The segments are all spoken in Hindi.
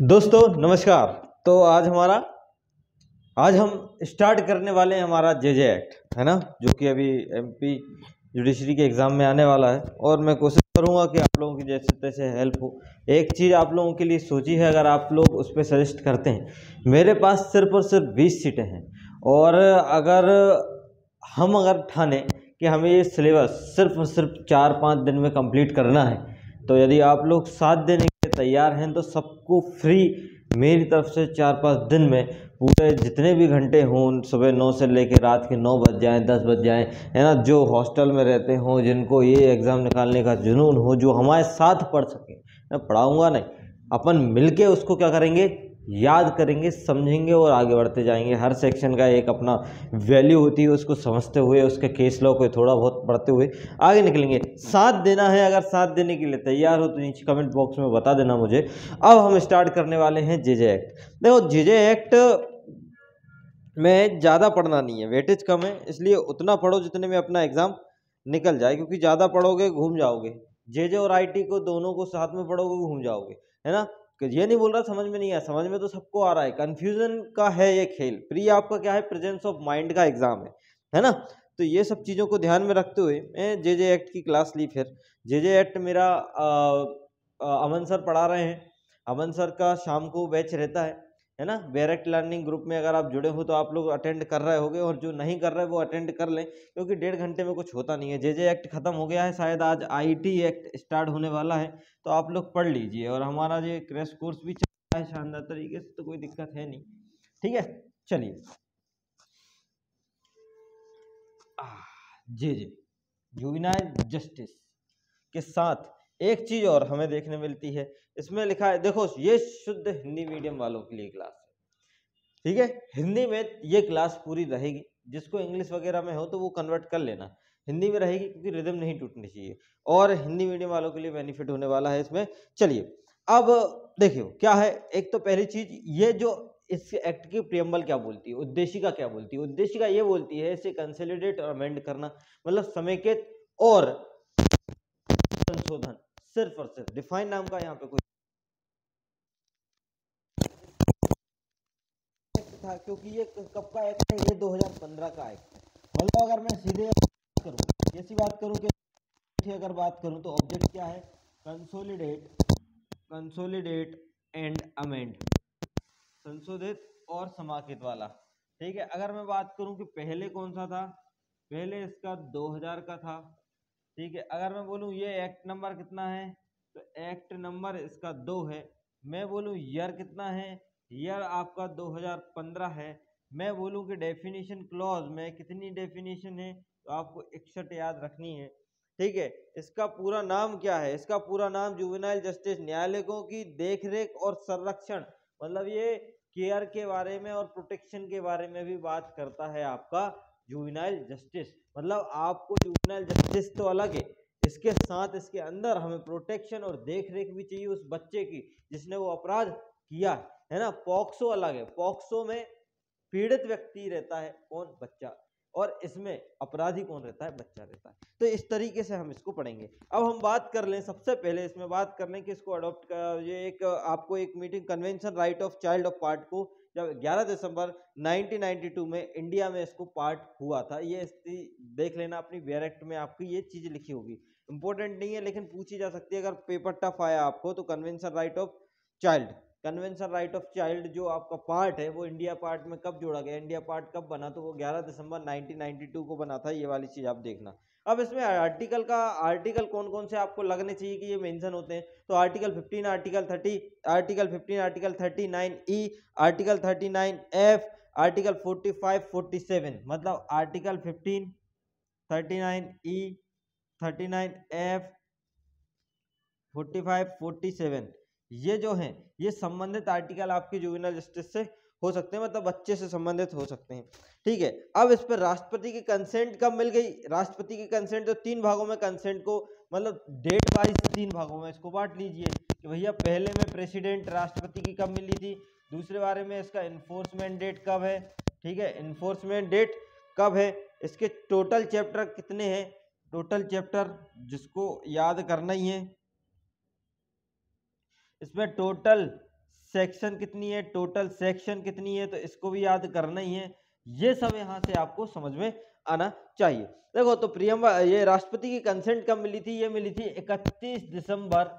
दोस्तों नमस्कार। तो आज हम स्टार्ट करने वाले हैं हमारा जेजे एक्ट, है ना, जो कि अभी एमपी जुडिशरी के एग्ज़ाम में आने वाला है। और मैं कोशिश करूंगा कि आप लोगों की जैसे तैसे हेल्प हो। एक चीज़ आप लोगों के लिए सोची है, अगर आप लोग उस पर सजेस्ट करते हैं। मेरे पास सिर्फ और सिर्फ 20 सीटें हैं, और अगर ठाने कि हमें ये सिलेबस सिर्फ और सिर्फ 4-5 दिन में कंप्लीट करना है, तो यदि आप लोग साथ देने के लिए तैयार हैं तो सबको फ्री मेरी तरफ से 4-5 दिन में पूरे जितने भी घंटे हों, सुबह 9 से लेकर रात के 9 बज जाएँ, 10 बज जाएँ, है ना, जो हॉस्टल में रहते हों, जिनको ये एग्ज़ाम निकालने का जुनून हो, जो हमारे साथ पढ़ सकें। मैं पढ़ाऊँगा नहीं, अपन मिलके उसको क्या करेंगे, याद करेंगे, समझेंगे और आगे बढ़ते जाएंगे। हर सेक्शन का एक अपना वैल्यू होती है, उसको समझते हुए, उसके केस लॉ को थोड़ा बहुत पढ़ते हुए आगे निकलेंगे। साथ देना है, अगर साथ देने के लिए तैयार हो तो नीचे कमेंट बॉक्स में बता देना मुझे। अब हम स्टार्ट करने वाले हैं जेजे एक्ट। देखो, जेजे एक्ट में ज़्यादा पढ़ना नहीं है, वेटेज कम है, इसलिए उतना पढ़ो जितने में अपना एग्जाम निकल जाए, क्योंकि ज़्यादा पढ़ोगे घूम जाओगे। जेजे और आईटी को दोनों को साथ में पढ़ोगे घूम जाओगे, है ना। ये नहीं बोल रहा समझ में नहीं आया, समझ में तो सबको आ रहा है। कंफ्यूजन का है ये खेल। प्री आपका क्या है, प्रेजेंस ऑफ माइंड का एग्जाम है ना। तो ये सब चीज़ों को ध्यान में रखते हुए मैं जेजे एक्ट की क्लास ली। फिर जेजे एक्ट मेरा अमन सर पढ़ा रहे हैं। अमन सर का शाम को बैच रहता है ना। डायरेक्ट लर्निंग ग्रुप में अगर आप जुड़े हो तो आप लोग अटेंड कर रहे होगे, और जो नहीं कर रहे वो अटेंड कर लें, क्योंकि 1.5 घंटे में कुछ होता नहीं है। जेजे एक्ट खत्म हो गया है, शायद आज आईटी एक्ट स्टार्ट होने वाला है, तो आप लोग पढ़ लीजिए। और हमारा ये क्रैश कोर्स भी चल रहा है शानदार तरीके से, तो कोई दिक्कत है नहीं। ठीक है, चलिए। जेजे जुवेनाइल जस्टिस के साथ एक चीज और हमें देखने मिलती है, इसमें लिखा है, देखो ये शुद्ध हिंदी मीडियम वालों के लिए क्लास है। ठीक है, हिंदी में ये क्लास पूरी रहेगी। जिसको इंग्लिश वगैरह में हो तो वो कन्वर्ट कर लेना, हिंदी में रहेगी, क्योंकि रिदम नहीं टूटनी चाहिए। और हिंदी मीडियम वालों के लिए बेनिफिट होने वाला है इसमें। चलिए, अब देखियो क्या है। एक तो पहली चीज, ये जो इस एक्ट की प्रियम्बल क्या बोलती है, उद्देशिका क्या बोलती है। उद्देशिका ये बोलती है इसे कंसोलिडेट और अमेंड करना, मतलब समेकित और संशोधन। सिर्फ और सिर्फ डिफाइन नाम का यहाँ पे कोई था, क्योंकि ये कब का एक्ट है, ये 2015 का एक्ट है। मतलब अगर मैं सीधे करूँ, ऐसी बात करूँ कि अगर बात करूँ तो ऑब्जेक्ट क्या है, कंसोलिडेट एंड अमेंड, संशोधित और समाकित वाला। ठीक है, अगर मैं बात करूं कि पहले कौन सा था, पहले इसका 2000 का था। ठीक है, अगर मैं बोलूं ये एक्ट नंबर कितना है, तो एक्ट नंबर इसका 2 है। मैं बोलूं ईयर कितना है, ईयर आपका 2015 है। मैं बोलूं कि डेफिनेशन क्लॉज में कितनी डेफिनेशन है, तो आपको 61 याद रखनी है। ठीक है, इसका पूरा नाम क्या है, इसका पूरा नाम जुवेनाइल जस्टिस, न्यायालयों की देखरेख और संरक्षण, मतलब ये केयर के बारे में और प्रोटेक्शन के बारे में भी बात करता है आपका जुवेनाइल जस्टिस। मतलब आपको जुवेनाइल जस्टिस तो अलग है, इसके साथ इसके अंदर हमें प्रोटेक्शन और देखरेख भी चाहिए उस बच्चे की जिसने वो अपराध किया है ना। पॉक्सो अलग है, पॉक्सो में पीड़ित व्यक्ति रहता है कौन, बच्चा, और इसमें अपराधी कौन रहता है, बच्चा रहता है। तो इस तरीके से हम इसको पढ़ेंगे। अब हम बात कर लें, सबसे पहले इसमें बात कर लें कि इसको अडॉप्ट का ये एक आपको एक meeting convention right of child of part को जब 11 दिसंबर 1992 में इंडिया में इसको पार्ट हुआ था। ये देख लेना, अपनी डायरेक्ट में आपकी ये चीज लिखी होगी, इंपॉर्टेंट नहीं है लेकिन पूछी जा सकती है। अगर पेपर टफ आया आपको तो convention right of child, convention right of child जो आपका पार्ट है वो इंडिया पार्ट में कब जोड़ा गया, इंडिया पार्ट कब बना, तो वो 11 दिसंबर 1992 को बना था। ये वाली चीज आप देखना। अब इसमें आर्टिकल कौन कौन से आपको लगने चाहिए कि ये मेंशन होते हैं, तो article 15, article 30, article 15, article 39E, article 39F, article 45, 47, मतलब आर्टिकल 15, 39E, 39F, 45, 47, ये जो हैं ये संबंधित आर्टिकल आपके जुवेनाइल जस्टिस से हो सकते हैं, मतलब बच्चे से संबंधित हो सकते हैं। ठीक है, अब इस पर राष्ट्रपति की कंसेंट कब मिल गई, राष्ट्रपति की कंसेंट तो 3 भागों में कंसेंट को, मतलब डेट वाइज 3 भागों में इसको बांट लीजिए कि भैया पहले में प्रेसिडेंट राष्ट्रपति की कब मिली थी, दूसरे बारे में इसका इन्फोर्समेंट डेट कब है। ठीक है, इन्फोर्समेंट डेट कब है, इसके टोटल चैप्टर कितने हैं, टोटल चैप्टर जिसको याद करना ही है, इसमें टोटल सेक्शन कितनी है, टोटल सेक्शन कितनी है, तो इसको भी याद करना ही है। ये सब यहाँ से आपको समझ में आना चाहिए। देखो तो ये राष्ट्रपति की कंसेंट कब मिली थी, ये मिली थी 31 दिसंबर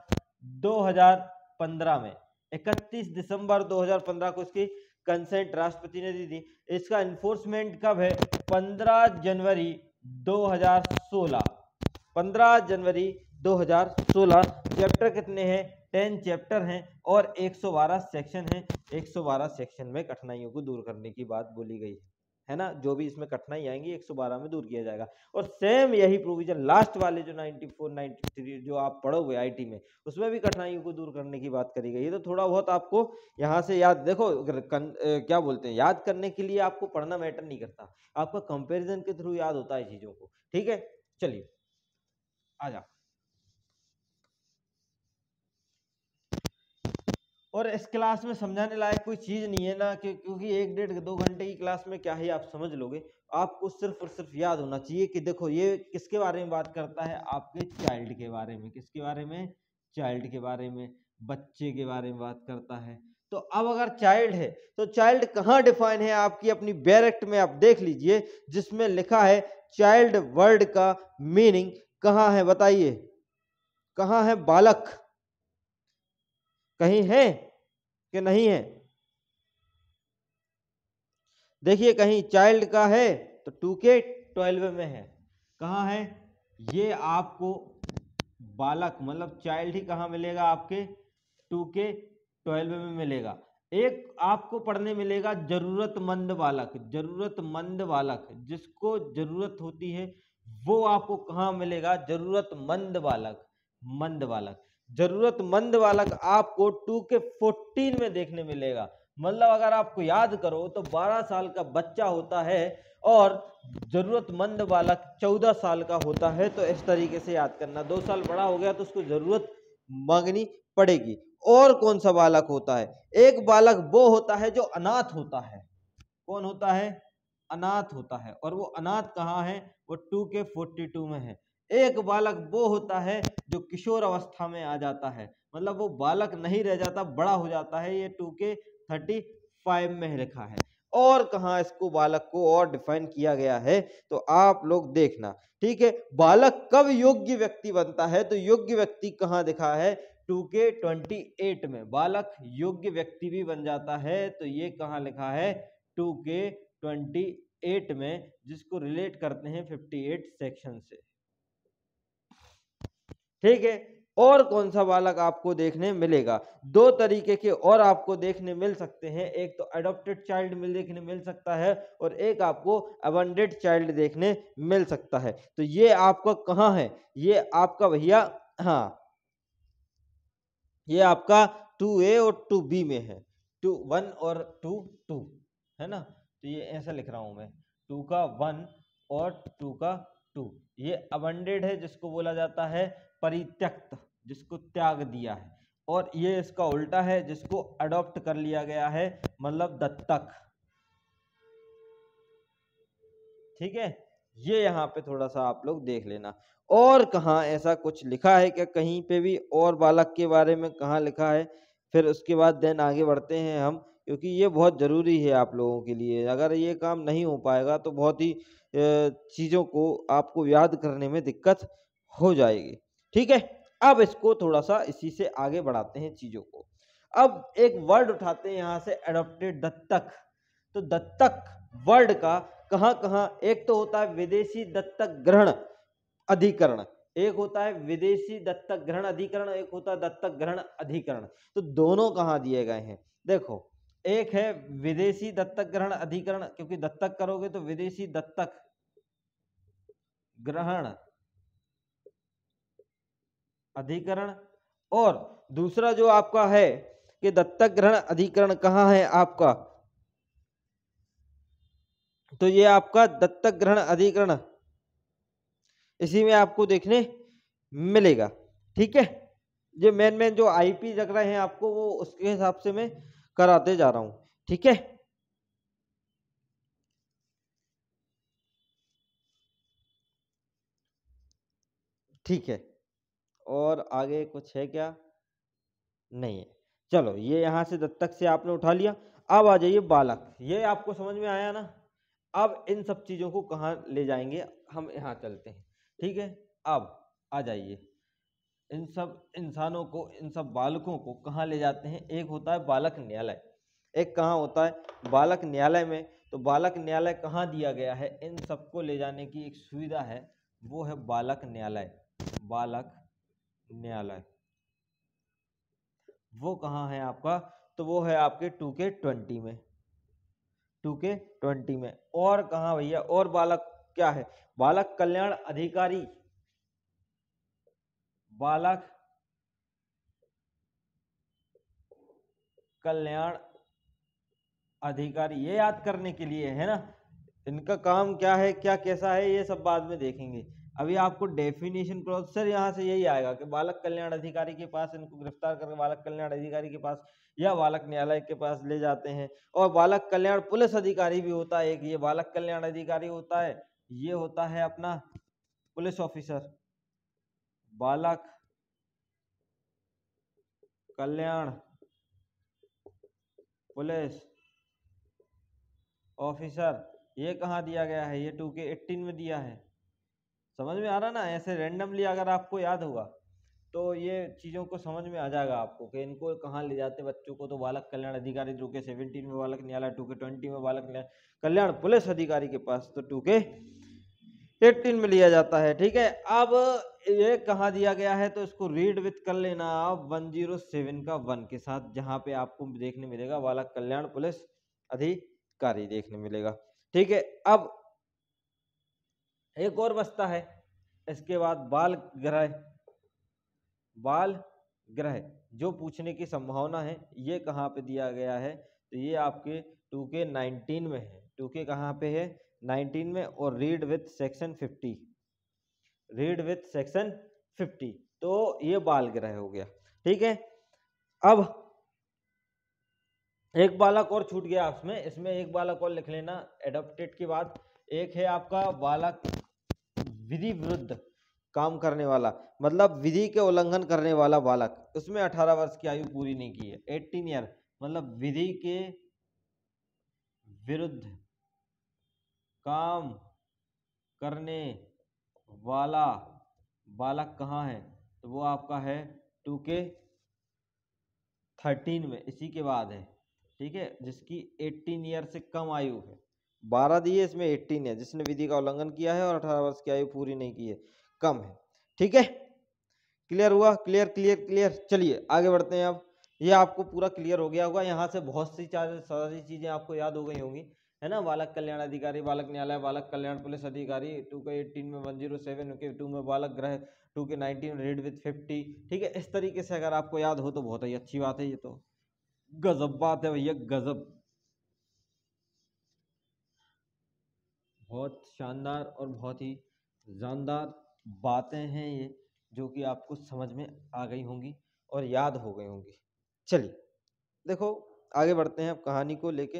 2015 में। 31 दिसंबर 2015 को इसकी कंसेंट राष्ट्रपति ने दी थी। इसका इन्फोर्समेंट कब है, 15 जनवरी 2016। 15 जनवरी 2016। चैप्टर कितने हैं, 10 चैप्टर हैं और 112 सेक्शन हैं। 112 सेक्शन में कठिनाइयों को दूर करने की बात बोली गई है ना। जो भी इसमें कठिनाई आएंगी 112 में दूर किया जाएगा। और सेम यही प्रोविजन लास्ट वाले जो 94 93 जो आप पढ़ोगे आईटी में, उसमें भी कठिनाइयों को दूर करने की बात करी गई है। तो थोड़ा बहुत आपको यहाँ से याद, देखो क्या बोलते हैं, याद करने के लिए आपको पढ़ना मैटर नहीं करता, आपका कंपेरिजन के थ्रू याद होता है चीजों को। ठीक है, चलिए आजा। और इस क्लास में समझाने लायक कोई चीज नहीं है ना, क्योंकि 1 1.5 2 घंटे की क्लास में क्या ही आप समझ लोगे। आपको सिर्फ और सिर्फ याद होना चाहिए कि देखो ये किसके बारे में बात करता है, आपके चाइल्ड के बारे में। किसके बारे में, चाइल्ड के बारे में, बच्चे के बारे में बात करता है। तो अब अगर चाइल्ड है तो चाइल्ड कहाँ डिफाइन है आपकी अपनी बैरेक्ट में, आप देख लीजिए जिसमें लिखा है चाइल्ड वर्ड का मीनिंग कहाँ है, बताइए कहाँ है बालक, कहीं है कि नहीं है? देखिए कहीं चाइल्ड का है तो 2K12 में है। कहाँ है ये, आपको बालक मतलब चाइल्ड ही कहाँ मिलेगा, आपके 2K12 में मिलेगा। एक आपको पढ़ने मिलेगा जरूरतमंद बालक। जरूरतमंद बालक, जिसको जरूरत होती है वो आपको कहाँ मिलेगा, जरूरतमंद बालक, मंद बालक। जरूरतमंद बालक आपको 2K14 में देखने मिलेगा। मतलब अगर आपको याद करो तो 12 साल का बच्चा होता है और जरूरतमंद बालक 14 साल का होता है। तो इस तरीके से याद करना, 2 साल बड़ा हो गया तो उसको जरूरत मांगनी पड़ेगी। और कौन सा बालक होता है, एक बालक वो होता है जो अनाथ होता है। कौन होता है, अनाथ होता है। और वो अनाथ कहाँ है, वो 2K42 में है। एक बालक वो होता है जो किशोर अवस्था में आ जाता है, मतलब वो बालक नहीं रह जाता, बड़ा हो जाता है। ये 2K35 में लिखा है। और कहा इसको बालक को और डिफाइन किया गया है तो आप लोग देखना। ठीक है, बालक कब योग्य व्यक्ति बनता है, तो योग्य व्यक्ति कहाँ दिखा है, 2K28 में बालक योग्य व्यक्ति भी बन जाता है। तो ये कहाँ लिखा है, 2K28 में, जिसको रिलेट करते हैं 58 सेक्शन से। ठीक है, और कौन सा बालक आपको देखने मिलेगा, 2 तरीके के और आपको देखने मिल सकते हैं। एक तो अडॉप्टेड चाइल्ड देखने मिल सकता है और एक आपको अबंडेड चाइल्ड देखने मिल सकता है। तो ये आपका कहाँ है, ये आपका भैया, हाँ ये आपका 2A और 2B में है, 2 1 और 2 है ना। तो ये ऐसा लिख रहा हूं मैं, 2 का 1 और 2 का 2। ये अबंडेड है, जिसको बोला जाता है परित्यक्त, जिसको त्याग दिया है। और ये इसका उल्टा है, जिसको अडॉप्ट कर लिया गया है, मतलब दत्तक। ठीक है, ये यहाँ पे थोड़ा सा आप लोग देख लेना। और कहाँ ऐसा कुछ लिखा है क्या कहीं पे भी, और बालक के बारे में कहाँ लिखा है, फिर उसके बाद देन आगे बढ़ते हैं हम, क्योंकि ये बहुत जरूरी है आप लोगों के लिए। अगर ये काम नहीं हो पाएगा तो बहुत ही चीजों को आपको याद करने में दिक्कत हो जाएगी। ठीक है, अब इसको थोड़ा सा इसी से आगे बढ़ाते हैं चीजों को। अब एक वर्ड उठाते हैं यहाँ से, एडॉप्टेड, दत्तक। तो दत्तक वर्ड का कहाँ कहाँ, एक तो होता है विदेशी दत्तक ग्रहण अधिकरण, एक होता है विदेशी दत्तक ग्रहण अधिकरण, एक होता है दत्तक ग्रहण अधिकरण। तो दोनों कहाँ दिए गए हैं, देखो एक है विदेशी दत्तक ग्रहण अधिकरण, क्योंकि दत्तक करोगे तो विदेशी दत्तक ग्रहण अधिकरण। और दूसरा जो आपका है कि दत्तक ग्रहण अधिकरण कहाँ है आपका, तो ये आपका दत्तक ग्रहण अधिकरण इसी में आपको देखने मिलेगा। ठीक है, ये मेन जो आईपी लग रहे हैं आपको, वो उसके हिसाब से मैं कराते जा रहा हूं। ठीक है, ठीक है, और आगे कुछ है क्या, नहीं है। चलो ये यहाँ से दत्तक से आपने उठा लिया। अब आ जाइए बालक, ये आपको समझ में आया ना। अब इन सब चीजों को कहाँ ले जाएंगे, हम यहाँ चलते हैं, ठीक है। अब आ जाइए, इन सब इंसानों को, इन सब बालकों को कहाँ ले जाते हैं। एक होता है बालक न्यायालय, एक कहाँ होता है बालक न्यायालय में। तो बालक न्यायालय कहाँ दिया गया है, इन सबको ले जाने की एक सुविधा है, वो है बालक न्यायालय। बालक न्यायालय वो कहाँ है आपका, तो वो है आपके 2K20 में, 2K20 में। और कहाँ भैया, और बालक क्या है, बालक कल्याण अधिकारी, बालक कल्याण अधिकारी, ये याद करने के लिए है ना। इनका काम क्या है, क्या कैसा है, ये सब बाद में देखेंगे। अभी आपको डेफिनेशन क्लॉज सर यहाँ से यही आएगा कि बालक कल्याण अधिकारी के पास इनको गिरफ्तार करके बालक कल्याण अधिकारी के पास या बालक न्यायालय के पास ले जाते हैं। और बालक कल्याण पुलिस अधिकारी भी होता है एक, ये बालक कल्याण अधिकारी होता है, ये होता है अपना पुलिस ऑफिसर। बालक कल्याण पुलिस ऑफिसर, ये कहाँ दिया गया है, ये 2K18 में दिया है। समझ में आ रहा ना, ऐसे रैंडमली अगर आपको याद होगा तो ये चीज़ों को समझ में आ जाएगा आपको कि इनको कहाँ ले जाते बच्चों को। तो बालक कल्याण अधिकारी 2K17 में बालक न्यायालय, 2K20 में बालक कल्याण पुलिस अधिकारी के पास तो 2K18 में लिया जाता है, ठीक है। अब ये कहाँ दिया गया है, तो इसको रीड विथ कर लेना आप 107 का 1 के साथ, जहाँ पे आपको देखने मिलेगा बालक कल्याण पुलिस अधिकारी देखने मिलेगा, ठीक है। अब एक और बचता है इसके बाद बाल ग्रह, बाल ग्रह जो पूछने की संभावना है, ये कहाँ पे दिया गया है, तो ये आपके 2K19 में है। 2K कहाँ पे है, 19 में। और read with section 50, read with section 50, तो ये बाल ग्रह हो गया, ठीक है। अब एक बालक और छूट गया उसमें, इसमें एक बालक और लिख लेना एडॉप्टेड के बाद। एक है आपका बालक विधि विरुद्ध काम करने वाला, मतलब विधि के उल्लंघन करने वाला बालक, उसमें 18 वर्ष की आयु पूरी नहीं की है, 18 ईयर, मतलब विधि के विरुद्ध काम करने वाला बालक कहाँ है, तो वो आपका है 2K13 में, इसी के बाद है, ठीक है। जिसकी 18 ईयर से कम आयु है, 12 दी है, इसमें 18 है, जिसने विधि का उल्लंघन किया है और 18 वर्ष की आयु पूरी नहीं की है, कम है, ठीक है। क्लियर हुआ, क्लियर क्लियर क्लियर। चलिए आगे बढ़ते हैं। अब ये आपको पूरा क्लियर हो गया होगा, यहाँ से बहुत सी सारी चीजें आपको याद हो गई होंगी, है ना। बालक कल्याण अधिकारी, बालक न्यायालय, बालक कल्याण पुलिस अधिकारी, 2K18 में 107, 2K2 में बालक ग्रह, 2K19 रीड विथ 50, ठीक है। इस तरीके से अगर आपको याद हो तो बहुत ही अच्छी बात है, ये तो गजब बात है भैया, गजब, बहुत शानदार और बहुत ही जानदार बातें हैं ये, जो कि आपको समझ में आ गई होंगी और याद हो गई होंगी। चलिए देखो आगे बढ़ते हैं अब कहानी को लेके।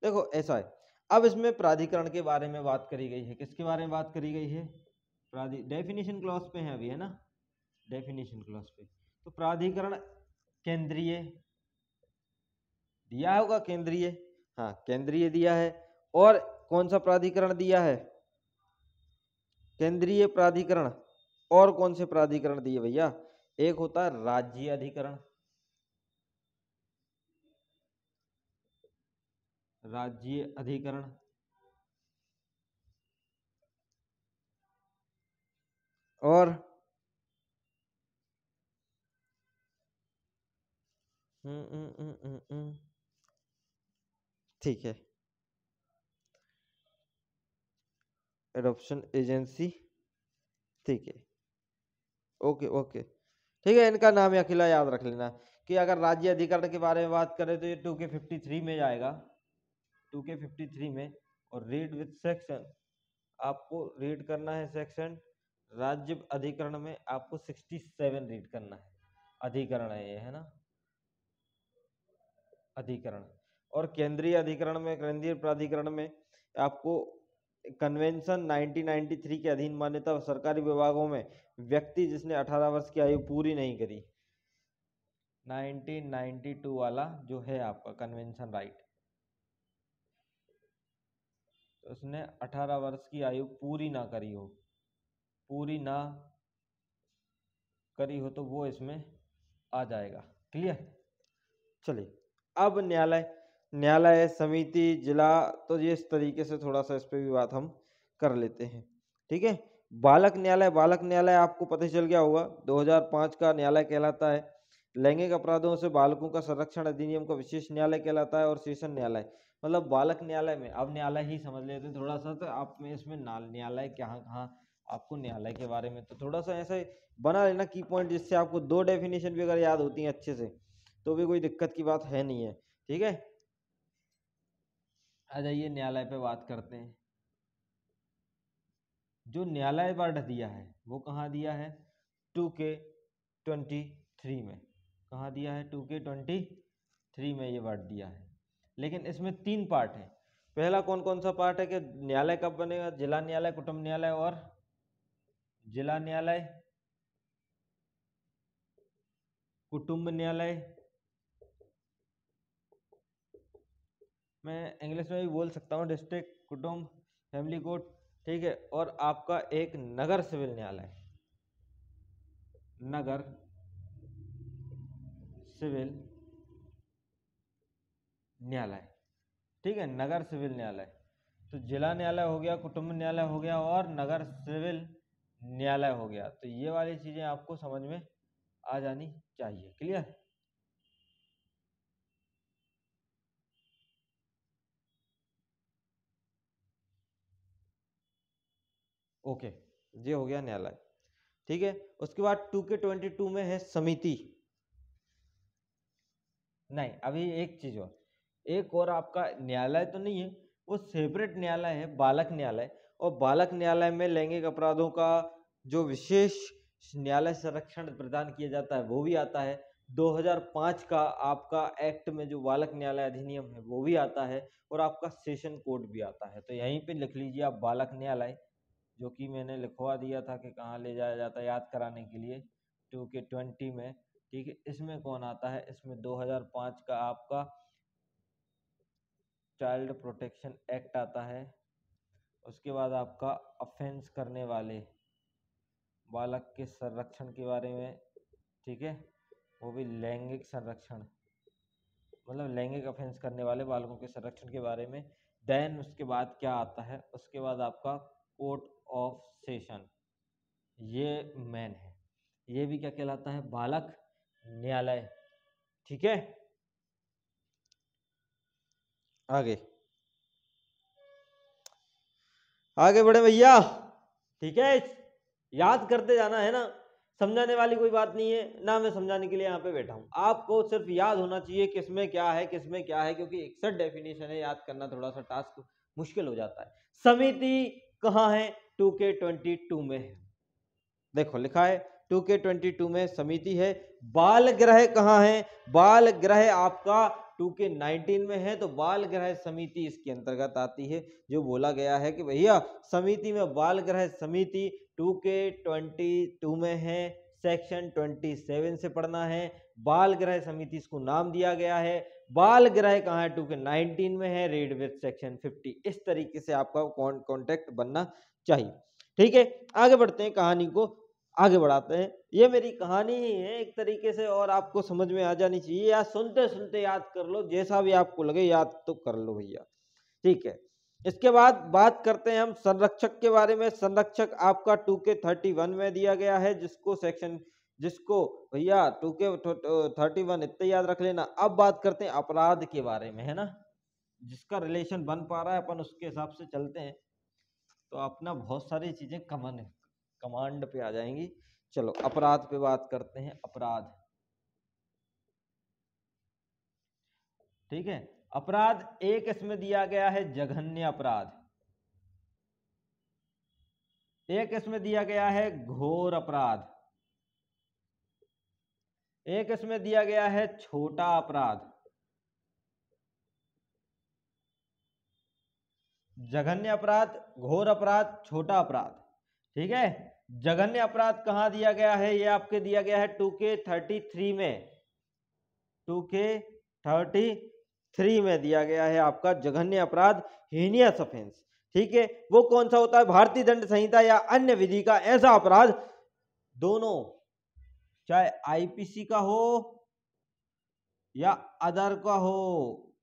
देखो ऐसा है, अब इसमें प्राधिकरण के बारे में बात करी गई है। किसके बारे में बात करी गई है, डेफिनेशन क्लॉज पे है अभी, है ना, डेफिनेशन क्लॉज पे। तो प्राधिकरण केंद्रीय दिया होगा, केंद्रीय, हाँ केंद्रीय दिया है। और कौन सा प्राधिकरण दिया है, केंद्रीय प्राधिकरण। और कौन से प्राधिकरण दिए भैया, एक होता है राज्य अधिकरण, राज्य अधिकरण, और ठीक है एडॉप्शन एजेंसी, ठीक है, ओके ओके, ठीक है। इनका नाम या किला याद रख लेना कि अगर राज्य अधिकरण के बारे में बात करें तो ये 2K53 में जाएगा, 2K53 में। और रीड विथ सेक्शन, आपको रीड करना है सेक्शन, राज्य अधिकरण में आपको 67 रीड करना है, अधिकरण है ये, है ना, अधिकरण। और केंद्रीय अधिकरण में, केंद्रीय प्राधिकरण में आपको कन्वेंशन 1993 के अधीन मान्यता सरकारी विभागों में व्यक्ति जिसने 18 वर्ष की आयु पूरी नहीं करी, 1992 वाला जो है आपका कन्वेंशन राइट, तो उसने 18 वर्ष की आयु पूरी ना करी हो, पूरी ना करी हो तो वो इसमें आ जाएगा। क्लियर। चलिए अब न्यायालय समिति जिला, तो ये इस तरीके से थोड़ा सा इस पे भी बात हम कर लेते हैं। ठीक है। बालक न्यायालय आपको पता चल गया होगा 2005 का न्यायालय कहलाता है। लैंगिक अपराधों से बालकों का संरक्षण अधिनियम का विशेष न्यायालय कहलाता है। और सेशन न्यायालय मतलब बालक न्यायालय में, अब न्यायालय ही समझ लेते हैं थोड़ा सा, तो आप में इसमें न्यायालय कहाँ कहाँ आपको न्यायालय के बारे में तो थोड़ा सा ऐसे बना लेना की पॉइंट, जिससे आपको दो डेफिनेशन भी अगर याद होती हैं अच्छे से तो भी कोई दिक्कत की बात है नहीं है। ठीक है। आ जाइए न्यायालय पे बात करते हैं। जो न्यायालय वर्ड दिया है वो कहाँ दिया है, 2K23 में। कहाँ दिया है, 2K23 में ये वर्ड दिया है। लेकिन इसमें 3 पार्ट है। पहला कौन कौन सा पार्ट है कि न्यायालय कब बनेगा, जिला न्यायालय, कुटुंब न्यायालय और जिला न्यायालय, कुटुंब न्यायालय। मैं इंग्लिश में भी बोल सकता हूँ, डिस्ट्रिक्ट, कुटुंब, फैमिली कोर्ट। ठीक है। और आपका एक नगर सिविल न्यायालय, नगर सिविल न्यायालय। ठीक है, नगर सिविल न्यायालय। तो जिला न्यायालय हो गया, कुटुंब न्यायालय हो गया और नगर सिविल न्यायालय हो गया। तो ये वाली चीजें आपको समझ में आ जानी चाहिए। क्लियर। ओके, ये हो गया न्यायालय। ठीक है। उसके बाद 2K22 में है समिति। नहीं, अभी एक चीज और, एक और आपका न्यायालय तो नहीं है, वो सेपरेट न्यायालय है, बालक न्यायालय। और बालक न्यायालय में लैंगिक अपराधों का जो विशेष न्यायालय संरक्षण प्रदान किया जाता है वो भी आता है। 2005 का आपका एक्ट में जो बालक न्यायालय अधिनियम है वो भी आता है। और आपका सेशन कोड भी आता है। तो यहीं पे लिख लीजिए आप बालक न्यायालय, जो कि मैंने लिखवा दिया था कि कहाँ ले जाया जाता है याद कराने के लिए, 2K20 में। ठीक है। इसमें कौन आता है, इसमें 2005 का आपका चाइल्ड प्रोटेक्शन एक्ट आता है। उसके बाद आपका ऑफेंस करने वाले बालक के संरक्षण के बारे में। ठीक है। वो भी लैंगिक संरक्षण, मतलब लैंगिक ऑफेंस करने वाले बालकों के संरक्षण के बारे में। देन उसके बाद क्या आता है, उसके बाद आपका कोर्ट ऑफ सेशन, ये मेन है। ये भी क्या कहलाता है, बालक न्यायालय। ठीक है। आगे आगे बढ़े भैया। ठीक है, याद करते जाना है ना, समझाने वाली कोई बात नहीं है ना, मैं समझाने के लिए यहाँ पे बैठा हूँ। आपको सिर्फ याद होना चाहिए किसमें क्या है, किसमें क्या है, क्योंकि 61 डेफिनेशन है, याद करना थोड़ा सा टास्क मुश्किल हो जाता है। समिति कहाँ है, 2K22 में है। देखो लिखा है 2K22 में समिति है। बाल गृह कहाँ है, बाल गृह आपका 2K19 में है। तो बाल गृह समिति इसके अंतर्गत आती है। जो बोला गया है कि भैया समिति में, बाल गृह समिति 2K22 में है, सेक्शन 27 से पढ़ना है। बाल गृह समिति इसको नाम दिया गया है। बाल गृह कहाँ है, 2K19 में है, रीड विथ सेक्शन 50। इस तरीके से आपका कॉन्टेक्ट बनना चाहिए। ठीक है। आगे बढ़ते हैं, कहानी को आगे बढ़ाते हैं। ये मेरी कहानी ही है एक तरीके से, और आपको समझ में आ जानी चाहिए, या सुनते सुनते याद कर लो, जैसा भी आपको लगे याद तो कर लो भैया। ठीक है। इसके बाद बात करते हैं हम संरक्षक के बारे में। संरक्षक आपका 2K31 में दिया गया है, जिसको भैया 2K31 इतना याद रख लेना। अब बात करते हैं अपराध के बारे में, है ना, जिसका रिलेशन बन पा रहा है अपन उसके हिसाब से चलते हैं, तो अपना बहुत सारी चीजें कमांड पे आ जाएंगी। चलो अपराध पे बात करते हैं। अपराध, ठीक है। अपराध एक इसमें दिया गया है जघन्य अपराध, एक इसमें दिया गया है घोर अपराध, एक इसमें दिया गया है छोटा अपराध। जघन्य अपराध, घोर अपराध, छोटा अपराध। ठीक है। जघन्य अपराध कहाँ दिया गया है, ये आपके दिया गया है 2K33 में। 2K33 में दिया गया है आपका जघन्य अपराध हीनियस ऑफेंस। ठीक है, वो कौन सा होता है? भारतीय दंड संहिता या अन्य विधि का ऐसा अपराध, दोनों, चाहे आईपीसी का हो या अदर का हो,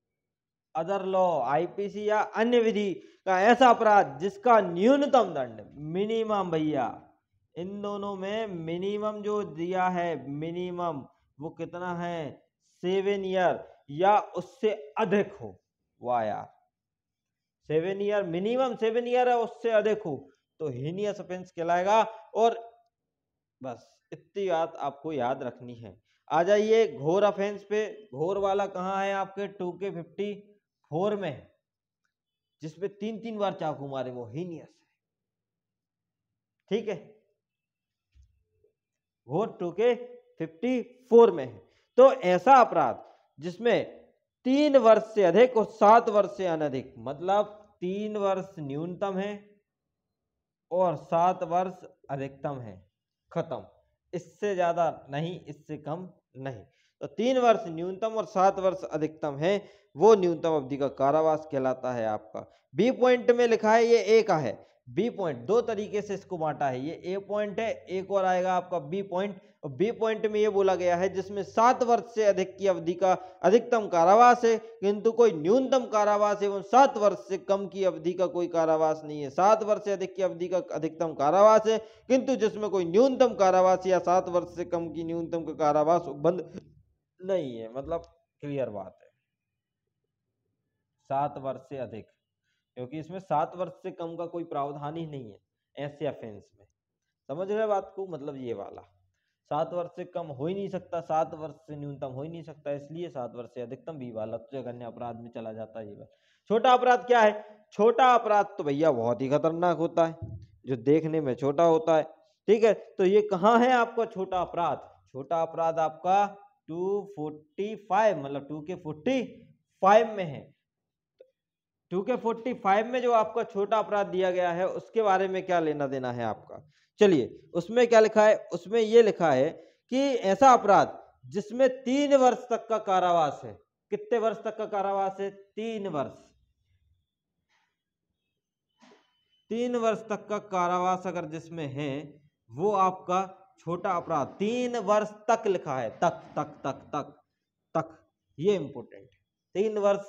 अदर लॉ, आईपीसी या अन्य विधि का ऐसा अपराध जिसका न्यूनतम दंड, मिनिमम भैया, इन दोनों में मिनिमम जो दिया है, मिनिमम वो कितना है? 7 ईयर या उससे अधिक हो। वाह यार, 7 ईयर, मिनिमम 7 ईयर है, उससे अधिक हो तो हीनियस ऑफेंस कहलाएगा। और बस इतनी बात आपको याद रखनी है। आ जाइए घोर ऑफेंस पे। घोर वाला कहाँ है? आपके 2K54 में, जिसमें 3-3 बार चाकू मारे, वो हीनियस है। ठीक है, घोर 2K54 में है। तो ऐसा अपराध जिसमें 3 वर्ष से अधिक और 7 वर्ष से अनधिक, मतलब 3 वर्ष न्यूनतम है और 7 वर्ष अधिकतम है, खत्म। इससे ज्यादा नहीं, इससे कम नहीं। तो 3 वर्ष न्यूनतम और 7 वर्ष अधिकतम है, वो न्यूनतम अवधि का कारावास कहलाता है आपका। बी पॉइंट में लिखा है, ये ए का है। बी पॉइंट दो तरीके से इसको बांटा है, ये ए पॉइंट है, एक और आएगा आपका बी पॉइंट। और बी पॉइंट में ये बोला गया है जिसमें 7 वर्ष से अधिक की अवधि का अधिकतम कारावास है, किंतु कोई न्यूनतम कारावास एवं 7 वर्ष से कम की अवधि का कोई कारावास नहीं है। 7 वर्ष से अधिक की अवधि का अधिकतम कारावास है, किंतु जिसमें कोई न्यूनतम कारावास या 7 वर्ष से कम की न्यूनतम का कारावास बंद नहीं है। मतलब क्लियर बात है, 7 वर्ष से अधिक, क्योंकि इसमें 7 वर्ष से कम का कोई प्रावधान ही नहीं है ऐसे ऑफेंस में। समझ रहे बात को? मतलब ये वाला 7 वर्ष से कम हो ही नहीं सकता, 7 वर्ष से न्यूनतम हो ही नहीं सकता, इसलिए 7 वर्ष से अधिकतम बी वाला तो जघन्य अपराध में चला जाता है। ये बात। छोटा अपराध क्या है? छोटा अपराध तो भैया बहुत ही खतरनाक होता है, जो देखने में छोटा होता है। ठीक है, तो ये कहाँ है आपका छोटा अपराध? छोटा अपराध आपका 245, मतलब 2K45 में है। 2K45 में जो आपका छोटा अपराध दिया गया है, उसके बारे में क्या लेना देना है आपका? चलिए, उसमें क्या लिखा है? उसमें ये लिखा है कि ऐसा अपराध जिसमें 3 वर्ष तक का कारावास है। कितने वर्ष तक का कारावास है? 3 वर्ष। 3 वर्ष तक का कारावास अगर जिसमें है, वो आपका छोटा अपराध। 3 वर्ष तक लिखा है, तक तक तक तक तक, ये इंपोर्टेंट। 3 वर्ष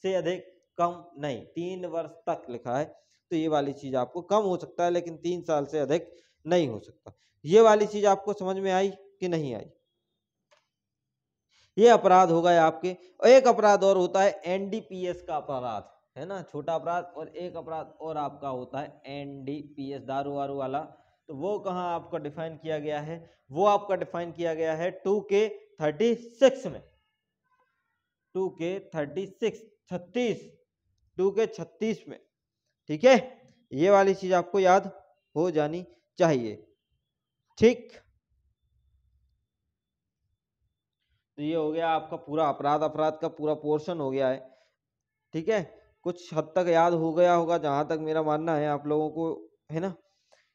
से अधिक, कम नहीं, 3 वर्ष तक लिखा है। तो ये वाली चीज आपको कम हो सकता है, लेकिन 3 साल से अधिक नहीं हो सकता। ये वाली चीज आपको समझ में आई कि नहीं आई? ये अपराध हो गए आपके। और एक अपराध और होता है एनडीपीएस का अपराध, है ना, छोटा अपराध। और एक अपराध और आपका होता है एनडीपीएस, दारू वारू वाला। तो वो कहाँ आपका डिफाइन किया गया है? वो आपका डिफाइन किया गया है 2K36 में। 2K36, 36, 2K36 में। ठीक है, ये वाली चीज आपको याद हो जानी चाहिए। ठीक, तो ये हो गया आपका पूरा अपराध का पूरा पोर्शन हो गया है। ठीक है, कुछ हद तक याद हो गया होगा, जहां तक मेरा मानना है आप लोगों को, है ना,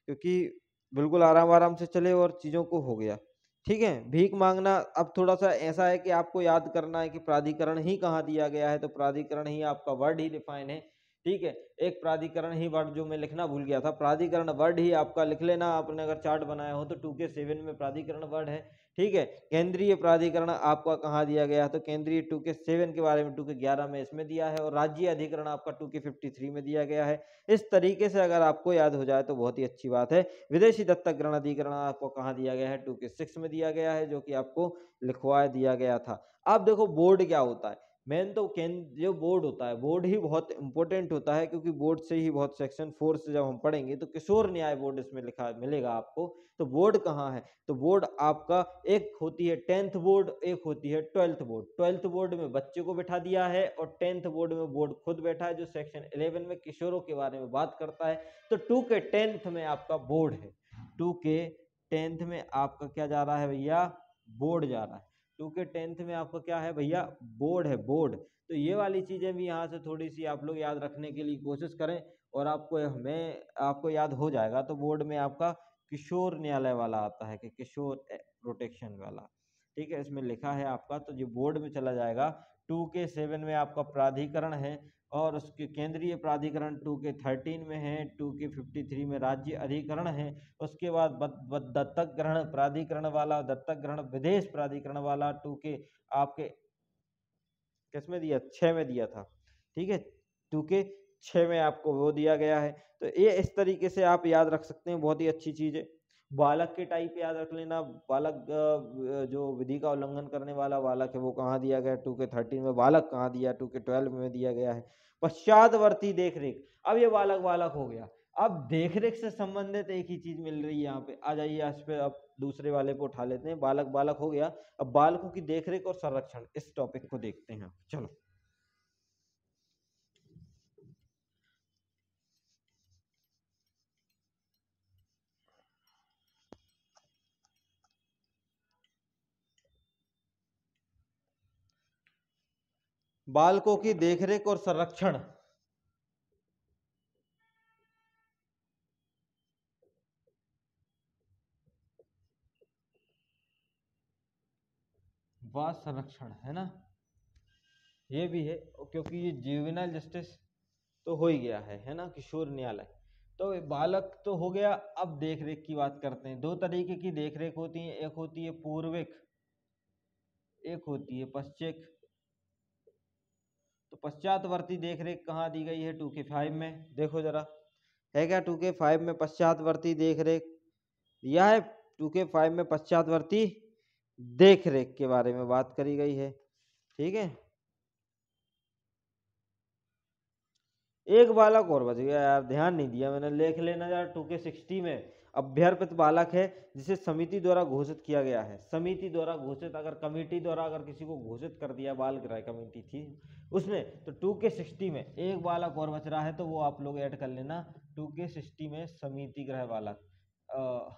क्योंकि बिल्कुल आराम आराम से चले और चीजों को हो गया। ठीक है, भीख मांगना अब थोड़ा सा ऐसा है कि आपको याद करना है कि प्राधिकरण ही कहाँ दिया गया है। तो प्राधिकरण ही आपका वर्ड ही डिफाइन है। ठीक है, एक प्राधिकरण ही वर्ड जो मैं लिखना भूल गया था, प्राधिकरण वर्ड ही आपका लिख लेना। आपने अगर चार्ट बनाया हो तो 2K7 में प्राधिकरण वर्ड है। ठीक है, केंद्रीय प्राधिकरण आपका कहाँ दिया गया है? तो केंद्रीय 2K7 के बारे में 2K11 में इसमें दिया है। और राज्य अधिकरण आपका 2K53 में दिया गया है। इस तरीके से अगर आपको याद हो जाए तो बहुत ही अच्छी बात है। विदेशी दत्तक ग्रहण अधिकरण आपको कहाँ दिया गया है? 2K6 में दिया गया है, जो कि आपको लिखवा दिया गया था। अब देखो बोर्ड क्या होता है। मेन तो जो बोर्ड होता है, बोर्ड ही बहुत इंपॉर्टेंट होता है, क्योंकि बोर्ड से ही बहुत सेक्शन 4 से जब हम पढ़ेंगे तो किशोर न्याय बोर्ड इसमें लिखा मिलेगा आपको। तो बोर्ड कहाँ है? तो बोर्ड आपका एक होती है 10th बोर्ड, एक होती है 12th बोर्ड। 12th बोर्ड में बच्चे को बैठा दिया है और 10th बोर्ड में बोर्ड खुद बैठा है, जो सेक्शन 11 में किशोरों के बारे में बात करता है। तो 2K10th में आपका बोर्ड है। 2K10th में आपका क्या जा रहा है भैया? बोर्ड जा रहा है। 2K10th में आपका क्या है भैया? बोर्ड है, बोर्ड। तो ये वाली चीजें भी यहाँ से थोड़ी सी आप लोग याद रखने के लिए कोशिश करें, और आपको याद हो जाएगा। तो बोर्ड में आपका किशोर न्यायालय वाला आता है, कि किशोर प्रोटेक्शन वाला। ठीक है, इसमें लिखा है आपका, तो जो बोर्ड में चला जाएगा 2K7 में आपका प्राधिकरण है, और उसके केंद्रीय प्राधिकरण 2K13 में है, 2K53 में राज्य अधिकरण है। उसके बाद दत्तक ग्रहण प्राधिकरण वाला, दत्तक ग्रहण विदेश प्राधिकरण वाला 2K आपके किसमें दिया, 6 में दिया था। ठीक है, 2K6 में आपको वो दिया गया है। तो ये इस तरीके से आप याद रख सकते हैं, बहुत ही अच्छी चीज है। बालक के टाइप याद रख लेना, बालक जो विधि का उल्लंघन करने वाला बालक है वो कहाँ दिया गया, 2K13 में। बालक कहाँ दिया, 2K12 में दिया गया है। पश्चातवर्ती देखरेख, अब ये बालक बालक हो गया, अब देखरेख से संबंधित एक ही चीज मिल रही है यहाँ पे। आ जाइए इस पे, अब दूसरे वाले को उठा लेते हैं। बालक बालक हो गया, अब बालकों की देखरेख और संरक्षण, इस टॉपिक को देखते हैं। चलो, बालकों की देखरेख और संरक्षण। व संरक्षण है ना, ये भी है, क्योंकि ये जुवेनाइल जस्टिस तो हो ही गया है ना, किशोर न्यायालय। तो बालक तो हो गया। अब देखरेख की बात करते हैं। दो तरीके की देखरेख होती है, एक होती है पूर्विक, एक होती है पश्चिक। तो पश्चातवर्ती देखरेख कहाँ दी गई है, 2K5 में। देखो जरा, है क्या 2K5 में पश्चातवर्ती देखरेख दिया है? 2K5 में पश्चातवर्ती देखरेख के बारे में बात करी गई है। ठीक है, एक बालक और बच गया यार, ध्यान नहीं दिया मैंने, देख लेना यार। 2K60 में अभ्यर्पित बालक है जिसे समिति द्वारा घोषित किया गया है। समिति द्वारा घोषित, अगर कमेटी द्वारा अगर किसी को घोषित कर दिया, बाल गृह कमेटी थी उसने, तो 2K60 में एक बालक और बच रहा है, तो वो आप लोग ऐड कर लेना। 2K60 में समिति गृह बालक,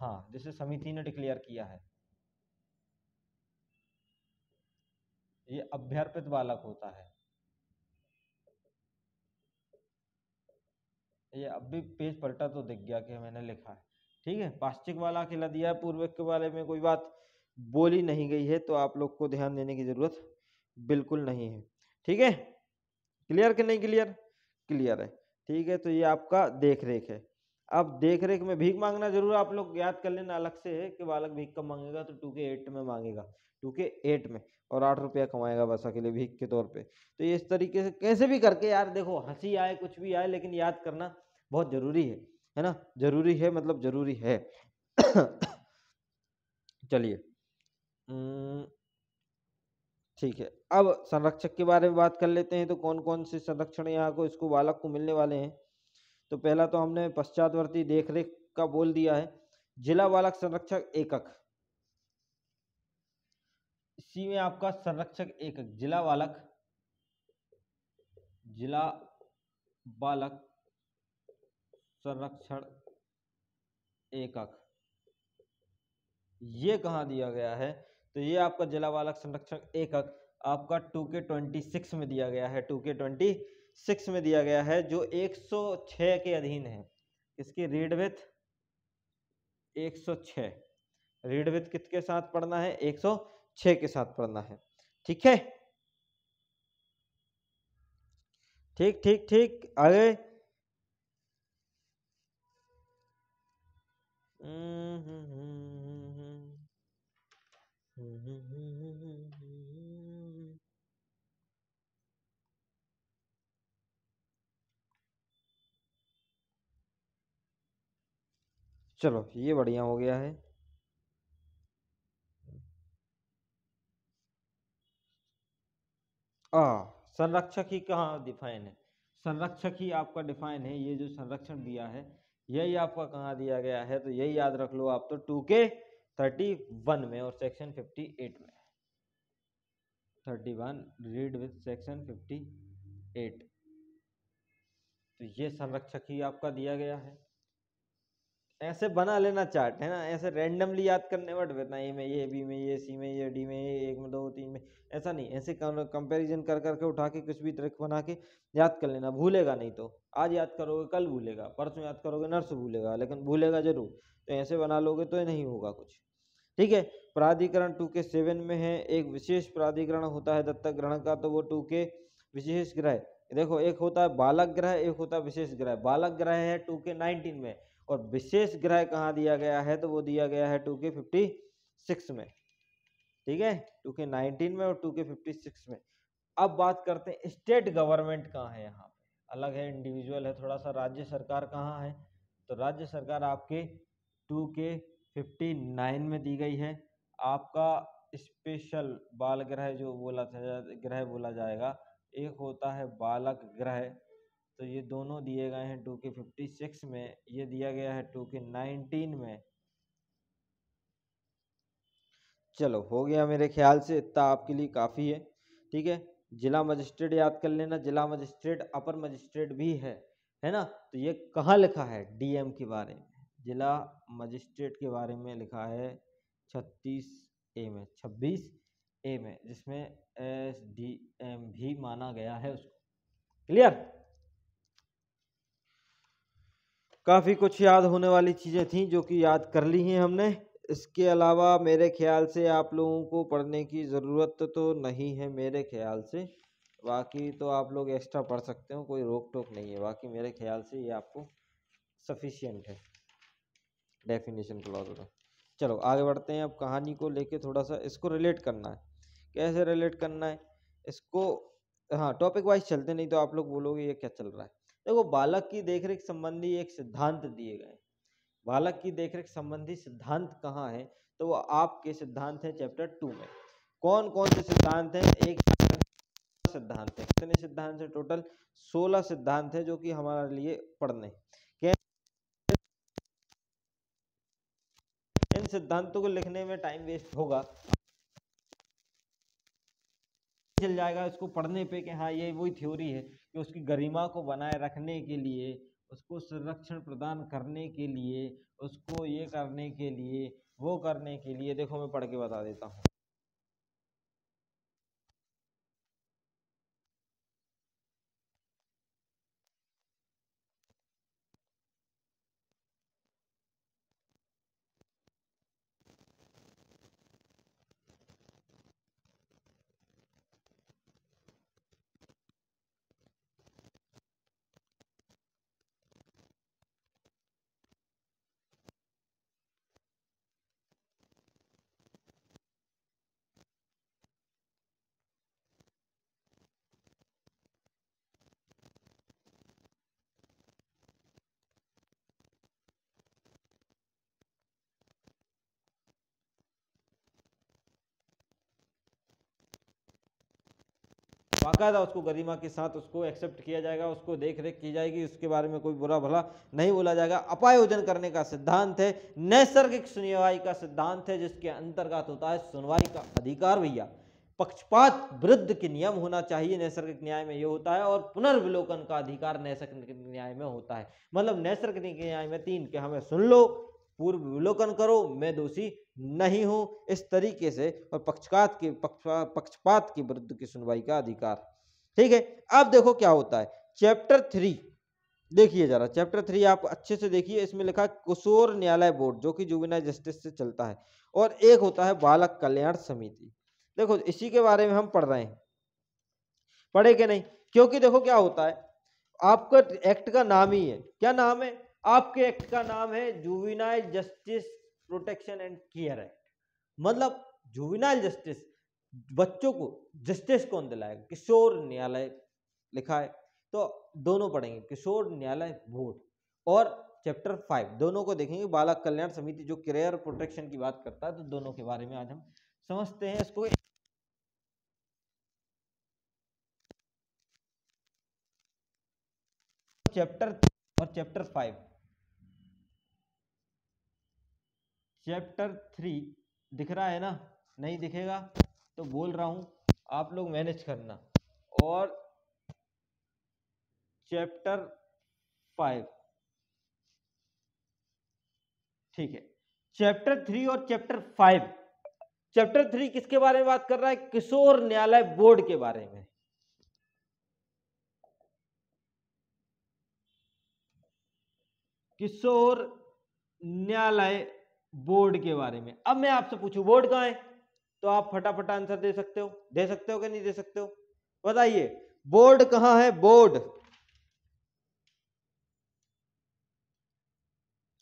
हाँ, जिसे समिति ने डिक्लेयर किया है, ये अभ्यर्पित बालक होता है। ये अब भी पेज पलटा तो दिख गया कि मैंने लिखा है। ठीक है, पाश्चिक वाला अकेला दिया है, पूर्वक के बारे में कोई बात बोली नहीं गई है, तो आप लोग को ध्यान देने की जरूरत बिल्कुल नहीं है। ठीक है, क्लियर कि नहीं क्लियर? क्लियर है। ठीक है, तो ये आपका देख रेख है। अब देख रेख में भीख मांगना जरूर आप लोग याद कर लेना अलग से है कि बालक भीख कब मांगेगा, तो 2K8 में मांगेगा, 2K8 में, और 8 रुपया कमाएगा बस अकेले भीख के तौर पे। तो ये इस तरीके से कैसे भी करके यार, देखो हंसी आए कुछ भी आए, लेकिन याद करना बहुत जरूरी है ना, जरूरी है, मतलब जरूरी है। चलिए, ठीक है, अब संरक्षक के बारे में बात कर लेते हैं। तो कौन कौन से संरक्षण यहाँ को इसको बालक को मिलने वाले हैं? तो पहला तो हमने पश्चातवर्ती देखरेख का बोल दिया है, जिला बालक संरक्षक एकक। इसी में आपका संरक्षक एकक, जिला बालक संरक्षण एकक, ये कहाँ दिया गया है? तो ये आपका जिला बालक संरक्षण एकक आपका 2K26 में दिया गया है। 2K26 में दिया गया है, जो 106 के अधीन है। इसकी रीड विथ 106, रीड विथ किसके साथ पढ़ना है? 106 के साथ पढ़ना है। ठीक है, ठीक ठीक ठीक, आगे। चलो, ये बढ़िया हो गया है। संरक्षक ही कहाँ डिफाइन है? संरक्षक ही आपका डिफाइन है, ये जो संरक्षण दिया है यही आपका कहाँ दिया गया है? तो यही याद रख लो आप, तो 2K31 में और सेक्शन 58 में। 31 रीड विथ सेक्शन 58, तो ये संरक्षक ही आपका दिया गया है। ऐसे बना लेना चार्ट, है ना, ऐसे रैंडमली याद करने मत बैठना, ए में ये, बी में ये, सी में ये, डी में ये, 1 में 2 3 में, ऐसा नहीं। ऐसे कंपैरिजन कर करके उठा के कुछ भी ट्रिक बना के याद कर लेना, भूलेगा नहीं। तो आज याद करोगे कल भूलेगा, परसों याद करोगे नर्स भूलेगा, लेकिन भूलेगा जरूर। तो ऐसे बना लोगे तो नहीं होगा कुछ। ठीक है। प्राधिकरण 2K7 में है, एक विशेष प्राधिकरण होता है दत्तक ग्रहण का, तो वो 2K विशेष ग्रह। देखो एक होता है बालक ग्रह, एक होता है विशेष ग्रह। बालक ग्रह है 2K19 में, और विशेष ग्रह कहाँ दिया गया है, तो वो दिया गया है 2K56 में। ठीक है, 2K19 में और 2K56 में। अब बात करते हैं स्टेट गवर्नमेंट कहाँ है, यहाँ पे अलग है, इंडिविजुअल है थोड़ा सा। राज्य सरकार कहाँ है, तो राज्य सरकार आपके 2K59 में दी गई है। आपका स्पेशल बाल ग्रह जो ग्रह बोला जाएगा, एक होता है बालक ग्रह, तो ये दोनों दिए गए हैं 2K56 में, ये दिया गया है 2K19 में। चलो हो गया मेरे ख्याल से, इतना आपके लिए काफ़ी है। ठीक है, जिला मजिस्ट्रेट याद कर लेना, जिला मजिस्ट्रेट अपर मजिस्ट्रेट भी है ना। तो ये कहाँ लिखा है, डीएम के बारे में, जिला मजिस्ट्रेट के बारे में लिखा है 36A में, 26A में, जिसमें SDM भी माना गया है उसको। क्लियर, काफ़ी कुछ याद होने वाली चीज़ें थी जो कि याद कर ली हैं हमने। इसके अलावा मेरे ख्याल से आप लोगों को पढ़ने की ज़रूरत तो नहीं है मेरे ख्याल से, बाकी तो आप लोग एक्स्ट्रा पढ़ सकते हो, कोई रोक टोक नहीं है। बाकी मेरे ख्याल से ये आपको सफिशिएंट है डेफिनेशन क्लॉज में। चलो आगे बढ़ते हैं, अब कहानी को लेके थोड़ा सा इसको रिलेट करना है। कैसे रिलेट करना है इसको, हाँ टॉपिक वाइज चलते, नहीं तो आप लोग बोलोगे ये क्या चल रहा है। देखो बालक की देखरेख संबंधी एक सिद्धांत दिए गए। बालक की देखरेख संबंधी सिद्धांत कहाँ है, तो वो आपके सिद्धांत हैं चैप्टर 2 में। कौन कौन से सिद्धांत हैं, एक सिद्धांत है, कितने सिद्धांत है टोटल, 16 सिद्धांत है जो कि हमारे लिए पढ़ने। इन सिद्धांतों को लिखने में टाइम वेस्ट होगा, चल जाएगा इसको पढ़ने पे कि हाँ ये वही थ्योरी है कि उसकी गरिमा को बनाए रखने के लिए, उसको संरक्षण प्रदान करने के लिए, उसको ये करने के लिए, वो करने के लिए। देखो मैं पढ़ के बता देता हूँ। बाकायदा उसको गरिमा के साथ उसको एक्सेप्ट किया जाएगा, उसको देख रेख की जाएगी, उसके बारे में कोई बुरा भला नहीं बोला जाएगा। अपायोजन करने का सिद्धांत है, नैसर्गिक सुनवाई का सिद्धांत है, जिसके अंतर्गत होता है सुनवाई का अधिकार। भैया पक्षपात विरुद्ध के नियम होना चाहिए, नैसर्गिक न्याय में ये होता है, और पुनर्विलोकन का अधिकार नैसर्गिक न्याय में होता है। मतलब नैसर्गिक न्याय में 3 के हमें सुन लो, पूर्व विलोकन करो, मैं दोषी नहीं हूं, इस तरीके से, और पक्षपात के विरुद्ध की सुनवाई का अधिकार। ठीक है, अब देखो क्या होता है चैप्टर 3, देखिए जरा चैप्टर 3 आप अच्छे से देखिए, इसमें लिखा है किशोर न्यायालय बोर्ड जो कि जुवेनाइल जस्टिस से चलता है, और एक होता है बालक कल्याण समिति। देखो इसी के बारे में हम पढ़ रहे हैं, पढ़े कि नहीं, क्योंकि देखो क्या होता है, आपका एक्ट का नाम ही है, क्या नाम है आपके एक्ट का, नाम है juvenile justice protection and care act. मतलब जुवेनाइल जस्टिस, बच्चों को जस्टिस कौन दिलाएगा, किशोर न्यायालय लिखा है। तो दोनों पढ़ेंगे, किशोर न्यायालय बोर्ड और चैप्टर 5 दोनों को देखेंगे। बालक कल्याण समिति जो करियर प्रोटेक्शन की बात करता है, तो दोनों के बारे में आज हम समझते हैं इसको। चैप्टर और चैप्टर 5, चैप्टर 3 दिख रहा है ना, नहीं दिखेगा तो बोल रहा हूं, आप लोग मैनेज करना। और चैप्टर 5, ठीक है, चैप्टर 3 और चैप्टर 5। चैप्टर 3 किसके बारे में बात कर रहा है, किशोर न्यायालय बोर्ड के बारे में। किशोर न्यायालय बोर्ड के बारे में। अब मैं आपसे पूछूं बोर्ड कहाँ है, तो आप फटाफट आंसर दे सकते हो कि नहीं दे सकते हो, बताइए बोर्ड कहाँ है, बोर्ड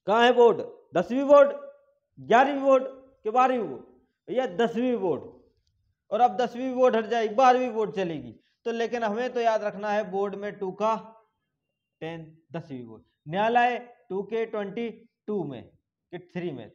कहाँ है, बोर्ड 10वीं बोर्ड, 11वीं बोर्ड के 12वीं बोर्ड, भैया 10वीं बोर्ड। और अब 10वीं बोर्ड हट जाएगी, 12वीं बोर्ड चलेगी, तो लेकिन हमें तो याद रखना है बोर्ड में 2 का 10 10वीं बोर्ड, न्यायालय 2K22 में कि 3 में,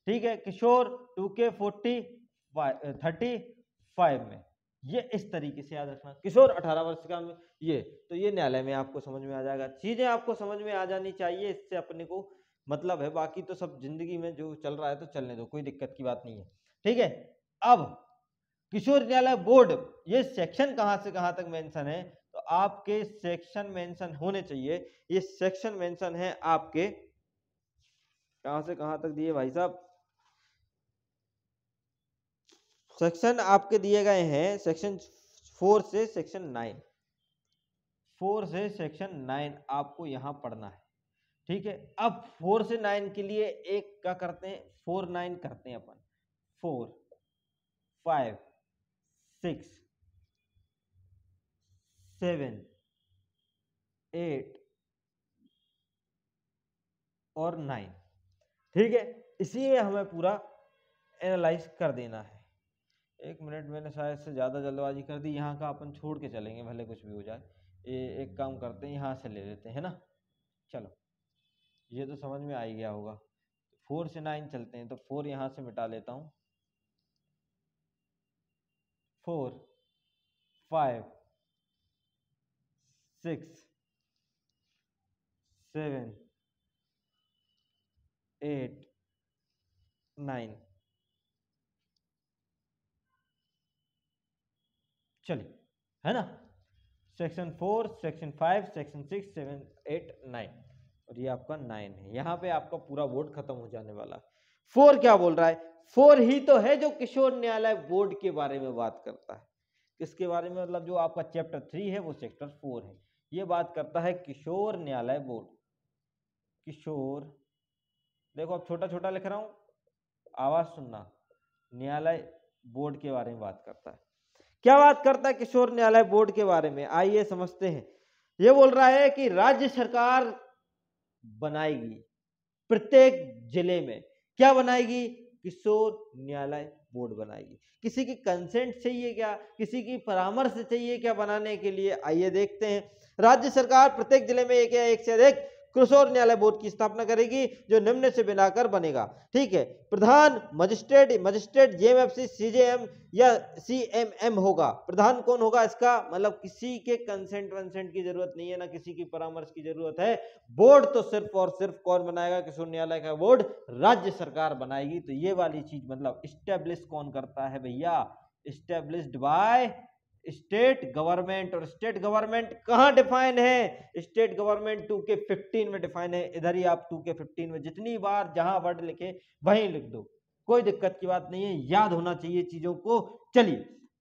ठीक है, किशोर 2K35 में। ये इस तरीके से याद रखना, किशोर 18 वर्ष का ये, तो ये न्यायालय में आपको समझ में आ जाएगा। चीजें आपको समझ में आ जानी चाहिए, इससे अपने को मतलब है, बाकी तो सब जिंदगी में जो चल रहा है तो चलने दो, कोई दिक्कत की बात नहीं है, ठीक है। अब किशोर न्यायालय बोर्ड, ये सेक्शन कहां से कहां तक मेंशन है, तो आपके सेक्शन मेंशन होने चाहिए। ये सेक्शन मेंशन है आपके कहां से कहां तक दिए भाई साहब, सेक्शन आपके दिए गए हैं सेक्शन 4 से सेक्शन 9, 4 से सेक्शन 9 आपको यहां पढ़ना है, ठीक है। अब 4 से 9 के लिए एक क्या करते हैं, 4 9 करते हैं अपन, 4 5 6 7 8 और 9, ठीक है। इसी हमें पूरा एनालाइज कर देना है। 1 मिनट, मैंने शायद से ज़्यादा जल्दबाजी कर दी, यहाँ का अपन छोड़ के चलेंगे भले कुछ भी हो जाए। एक काम करते हैं, यहाँ से ले लेते हैं ना, चलो ये तो समझ में आ ही गया होगा। 4 से 9 चलते हैं, तो 4 यहाँ से मिटा लेता हूँ, 4 5 6 7 8 9, चलिए, है ना, सेक्शन 4 सेक्शन 5 सेक्शन 6 7 8 9, और ये आपका 9 है। यहाँ पे आपका पूरा बोर्ड खत्म हो जाने वाला। 4 क्या बोल रहा है, 4 ही तो है जो किशोर न्यायालय बोर्ड के बारे में बात करता है। किसके बारे में, मतलब जो आपका चैप्टर 3 है वो सेक्टर 4 है, ये बात करता है किशोर न्यायालय बोर्ड। किशोर, देखो अब छोटा छोटा लिख रहा हूं, आवाज सुनना, न्यायालय बोर्ड के बारे में बात करता है। क्या बात करता है किशोर न्यायालय बोर्ड के बारे में, आइए समझते हैं। ये बोल रहा है कि राज्य सरकार बनाएगी प्रत्येक जिले में, क्या बनाएगी, किशोर न्यायालय बोर्ड बनाएगी। किसी की कंसेंट चाहिए क्या, किसी की परामर्श चाहिए क्या बनाने के लिए, आइए देखते हैं। राज्य सरकार प्रत्येक जिले में एक या एक से अधिक किशोर न्यायालय बोर्ड की स्थापना करेगी, जो निम्न से मिलाकर बनेगा, ठीक है। प्रधान मजिस्ट्रेट जेएमएफसी सीजेएम या सीएमएम होगा। प्रधान कौन होगा इसका, मतलब किसी के कंसेंट वंसेंट की जरूरत नहीं है, ना किसी की परामर्श की जरूरत है। बोर्ड तो सिर्फ और सिर्फ कौन बनाएगा, किशोर न्यायालय का बोर्ड राज्य सरकार बनाएगी। तो ये वाली चीज मतलब इस्टेब्लिश कौन करता है भैया, इस्टेब्लिश्ड बाय स्टेट गवर्नमेंट। और स्टेट गवर्नमेंट कहां डिफाइन है, स्टेट गवर्नमेंट 2K15 में डिफाइन है। इधर ही आप 2K15 में जितनी बार जहां वर्ड लिखे वहीं लिख दो, कोई दिक्कत की बात नहीं है, याद होना चाहिए चीजों को। चलिए,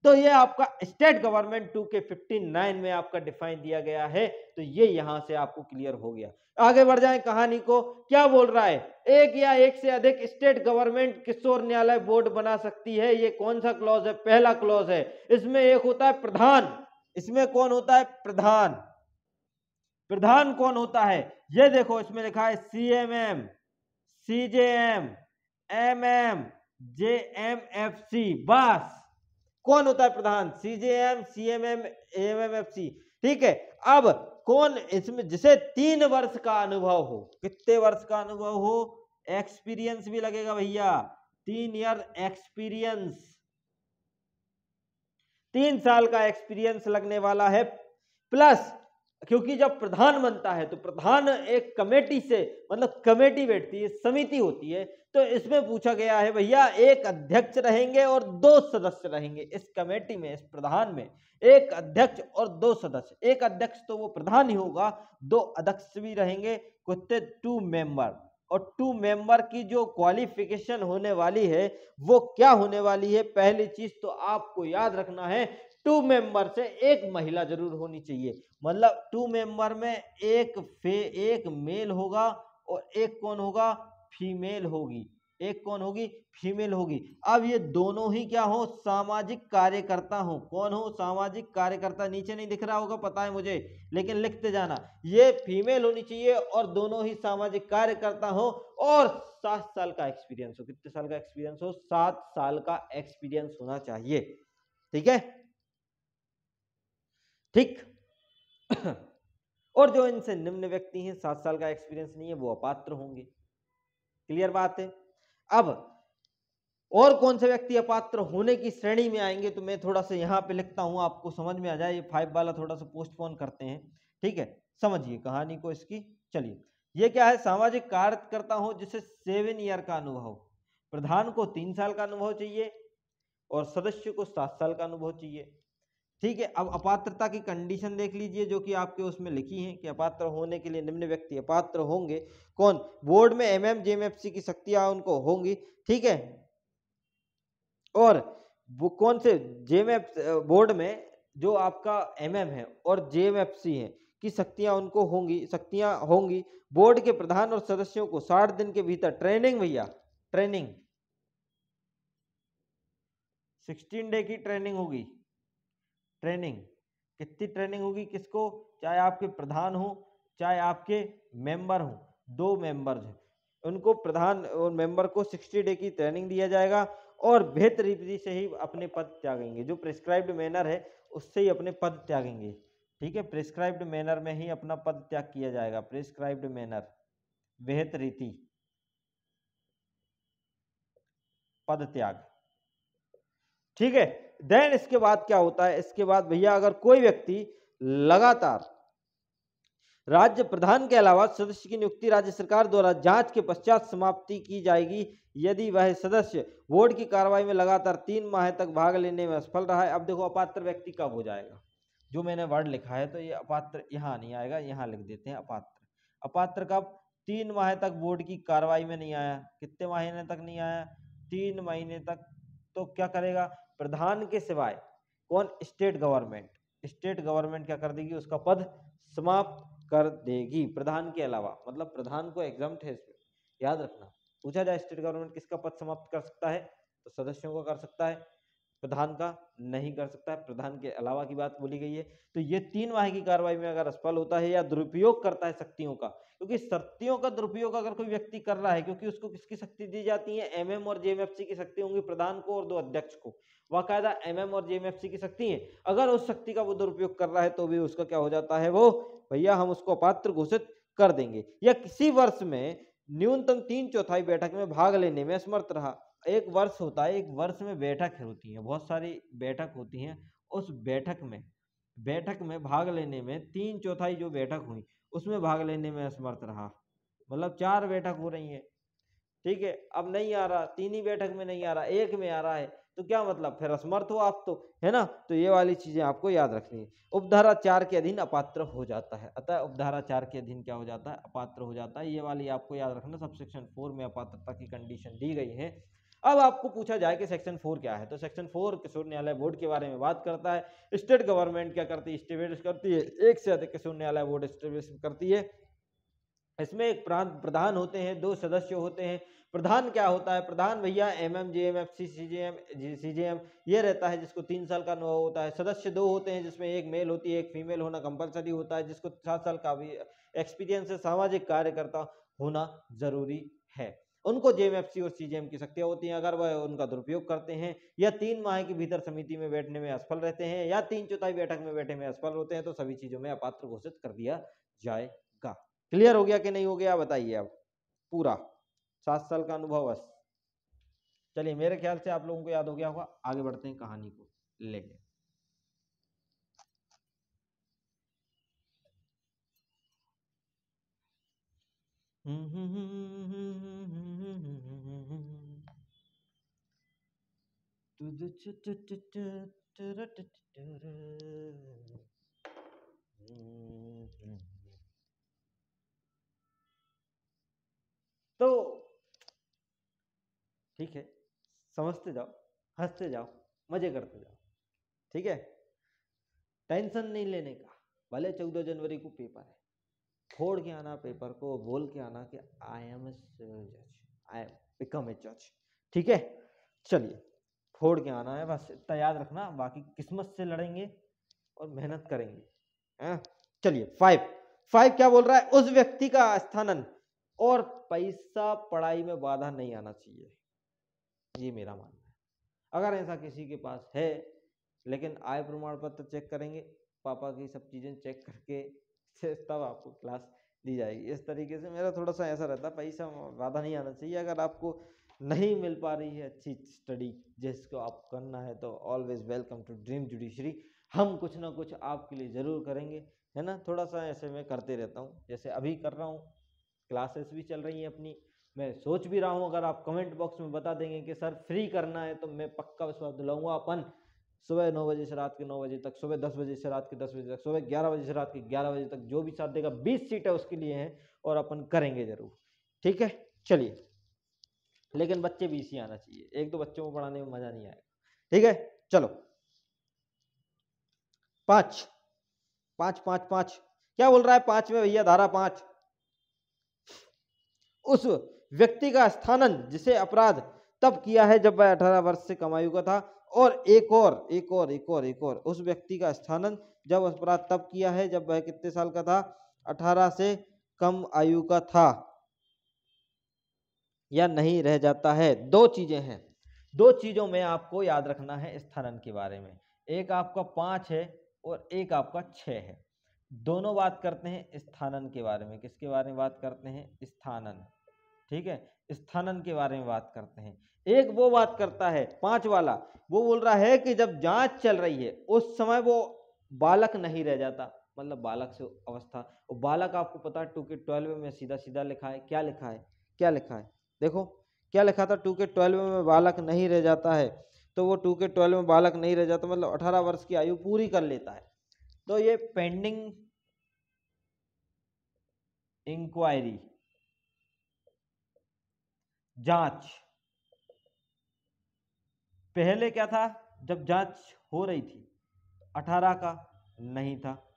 तो ये आपका स्टेट गवर्नमेंट 2K59 में आपका डिफाइन दिया गया है, तो ये यहां से आपको क्लियर हो गया। आगे बढ़ जाए कहानी को, क्या बोल रहा है, एक या एक से अधिक स्टेट गवर्नमेंट किशोर न्यायालय बोर्ड बना सकती है। ये कौन सा क्लॉज है, पहला क्लॉज है। इसमें एक होता है प्रधान, इसमें कौन होता है, प्रधान। प्रधान कौन होता है, ये देखो इसमें लिखा है सीएमएम सीजेएम एमएम जेएमएफसी, बस कौन होता है प्रधान, सीजेएम सीएमएम एमएमएफसी, ठीक है। अब कौन इसमें, जिसे 3 वर्ष का अनुभव हो, कितने वर्ष का अनुभव हो, एक्सपीरियंस भी लगेगा भैया, 3 ईयर एक्सपीरियंस, 3 साल का एक्सपीरियंस लगने वाला है। प्लस क्योंकि जब प्रधान बनता है तो प्रधान एक कमेटी से, मतलब कमेटी बैठती है, समिति होती है, तो इसमें पूछा गया है भैया एक अध्यक्ष रहेंगे और 2 सदस्य रहेंगे इस कमेटी में, इस प्रधान में एक अध्यक्ष और 2 सदस्य। एक अध्यक्ष तो वो प्रधान ही होगा, 2 अध्यक्ष भी रहेंगे, कितने, 2 मेंबर। और 2 मेंबर की जो क्वालिफिकेशन होने वाली है वो क्या होने वाली है, पहली चीज तो आपको याद रखना है, 2 मेंबर से एक महिला जरूर होनी चाहिए। मतलब 2 मेंबर में एक मेल होगा और एक कौन होगा, फीमेल होगी। एक कौन होगी, फीमेल होगी। अब ये दोनों ही क्या हो, सामाजिक कार्यकर्ता हो। कौन हो, सामाजिक कार्यकर्ता। नीचे नहीं दिख रहा होगा पता है मुझे, लेकिन लिखते जाना, ये फीमेल होनी चाहिए और दोनों ही सामाजिक कार्यकर्ता हो और 7 साल का एक्सपीरियंस हो। कितने साल का एक्सपीरियंस हो, 7 साल का एक्सपीरियंस होना चाहिए। ठीक है, ठीक। और जो इनसे निम्न व्यक्ति हैं, 7 साल का एक्सपीरियंस नहीं है, वो अपात्र होंगे। क्लियर बात है। अब और कौन से व्यक्ति अपात्र होने की श्रेणी में आएंगे, तो मैं थोड़ा सा यहाँ पे लिखता हूं, आपको समझ में आ जाए। ये 5 वाला थोड़ा सा पोस्टपोन करते हैं, ठीक है, समझिए कहानी को इसकी। चलिए, ये क्या है, सामाजिक कार्यकर्ता हो जिसे 7 ईयर का अनुभव हो। प्रधान को 3 साल का अनुभव चाहिए और सदस्य को 7 साल का अनुभव चाहिए। ठीक है, अब अपात्रता की कंडीशन देख लीजिए, जो कि आपके उसमें लिखी है कि अपात्र होने के लिए निम्न व्यक्ति अपात्र होंगे। कौन, बोर्ड में एमएम जेएमएफसी की शक्तियां उनको होंगी। ठीक है, और वो कौन से, जेएमएफ बोर्ड में जो आपका एमएम है और जेएमएफसी है की शक्तियां उनको होंगी, शक्तियां होंगी। बोर्ड के प्रधान और सदस्यों को 60 दिन के भीतर ट्रेनिंग, भैया ट्रेनिंग, 16 डे की ट्रेनिंग होगी। ट्रेनिंग कितनी ट्रेनिंग होगी, किसको, चाहे आपके प्रधान हो चाहे आपके मेंबर हो, 2 मेंबर्स हैं, उनको प्रधान और मेंबर को 60 डे की ट्रेनिंग दिया जाएगा और बेहतर रीति से ही अपने पद त्यागेंगे। जो प्रिस्क्राइब्ड मैनर है उससे ही अपने पद त्यागेंगे। ठीक है, प्रिस्क्राइब्ड मैनर में ही अपना पद त्याग किया जाएगा। प्रिस्क्राइब्ड मैनर, बेहतर रीति, पद त्याग। ठीक है, देन इसके बाद क्या होता है, इसके बाद भैया अगर कोई व्यक्ति लगातार, राज्य प्रधान के अलावा सदस्य की नियुक्ति राज्य सरकार द्वारा जांच के पश्चात समाप्ति की जाएगी यदि वह सदस्य बोर्ड की कार्रवाई में लगातार 3 माह तक भाग लेने में असफल रहा है। अब देखो अपात्र व्यक्ति कब हो जाएगा, जो मैंने वर्ड लिखा है तो ये अपात्र यहाँ नहीं आएगा, यहाँ लिख देते हैं अपात्र। अपात्र कब, 3 माह तक बोर्ड की कार्रवाई में नहीं आया। कितने महीने तक नहीं आया, 3 महीने तक। तो क्या करेगा, प्रधान के सिवाय कौन, स्टेट गवर्नमेंट, स्टेट गवर्नमेंट क्या कर देगी, उसका पद समाप्त कर देगी। प्रधान के अलावा, मतलब प्रधान को एग्जम्प्ट है इसमें, याद रखना। पूछा जाए स्टेट गवर्नमेंट किसका पद समाप्त कर सकता है, तो सदस्यों का कर सकता है, प्रधान का नहीं कर सकता है। प्रधान के अलावा की बात बोली गई है। तो ये 3 माह की कार्रवाई में अगर असफल होता है या दुरुपयोग करता है शक्तियों का, क्योंकि शक्तियों का दुरुपयोग अगर कोई व्यक्ति कर रहा है, क्योंकि उसको किसकी शक्ति दी जाती है, एमएम और जेएमएफसी की शक्ति होंगी, प्रधान को और 2 अध्यक्ष को, बाकायदा एमएम और जेएमएफसी की शक्ति है। अगर उस शक्ति का वो दुरुपयोग कर रहा है तो भी उसका क्या हो जाता है, वो भैया हम उसको अपात्र घोषित कर देंगे। या किसी वर्ष में न्यूनतम 3/4 बैठक में भाग लेने में असमर्थ रहा। एक वर्ष होता है, एक वर्ष में बैठक होती है, बहुत सारी बैठक होती हैं, उस बैठक में भाग लेने में 3/4 जो बैठक हुई उसमें भाग लेने में असमर्थ रहा। मतलब 4 बैठक हो रही है, ठीक है, अब नहीं आ रहा, 3 ही बैठक में नहीं आ रहा, एक में आ रहा है, तो क्या मतलब, फिर असमर्थ हो आप तो, है ना। तो ये वाली चीजें आपको याद रखनी है। उपधारा 4 के अधीन अपात्र हो जाता है, अतः उपधारा 4 के अधीन क्या हो जाता है, अपात्र हो जाता है। ये वाली आपको याद रखना, सब सेक्शन 4 में अपात्रता की कंडीशन दी गई है। अब आपको पूछा जाए कि सेक्शन 4 क्या है, तो सेक्शन 4 किशोर न्यायालय बोर्ड के बारे में बात करता है। स्टेट गवर्नमेंट क्या करती है, स्टेब्लिश करती है, एक से अधिक किशोर न्यायालय बोर्ड स्टेब्लिश करती है। इसमें एक प्रधान होते हैं, 2 सदस्य होते हैं। प्रधान क्या होता है, प्रधान भैया एमएम जेएमएफसी सीजेएम ये रहता है, जिसको 3 साल का अनुभव होता है। सदस्य 2 होते हैं, जिसमें एक मेल होती है, एक फीमेल होना कंपलसरी होता है, जिसको 7 साल का भी एक्सपीरियंस है, सामाजिक कार्यकर्ता होना जरूरी है। उनको जेएमएफसी और सीजेएम की शक्तियां होती हैं अगर वह उनका दुरुपयोग करते हैं, या 3 माह के भीतर समिति में बैठने में असफल रहते हैं, या 3/4 बैठक में बैठे में असफल होते हैं, तो सभी चीजों में अपात्र घोषित कर दिया जाएगा। क्लियर हो गया कि नहीं हो गया, बताइए अब पूरा 7 साल का अनुभव बस। चलिए, मेरे ख्याल से आप लोगों को याद हो गया होगा, आगे बढ़ते हैं कहानी को लेके। तो ठीक है, समझते जाओ, हंसते जाओ, मजे करते जाओ, ठीक है, टेंशन नहीं लेने का। भले 14 जनवरी को पेपर है, फोड़ के आना पेपर को, बोल के आना कि आई एम ए सिविल जज, आई एम बिकम ए जज। ठीक है, चलिए फोड़ के आना है, बस इतना याद रखना, बाकी किस्मत से लड़ेंगे और मेहनत करेंगे। चलिए 5 क्या बोल रहा है, उस व्यक्ति का स्थानन और पैसा पढ़ाई में बाधा नहीं आना चाहिए, ये मेरा मानना है। अगर ऐसा किसी के पास है, लेकिन आय प्रमाण पत्र चेक करेंगे, पापा की सब चीजें चेक करके तब आपको क्लास दी जाएगी। इस तरीके से मेरा थोड़ा सा ऐसा रहता है, पैसा बाधा नहीं आना चाहिए। अगर आपको नहीं मिल पा रही है अच्छी स्टडी जिसको आप करना है, तो always welcome to Dream Judiciary. हम कुछ ना कुछ आपके लिए जरूर करेंगे, है ना। थोड़ा सा ऐसे मैं करते रहता हूँ, जैसे अभी कर रहा हूँ, क्लासेस भी चल रही हैं अपनी। मैं सोच भी रहा हूँ, अगर आप कमेंट बॉक्स में बता देंगे कि सर फ्री करना है, तो मैं पक्का विश्वास दिलाऊंगा। अपन सुबह 9 बजे से रात के 9 बजे तक, सुबह 10 बजे से रात के 10 बजे तक, सुबह 11 बजे से रात के 11 बजे तक, जो भी साथ देगा, 20 सीटें उसके लिए हैं और अपन करेंगे जरूर। ठीक है, चलिए, लेकिन बच्चे 20 ही आना चाहिए, 1-2 बच्चों को पढ़ाने में मजा नहीं आएगा। ठीक है, चलो 5 क्या बोल रहा है 5 में भैया, धारा 5, उस व्यक्ति का स्थानन जिसे अपराध तब किया है जब वह 18 वर्ष से कम आयु का था, और एक और उस व्यक्ति का स्थानन जब अपराध तब किया है जब वह कितने साल का था, 18 से कम आयु का था या नहीं रह जाता है। 2 चीजें हैं, 2 चीजों में आपको याद रखना है स्थानन के बारे में। एक आपका 5 है और एक आपका 6 है। दोनों बात करते हैं स्थानन के बारे में। किसके बारे में बात करते हैं, स्थानन। ठीक है, स्थानन के बारे में बात करते हैं। एक वो बात करता है 5 वाला, वो बोल रहा है कि जब जांच चल रही है उस समय वो बालक नहीं रह जाता, मतलब बालक से अवस्था। और बालक आपको पता है 2K12 में सीधा सीधा लिखा है, क्या लिखा है, क्या लिखा है, देखो क्या लिखा था, 2K12 में बालक नहीं रह जाता है। तो वो 2K12 में बालक नहीं रह जाता मतलब 18 वर्ष की आयु पूरी कर लेता है। तो ये पेंडिंग इंक्वायरी, जांच, पहले क्या था, जब जांच हो रही थी 18 का नहीं था,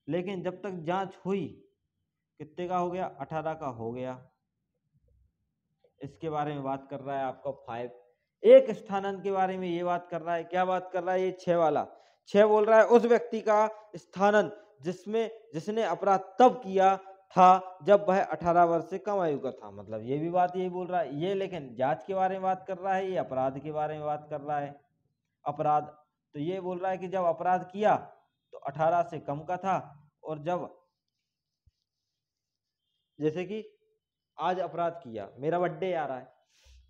लेकिन जब तक जांच हुई कितने का हो गया, 18 का हो गया। इसके बारे में बात कर रहा है आपका 5। एक स्थानन के बारे में ये बात कर रहा है, क्या बात कर रहा है, ये 6 वाला। 6 बोल रहा है उस व्यक्ति का स्थानन जिसने अपराध तब किया था जब वह 18 वर्ष से कम आयु का था, मतलब ये भी बात यही बोल रहा है ये, लेकिन जांच के बारे में बात कर रहा है, ये अपराध के बारे में बात कर रहा है। अपराध, तो ये बोल रहा है कि जब अपराध किया तो 18 से कम का था, और जब जैसे कि आज अपराध किया, मेरा बर्थडे आ रहा है,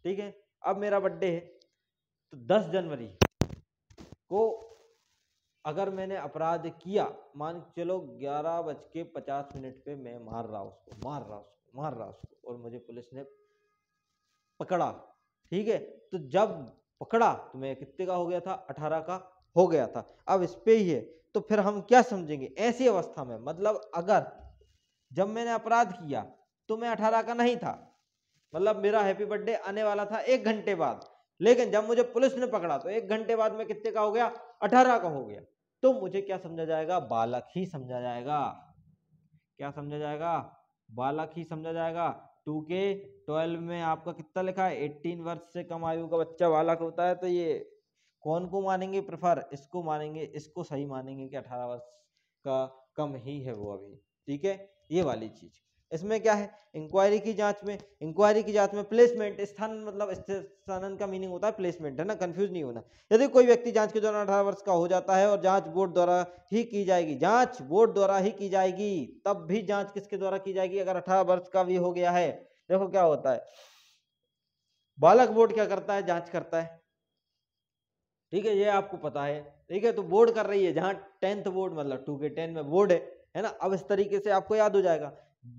ठीक है, अब मेरा बर्थडे है, तो 10 जनवरी को अगर मैंने अपराध किया, मान चलो 11:50 पे मैं मार रहा उसको और मुझे पुलिस ने पकड़ा, ठीक है, तो जब पकड़ा तो मैं कितने का हो गया था, 18 का हो गया था। अब इस पे ही है, तो फिर हम क्या समझेंगे ऐसी अवस्था में, मतलब अगर जब मैंने अपराध किया तो मैं 18 का नहीं था, मतलब मेरा हैप्पी बर्थडे आने वाला था 1 घंटे बाद, लेकिन जब मुझे पुलिस ने पकड़ा तो 1 घंटे बाद मैं कितने का हो गया, 18 का हो गया। तो मुझे क्या समझा जाएगा, बालक ही समझा जाएगा। क्या समझा जाएगा, बालक ही समझा जाएगा। 2K12 में आपका कितना लिखा है, 18 वर्ष से कम आयु का बच्चा बालक होता है। तो ये कौन को मानेंगे प्रेफर, इसको मानेंगे, इसको सही मानेंगे कि 18 वर्ष का कम ही है वो अभी। ठीक है, ये वाली चीज। इसमें क्या है, इंक्वायरी की जांच में प्लेसमेंट, स्थान मतलब स्थानन का मीनिंग होता है प्लेसमेंट, है ना, कंफ्यूज नहीं होना। यदि कोई व्यक्ति जांच के दौरान 18 वर्ष का हो जाता है और जांच बोर्ड द्वारा ही की जाएगी, जांच बोर्ड द्वारा ही की जाएगी, तब भी जांच किसके द्वारा की जाएगी, अगर 18 वर्ष का भी हो गया है। देखो क्या होता है, बालक बोर्ड क्या करता है, जांच करता है, ठीक है, ये आपको पता है, ठीक है, तो बोर्ड कर रही है, जहां 10th बोर्ड मतलब 2K10 में बोर्ड है ना। अब इस तरीके से आपको याद हो जाएगा,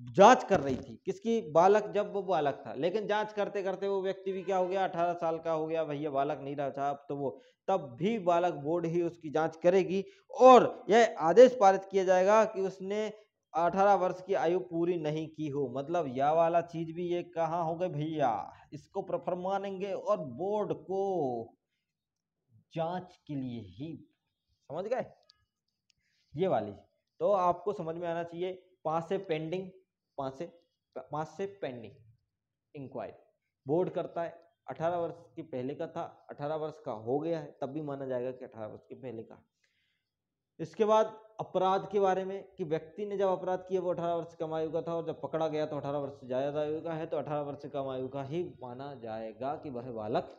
जांच कर रही थी किसकी, बालक, जब वो बालक था, लेकिन जांच करते करते वो व्यक्ति भी क्या हो गया, 18 साल का हो गया, भैया बालक नहीं रहा था अब तो वो, तब भी बालक बोर्ड ही उसकी जांच करेगी और यह आदेश पारित किया जाएगा कि उसने 18 वर्ष की आयु पूरी नहीं की हो। मतलब यह वाला चीज भी ये कहाँ हो गए भैया, इसको प्रेफर मानेंगे और बोर्ड को जांच के लिए ही, समझ गए ये वाली। तो आपको समझ में आना चाहिए, 5 से पेंडिंग इंक्वायरी, बोर्ड करता है, 18 वर्ष के पहले का था, 18 वर्ष का हो गया है, तब भी माना जाएगा कि 18 वर्ष के पहले का। इसके बाद अपराध के बारे में कि व्यक्ति ने जब अपराध किया वो 18 वर्ष कम आयु का था, और जब पकड़ा गया तो 18 वर्ष से ज्यादा आयु का है, तो 18 वर्ष से कम आयु का ही माना जाएगा कि वह बालक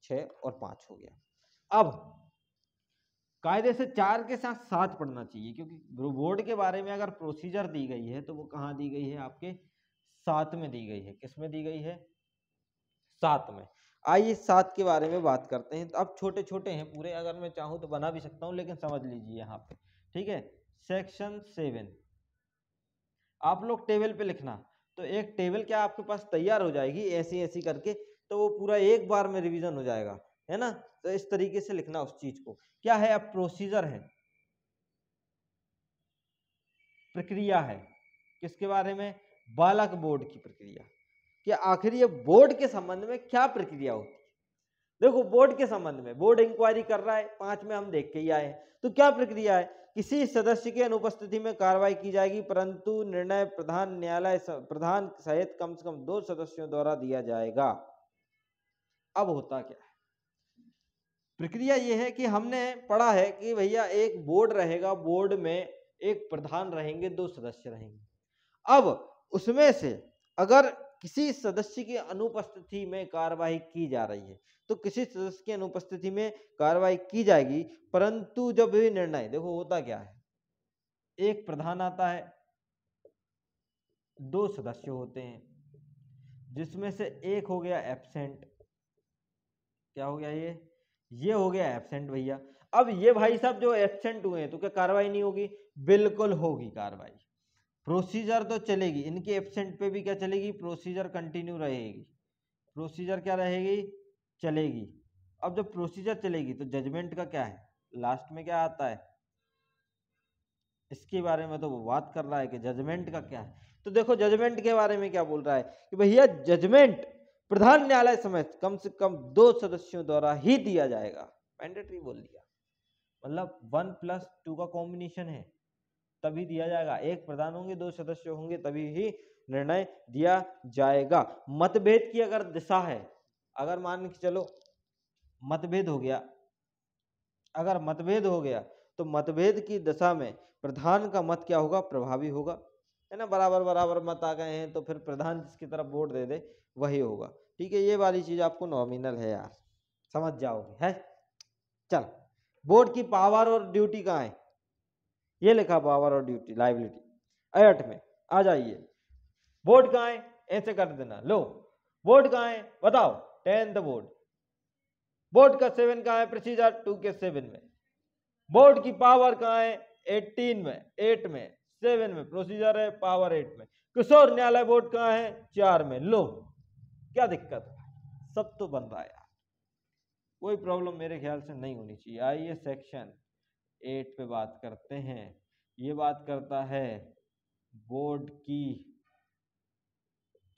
6 और 5 हो गया। अब कायदे से 4 के साथ 7 पढ़ना चाहिए, क्योंकि बोर्ड के बारे में अगर प्रोसीजर दी गई है तो वो कहाँ दी गई है, आपके 7 में दी गई है। किस में दी गई है? 7 में। आइए 7 के बारे में बात करते हैं। तो अब छोटे छोटे हैं पूरे, अगर मैं चाहूँ तो बना भी सकता हूँ, लेकिन समझ लीजिए यहाँ पे, ठीक है। सेक्शन 7 आप लोग टेबल पे लिखना, तो एक टेबल क्या आपके पास तैयार हो जाएगी ऐसी ऐसी करके, तो वो पूरा एक बार में रिवीजन हो जाएगा, है ना। तो इस तरीके से लिखना उस चीज को। क्या है? अब प्रोसीजर है, प्रक्रिया है, किसके बारे में? बालक बोर्ड की प्रक्रिया, कि आखिर ये बोर्ड के संबंध में क्या प्रक्रिया होती है। देखो बोर्ड के संबंध में बोर्ड इंक्वायरी कर रहा है, 5 में हम देख के ही आए हैं, तो क्या प्रक्रिया है? किसी सदस्य की अनुपस्थिति में कार्रवाई की जाएगी, परंतु निर्णय प्रधान न्यायालय प्रधान सहित कम से कम 2 सदस्यों द्वारा दिया जाएगा। अब होता क्या है? प्रक्रिया यह है कि हमने पढ़ा है कि भैया एक बोर्ड रहेगा, बोर्ड में एक प्रधान रहेंगे, 2 सदस्य रहेंगे। अब उसमें से अगर किसी सदस्य की अनुपस्थिति में कार्रवाई की जा रही है, तो किसी सदस्य की अनुपस्थिति में कार्रवाई की जाएगी, परंतु जब ये निर्णय, देखो होता क्या है, एक प्रधान आता है, 2 सदस्य होते हैं, जिसमें से एक हो गया एब्सेंट। क्या हो गया? ये हो गया एब्सेंट भैया। अब ये भाई साहब जो एब्सेंट हुए हैं, तो क्या कार्रवाई नहीं होगी? बिल्कुल होगी कार्रवाई। प्रोसीजर तो चलेगी, इनके एब्सेंट पे भी क्या चलेगी? प्रोसीजर कंटिन्यू रहेगी। प्रोसीजर क्या रहेगी? चलेगी। अब जब प्रोसीजर चलेगी तो जजमेंट का क्या है? लास्ट में क्या आता है? इसके बारे में तो वो बात कर रहा है कि जजमेंट का क्या है। तो देखो जजमेंट के बारे में क्या बोल रहा है कि भैया जजमेंट प्रधान न्यायालय समेत कम से कम 2 सदस्यों द्वारा ही दिया जाएगा। मैंडेटरी बोल दिया, मतलब 1+2 का कॉम्बिनेशन है, तभी दिया जाएगा। एक प्रधान होंगे, 2 सदस्य होंगे, तभी ही निर्णय दिया जाएगा। मतभेद की अगर दिशा है, अगर मान के चलो मतभेद हो गया, अगर मतभेद हो गया तो मतभेद की दशा में प्रधान का मत क्या होगा? प्रभावी होगा, है ना। बराबर बराबर मत आ गए हैं तो फिर प्रधान जिसकी तरफ वोट दे दे वही होगा, ठीक है। ये वाली चीज आपको नॉमिनल है यार, समझ जाओगे, है। चल, बोर्ड की पावर और ड्यूटी कहाँ है? ये लिखा पावर और ड्यूटी, लाइबिलिटी 8 में। आ जाइए, बोर्ड कहाँ है? ऐसे कर देना, लो बोर्ड कहाँ है बताओ? 10th board. बोर्ड का 7 कहाँ है? प्रोसीजर 2 के 7 में। बोर्ड की पावर कहाँ है? 18 में, 8 में, 7 में प्रोसीजर है, पावर 8 में। किशोर न्यायालय बोर्ड कहाँ है? 4 में। लो, क्या दिक्कत है? सब तो बन रहा है यार, कोई प्रॉब्लम मेरे ख्याल से नहीं होनी चाहिए। आइए सेक्शन 8 पे बात करते हैं। ये बात करता है बोर्ड की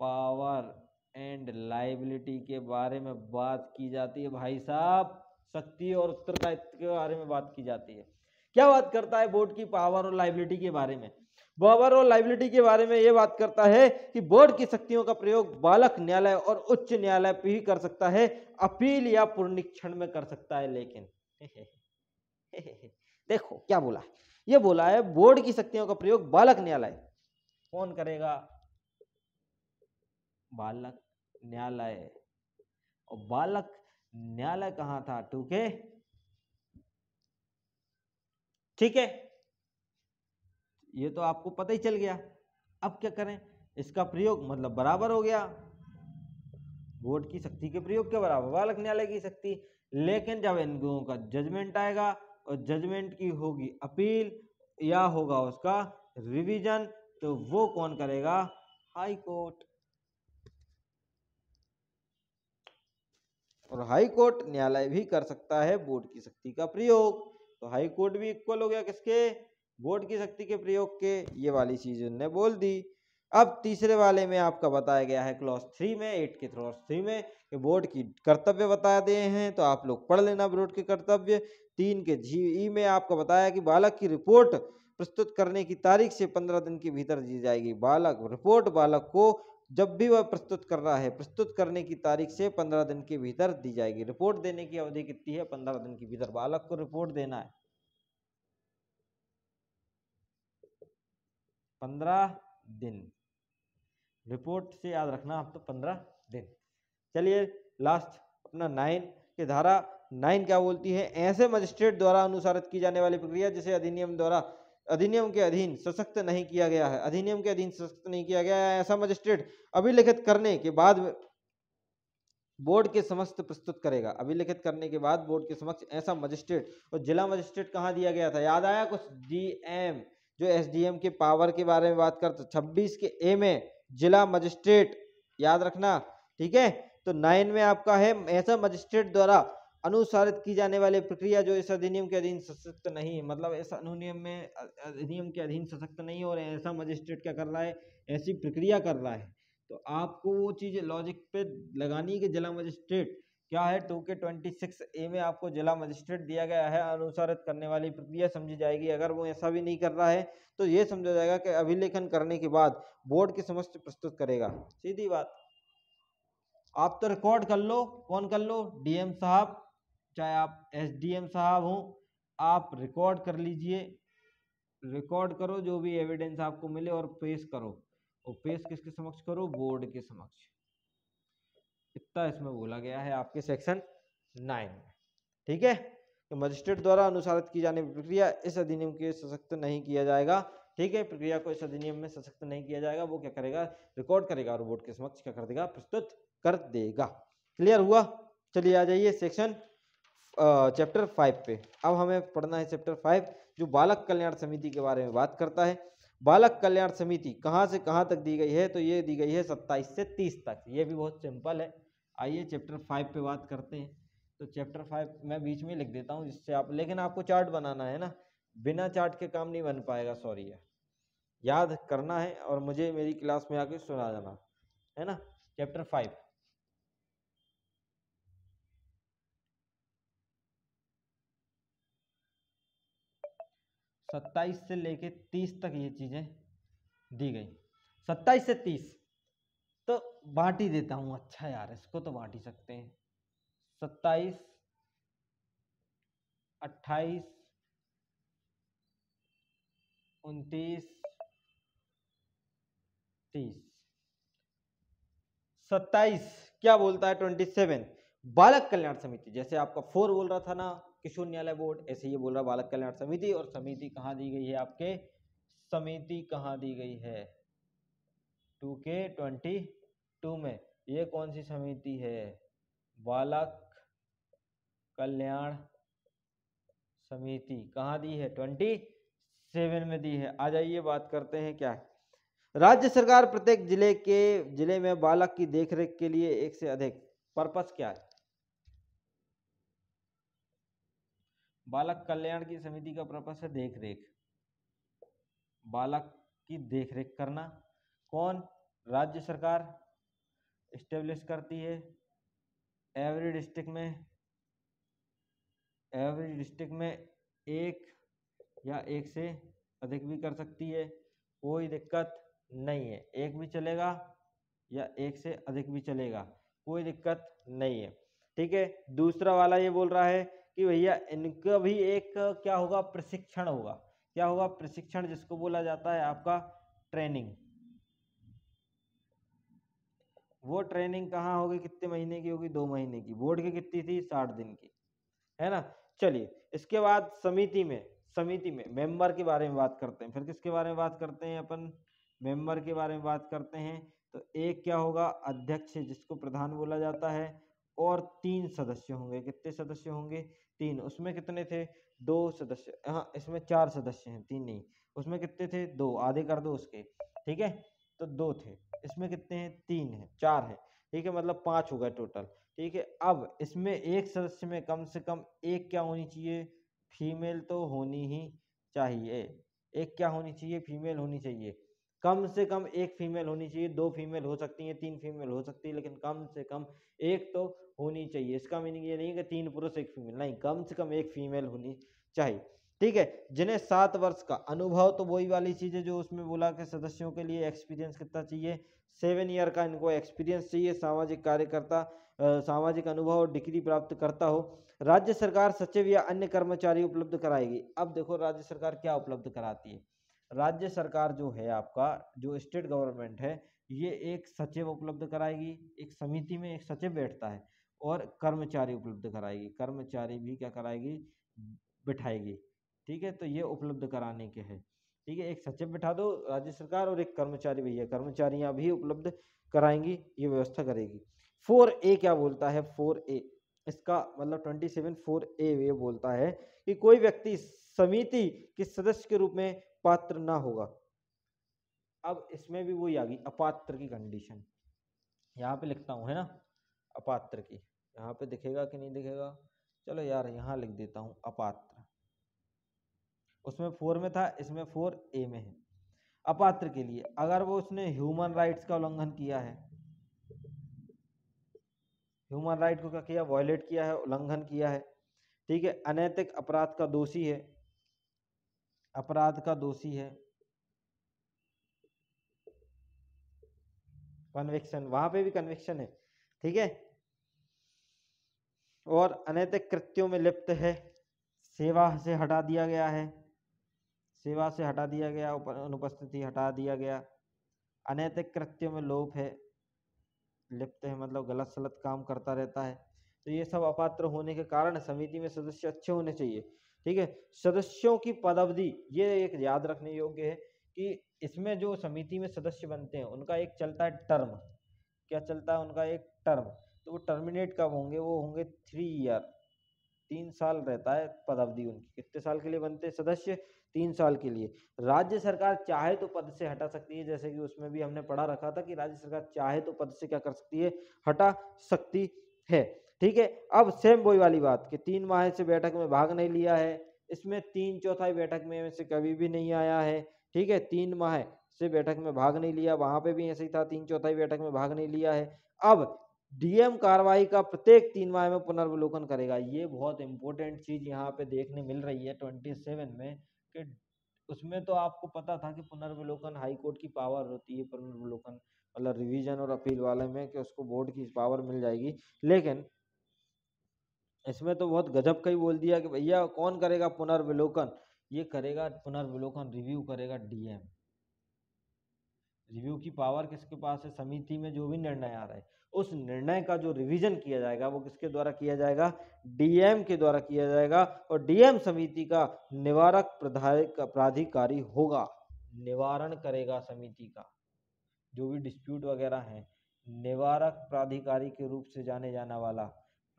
पावर एंड लाइबिलिटी के बारे में बात की जाती है भाई साहब। शक्ति और उत्तरदायित्व के बारे में बात की जाती है। क्या बात करता है बोर्ड की पावर और लाइबिलिटी के बारे में? पावर और लाइबिलिटी के बारे में यह बात करता है कि बोर्ड की शक्तियों का प्रयोग बालक न्यायालय और उच्च न्यायालय पे ही कर सकता है, अपील या पुनरीक्षण में कर सकता है। लेकिन देखो क्या बोला है, ये बोला है बोर्ड की शक्तियों का प्रयोग बालक न्यायालय कौन करेगा? बालक न्यायालय। और बालक न्यायालय कहां था? टूके, ठीक है, ये तो आपको पता ही चल गया। अब क्या करें? इसका प्रयोग मतलब बराबर हो गया, बोर्ड की शक्ति के प्रयोग के बराबर बालक न्यायालय की शक्ति। लेकिन जब इन लोगों का जजमेंट आएगा और जजमेंट की होगी अपील या होगा उसका रिवीजन, तो वो कौन करेगा? High court. और हाई कोर्ट न्यायालय भी कर सकता है बोर्ड की शक्ति का प्रयोग। तो हाई कोर्ट भी इक्वल हो गया किसके? बोर्ड की शक्ति के प्रयोग के। ये वाली चीज उन्होंने बोल दी। अब तीसरे वाले में आपका बताया गया है क्लॉज 3 में, 8 के क्लॉज 3 में कि बोर्ड की कर्तव्य बता दिए हैं, तो आप लोग पढ़ लेना बोर्ड के कर्तव्य। 3 के जी में आपको बताया कि बालक की रिपोर्ट प्रस्तुत करने की तारीख से 15 दिन के भीतर दी जाएगी। बालक रिपोर्ट बालक को जब भी वह प्रस्तुत कर रहा है, प्रस्तुत करने की तारीख से 15 दिन के भीतर दी जाएगी। रिपोर्ट देने की अवधि कितनी है? 15 दिन के भीतर बालक को रिपोर्ट देना है। 15 दिन रिपोर्ट से याद रखना आप, तो 15 दिन। चलिए लास्ट अपना 9 की धारा 9 क्या बोलती है? ऐसे मजिस्ट्रेट द्वारा अनुसारित की जाने वाली प्रक्रिया जिसे अधिनियम के अधीन सशक्त नहीं किया गया है, अधिनियम के अधीन सशक्त नहीं किया गया है, ऐसा मजिस्ट्रेट अभिलिखित करने के बाद बोर्ड के समक्ष प्रस्तुत करेगा। अभिलिखित करने के बाद बोर्ड के समक्ष ऐसा मजिस्ट्रेट, और जिला मजिस्ट्रेट कहाँ दिया गया था? याद आया कुछ? डीएम, जो एसडीएम के पावर के बारे में बात करते, 26 के ए में जिला मजिस्ट्रेट, याद रखना, ठीक है। तो 9 में आपका है ऐसा मजिस्ट्रेट द्वारा अनुसारित की जाने वाली प्रक्रिया जो इस अधिनियम के अधीन सशक्त नहीं, मतलब इस अधिनियम के अधीन सशक्त नहीं, और ऐसा मजिस्ट्रेट क्या कर रहा है? ऐसी प्रक्रिया कर रहा है। तो आपको वो चीज लॉजिक पे लगानी कि जिला मजिस्ट्रेट क्या है? 2 के 26 ए में आपको जिला मजिस्ट्रेट दिया गया है, अनुसारित करने वाली प्रक्रिया समझी जाएगी। अगर वो ऐसा भी नहीं कर रहा है तो ये समझा जाएगा कि अभिलेखन करने के बाद बोर्ड के समक्ष प्रस्तुत करेगा। सीधी बात। आप तो रिकॉर्ड कर लो, कौन कर लो? डीएम साहब, चाहे आप एसडीएम साहब हो, आप रिकॉर्ड कर लीजिए, रिकॉर्ड करो जो भी एविडेंस आपको मिले और पेश करो। और पेश किसके समक्ष करो? बोर्ड के समक्ष। इतना इसमें बोला गया है आपके सेक्शन 9 में, ठीक है। तो मजिस्ट्रेट द्वारा अनुसारित की जाने वाली प्रक्रिया इस अधिनियम के सशक्त नहीं किया जाएगा, ठीक है। प्रक्रिया को इस अधिनियम में सशक्त नहीं किया जाएगा, वो क्या करेगा? रिकॉर्ड करेगा और बोर्ड के समक्ष क्या कर देगा? प्रस्तुत कर देगा। क्लियर हुआ? चलिए आ जाइए सेक्शन चैप्टर 5 पे। अब हमें पढ़ना है चैप्टर 5, जो बालक कल्याण समिति के बारे में बात करता है। बालक कल्याण समिति कहाँ से कहाँ तक दी गई है? तो ये दी गई है 27 से 30 तक। ये भी बहुत सिंपल है। आइए चैप्टर 5 पे बात करते हैं। तो चैप्टर 5 मैं बीच में लिख देता हूँ जिससे आप, लेकिन आपको चार्ट बनाना है ना, बिना चार्ट के काम नहीं बन पाएगा, सॉरी है। याद करना है और मुझे मेरी क्लास में आके सुना जाना है ना। चैप्टर 5 27 से लेके 30 तक ये चीजें दी गई। 27 से 30 तो बांट ही देता हूं। अच्छा यार, इसको तो बांट ही सकते हैं। 27, 28, 29, 30। 27 क्या बोलता है? 27 बालक कल्याण समिति, जैसे आपका 4 बोल रहा था ना किशोर न्यायालय बोर्ड, ऐसे ये बोल रहा बालक कल्याण समिति। और समिति कहाँ दी गई है आपके? समिति कहाँ दी गई है? 2 के 22 में। ये कौन सी समिति है? बालक कल्याण समिति कहाँ दी है? 27 में दी है। आ जाइए बात करते हैं क्या है। राज्य सरकार प्रत्येक जिले में बालक की देखरेख के लिए एक से अधिक, पर्पस क्या है? बालक कल्याण की समिति का पर्पस है देखरेख, बालक की देखरेख करना। कौन? राज्य सरकार इस्टेब्लिश करती है। एवरी डिस्ट्रिक्ट में एक या एक से अधिक भी कर सकती है, कोई दिक्कत नहीं है। एक भी चलेगा या एक से अधिक भी चलेगा, कोई दिक्कत नहीं है, ठीक है। दूसरा वाला ये बोल रहा है कि भैया इनका भी एक क्या होगा? प्रशिक्षण होगा। क्या होगा? प्रशिक्षण, जिसको बोला जाता है आपका ट्रेनिंग। वो ट्रेनिंग कहाँ होगी? कितने महीने की होगी? 2 महीने की। बोर्ड की कितनी थी? 60 दिन की, है ना। चलिए इसके बाद समिति में मेंबर के बारे में बात करते हैं। फिर किसके बारे में बात करते हैं अपन? मेंबर के बारे में बात करते हैं। तो एक क्या होगा? अध्यक्ष, जिसको प्रधान बोला जाता है, और 3 सदस्य होंगे। कितने सदस्य होंगे? 3। उसमें कितने थे? 2 सदस्य। हाँ, इसमें 4 सदस्य हैं, 3 नहीं। उसमें कितने थे? 2। आधे कर दो उसके, ठीक है। तो 2 थे। इसमें कितने हैं? 3 हैं, 4 हैं, ठीक है। मतलब 5 हो गए टोटल, ठीक है। अब इसमें एक सदस्य में कम से कम एक क्या होनी चाहिए? फीमेल तो होनी ही चाहिए। एक क्या होनी चाहिए? फीमेल होनी चाहिए। कम से कम एक फीमेल होनी चाहिए। 2 फीमेल हो सकती हैं, 3 फीमेल हो सकती है, लेकिन कम से कम एक तो होनी चाहिए। इसका मीनिंग ये नहीं कि 3 पुरुष 1 फीमेल, नहीं, कम से कम एक फीमेल होनी चाहिए। ठीक है, जिन्हें 7 वर्ष का अनुभव, तो वही वाली चीज है जो उसमें बोला कि सदस्यों के लिए एक्सपीरियंस कितना चाहिए, 7 ईयर का इनको एक्सपीरियंस चाहिए, सामाजिक कार्यकर्ता, सामाजिक अनुभव और डिग्री प्राप्त करता हो। राज्य सरकार सचिव या अन्य कर्मचारी उपलब्ध कराएगी। अब देखो राज्य सरकार क्या उपलब्ध कराती है। राज्य सरकार जो है आपका, जो स्टेट गवर्नमेंट है, ये एक सचिव उपलब्ध कराएगी, एक समिति में एक सचिव बैठता है, और कर्मचारी उपलब्ध कराएगी, कर्मचारी भी क्या कराएगी, बिठाएगी। ठीक है, तो ये उपलब्ध कराने के हैं। ठीक है, एक सचिव बिठा दो राज्य सरकार और एक कर्मचारी, भैया कर्मचारियां भी उपलब्ध कराएंगी, ये व्यवस्था करेगी। 4A क्या बोलता है, 4A इसका मतलब 27 4A ये बोलता है कि कोई व्यक्ति समिति के सदस्य के रूप में पात्र ना होगा। अब इसमें भी वही आ गई अपात्र की कंडीशन, यहाँ पे लिखता हूँ है ना, अपात्र की, यहाँ पे दिखेगा कि नहीं दिखेगा, चलो यार यहाँ लिख देता हूँ अपात्र, उसमें 4 में था, इसमें 4A में है। अपात्र के लिए अगर वो उसने ह्यूमन राइट्स का उल्लंघन किया है, ह्यूमन राइट को क्या किया, वायलेट किया है, उल्लंघन किया है। ठीक है, अनैतिक अपराध का दोषी है, अपराध का दोषी है, कन्विक्शन, वहां पे भी कन्विक्शन है। ठीक है, और अनैतिक कृत्यों में लिप्त है, सेवा से हटा दिया गया है, सेवा से हटा दिया गया, अनुपस्थिति हटा दिया गया, अनैतिक कृत्यों में लोप है, लिप्त है मतलब गलत सलत काम करता रहता है। तो ये सब अपात्र होने के कारण समिति में सदस्य अच्छे होने चाहिए। ठीक है, सदस्यों की पदावधि, ये एक याद रखने योग्य है कि इसमें जो समिति में सदस्य बनते हैं उनका एक चलता है टर्म, क्या चलता है उनका एक टर्म, तो वो टर्मिनेट कब होंगे, वो होंगे 3 ईयर, 3 साल रहता है पदावधि उनकी। कितने साल के लिए बनते हैं सदस्य, 3 साल के लिए। राज्य सरकार चाहे तो पद से हटा सकती है, जैसे कि उसमें भी हमने पढ़ा रखा था कि राज्य सरकार चाहे तो पद से क्या कर सकती है, हटा सकती है। ठीक है, अब सेम वही वाली बात कि 3 माह से बैठक में भाग नहीं लिया है, इसमें 3/4 बैठक में से कभी भी नहीं आया है। ठीक है, 3 माह से बैठक में भाग नहीं लिया, वहां पे भी ऐसे ही था, 3/4 बैठक में भाग नहीं लिया है। अब डीएम कार्रवाई का प्रत्येक 3 माह में पुनर्वलोकन करेगा। ये बहुत इंपॉर्टेंट चीज यहाँ पे देखने मिल रही है 27 में, कि उसमें तो आपको पता था कि पुनर्वलोकन हाई कोर्ट की पावर होती है, पुनर्वलोकन मतलब रिवीजन और अपील वाले में कि उसको बोर्ड की पावर मिल जाएगी, लेकिन इसमें तो बहुत गजब का ही बोल दिया कि भैया कौन करेगा पुनर्वलोकन, ये करेगा पुनर्वलोकन, रिव्यू करेगा डीएम। रिव्यू की पावर किसके पास है, समिति में जो भी निर्णय आ रहा है उस निर्णय का जो रिवीजन किया जाएगा वो किसके द्वारा किया जाएगा, डीएम के द्वारा किया जाएगा, और डीएम समिति का निवारक प्राधिकारी होगा, निवारण करेगा समिति का जो भी डिस्प्यूट वगैरह है। निवारक प्राधिकारी के रूप से जाने जाने वाला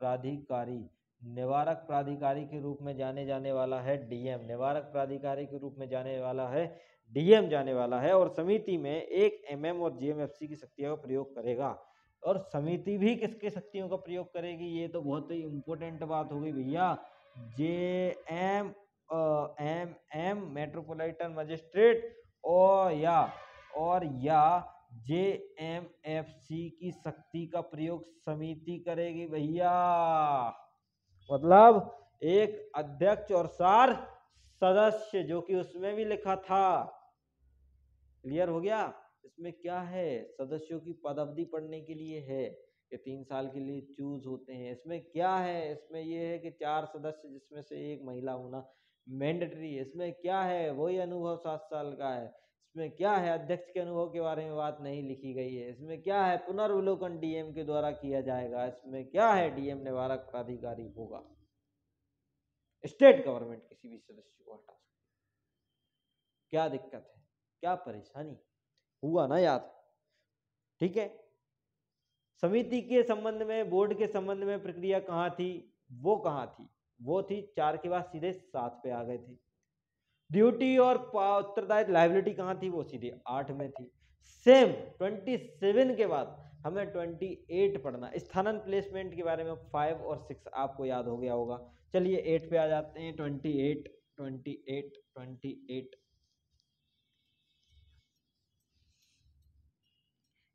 प्राधिकारी, निवारक प्राधिकारी के रूप में जाने जाने वाला है डीएम, निवारक प्राधिकारी के रूप में जाने वाला है डीएम जाने वाला है, और समिति में एक एमएम और जीएमएफसी की शक्तियों का प्रयोग करेगा। और समिति भी किसके शक्तियों का प्रयोग करेगी, ये तो बहुत ही इंपॉर्टेंट बात हो गई भैया। JM M M metropolitan magistrate और या जेएमएफसी की शक्ति का प्रयोग समिति करेगी भैया। मतलब एक अध्यक्ष और 4 सदस्य, जो कि उसमें भी लिखा था। क्लियर हो गया, इसमें क्या है, सदस्यों की पदावधि पढ़ने के लिए है कि 3 साल के लिए चूज होते हैं। इसमें क्या है, इसमें ये है कि 4 सदस्य जिसमें से एक महिला होना मैंडेटरी है। इसमें क्या है, वही अनुभव 7 साल का है। इसमें क्या है, अध्यक्ष के अनुभव के बारे में बात नहीं लिखी गई है। इसमें क्या है, पुनर्वलोकन डीएम के द्वारा किया जाएगा। इसमें क्या है, डीएम निवारक प्राधिकारी होगा। स्टेट गवर्नमेंट किसी भी सदस्य को हटा सकती है। क्या दिक्कत है, क्या परेशानी, हुआ ना याद। ठीक है, समिति के संबंध में, बोर्ड के संबंध में प्रक्रिया कहाँ थी, वो कहाँ थी, वो थी 4 के बाद सीधे 7 पे आ गए थे। ड्यूटी और उत्तरदायित्व लाइबिलिटी कहाँ थी, वो सीधे 8 में थी। सेम 27 के बाद हमें 28 पढ़ना। स्थानांतरण प्लेसमेंट के बारे में 5 और 6 आपको याद हो गया होगा। चलिए 8 पे आ जाते हैं। 28